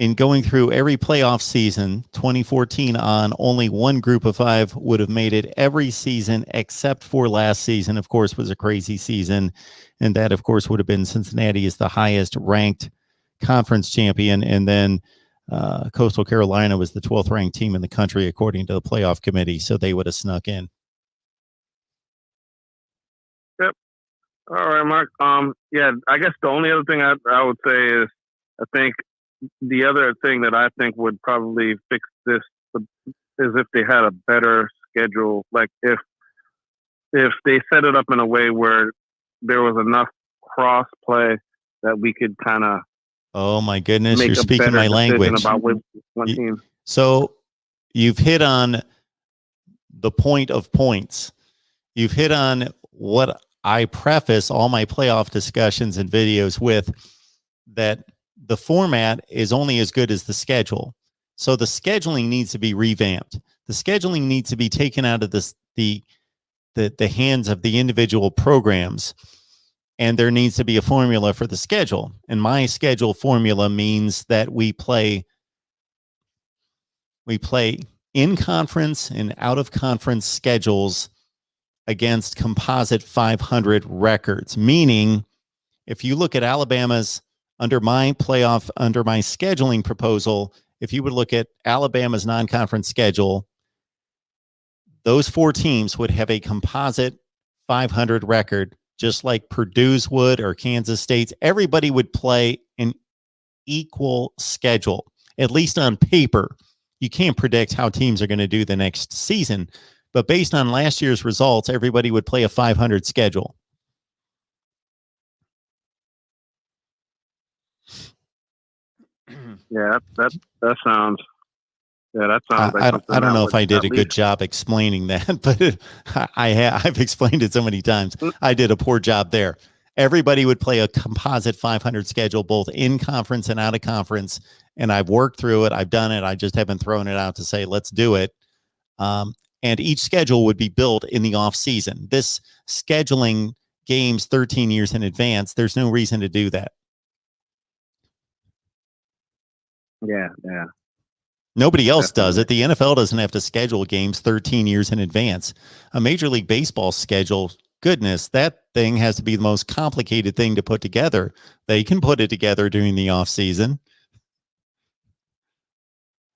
A: in going through every playoff season, 2014 on, only one group of 5 would have made it every season except for last season, of course, was a crazy season. And that, of course, would have been Cincinnati is the highest ranked conference champion. And then Coastal Carolina was the 12th ranked team in the country, according to the playoff committee. So they would have snuck in.
G: Yep. All right, Mark. Yeah, I guess the only other thing I would say is I think the other thing that I think would probably fix this is if they had a better schedule. Like if they set it up in a way where there was enough cross play that we could kind of.
A: Oh my goodness, you're speaking my language.
G: About one team.
A: So you've hit on the point of points. You've hit on what I preface all my playoff discussions and videos with, that the format is only as good as the schedule. So the scheduling needs to be revamped. The scheduling needs to be taken out of the hands of the individual programs, and there needs to be a formula for the schedule. And my schedule formula means that we play in conference and out of conference schedules against composite 500 records, meaning if you look at Alabama's under my scheduling proposal, if you would look at Alabama's non-conference schedule, those 4 teams would have a composite 500 record, just like Purdue's would or Kansas State's. Everybody would play an equal schedule, at least on paper. You can't predict how teams are going to do the next season, but based on last year's results, everybody would play a 500 schedule.
G: Yeah, that sounds. Yeah, that sounds.
A: I don't know if I did a good job explaining that, but I've explained it so many times. I did a poor job there. Everybody would play a composite 500 schedule, both in conference and out of conference. And I've worked through it. I've done it. I just haven't thrown it out to say, let's do it. And each schedule would be built in the off season. This scheduling games 13 years in advance, there's no reason to do that.
G: Yeah.
A: Nobody else does it. The NFL doesn't have to schedule games 13 years in advance. A Major League Baseball schedule, goodness, that thing has to be the most complicated thing to put together. They can put it together during the off season.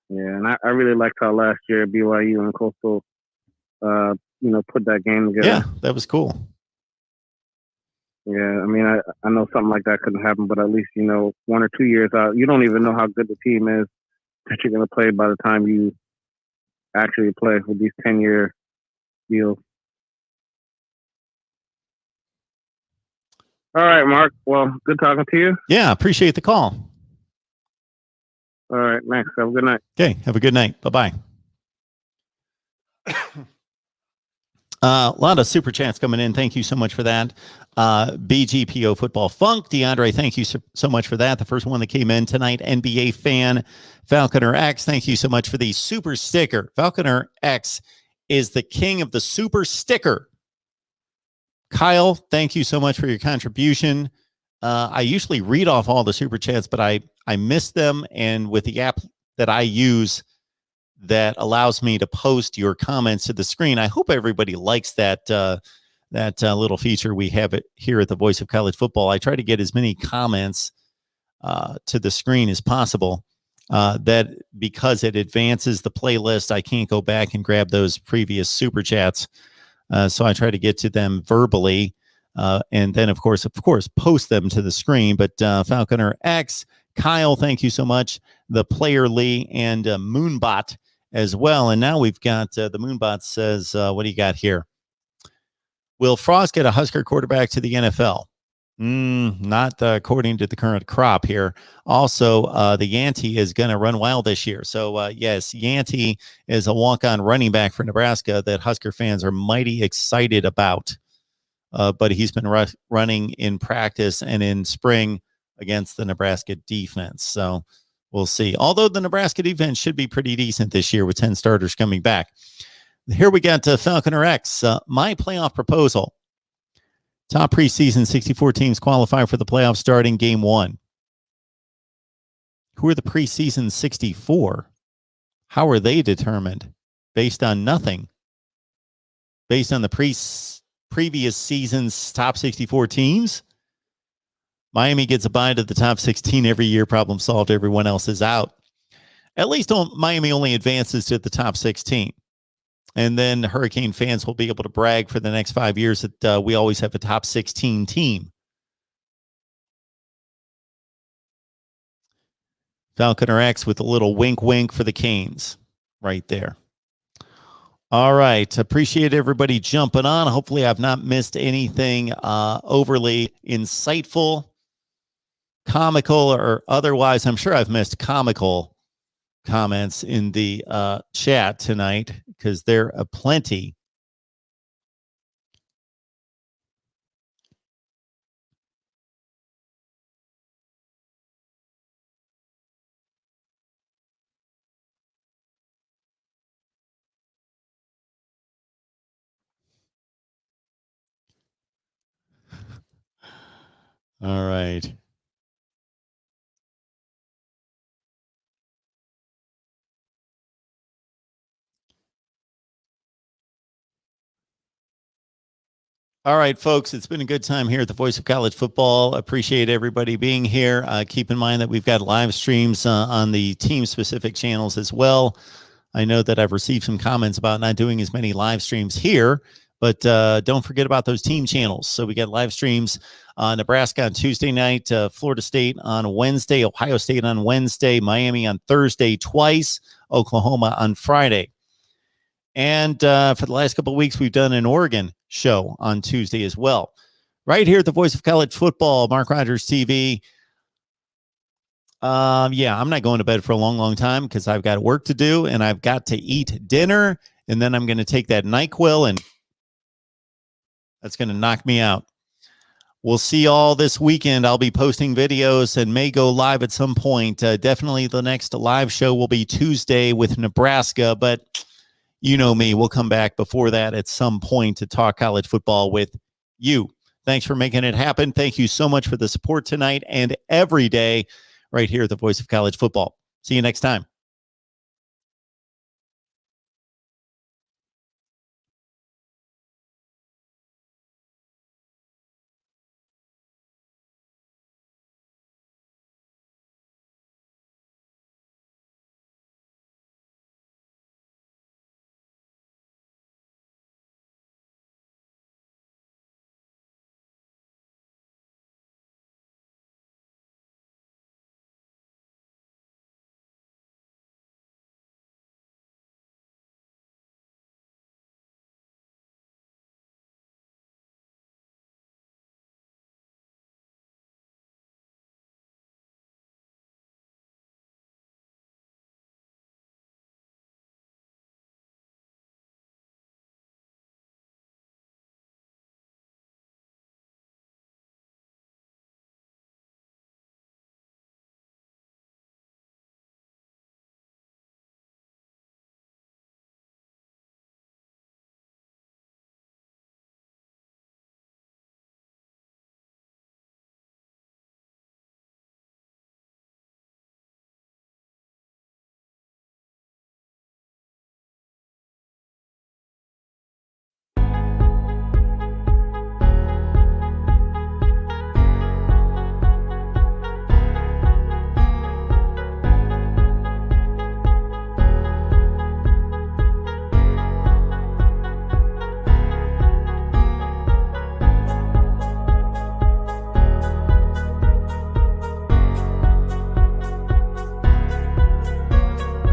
G: Yeah, and I really liked how last year BYU and Coastal, put that game together.
A: Yeah, that was cool.
G: Yeah, I mean, I know something like that couldn't happen, but at least, 1 or 2 years out, you don't even know how good the team is that you're going to play by the time you actually play with these 10-year deals. All right, Mark. Well, good talking to you.
A: Yeah, appreciate the call.
G: All right, thanks. Have a good night.
A: Okay, have a good night. Bye-bye. A lot of super chats coming in. Thank you so much for that. BGPO Football Funk. DeAndre, thank you so much for that. The first one that came in tonight, NBA fan. Falconer X, thank you so much for the super sticker. Falconer X is the king of the super sticker. Kyle, thank you so much for your contribution. I usually read off all the super chats, but I miss them. And with the app that I use that allows me to post your comments to the screen, I hope everybody likes that little feature we have it here at the Voice of College Football. I try to get as many comments to the screen as possible. That because it advances the playlist, I can't go back and grab those previous super chats. So I try to get to them verbally, and then of course, post them to the screen. But Falconer X, Kyle, thank you so much. The Player Lee and Moonbot as well. And now we've got the Moonbot says, what do you got here? Will Frost get a Husker quarterback to the NFL? Not according to the current crop here. Also, the Yantey is going to run wild this year. So, yes, Yantey is a walk-on running back for Nebraska that Husker fans are mighty excited about. But he's been running in practice and in spring against the Nebraska defense. So we'll see. Although the Nebraska defense should be pretty decent this year with 10 starters coming back. Here we got Falconer X. My playoff proposal. Top preseason 64 teams qualify for the playoffs starting game 1. Who are the preseason 64? How are they determined? Based on nothing. Based on the previous season's top 64 teams? Miami gets a bye to the top 16 every year. Problem solved. Everyone else is out. At least Miami only advances to the top 16. And then Hurricane fans will be able to brag for the next 5 years that we always have a top 16 team. Falconer X with a little wink wink for the Canes right there. All right. Appreciate everybody jumping on. Hopefully I've not missed anything overly insightful, comical, or otherwise. I'm sure I've missed comical comments in the chat tonight because there are plenty. All right. All right, folks, it's been a good time here at the Voice of College Football. Appreciate everybody being here. Keep in mind that we've got live streams on the team-specific channels as well. I know that I've received some comments about not doing as many live streams here, but don't forget about those team channels. So we got live streams Nebraska on Tuesday night, Florida State on Wednesday, Ohio State on Wednesday, Miami on Thursday twice, Oklahoma on Friday. And for the last couple of weeks, we've done an Oregon show on Tuesday as well. Right here at the Voice of College Football, Mark Rogers TV. Yeah, I'm not going to bed for a long, long time because I've got work to do and I've got to eat dinner. And then I'm going to take that NyQuil and that's going to knock me out. We'll see you all this weekend. I'll be posting videos and may go live at some point. Definitely the next live show will be Tuesday with Nebraska, but you know me, we'll come back before that at some point to talk college football with you. Thanks for making it happen. Thank you so much for the support tonight and every day right here at the Voice of College Football. See you next time.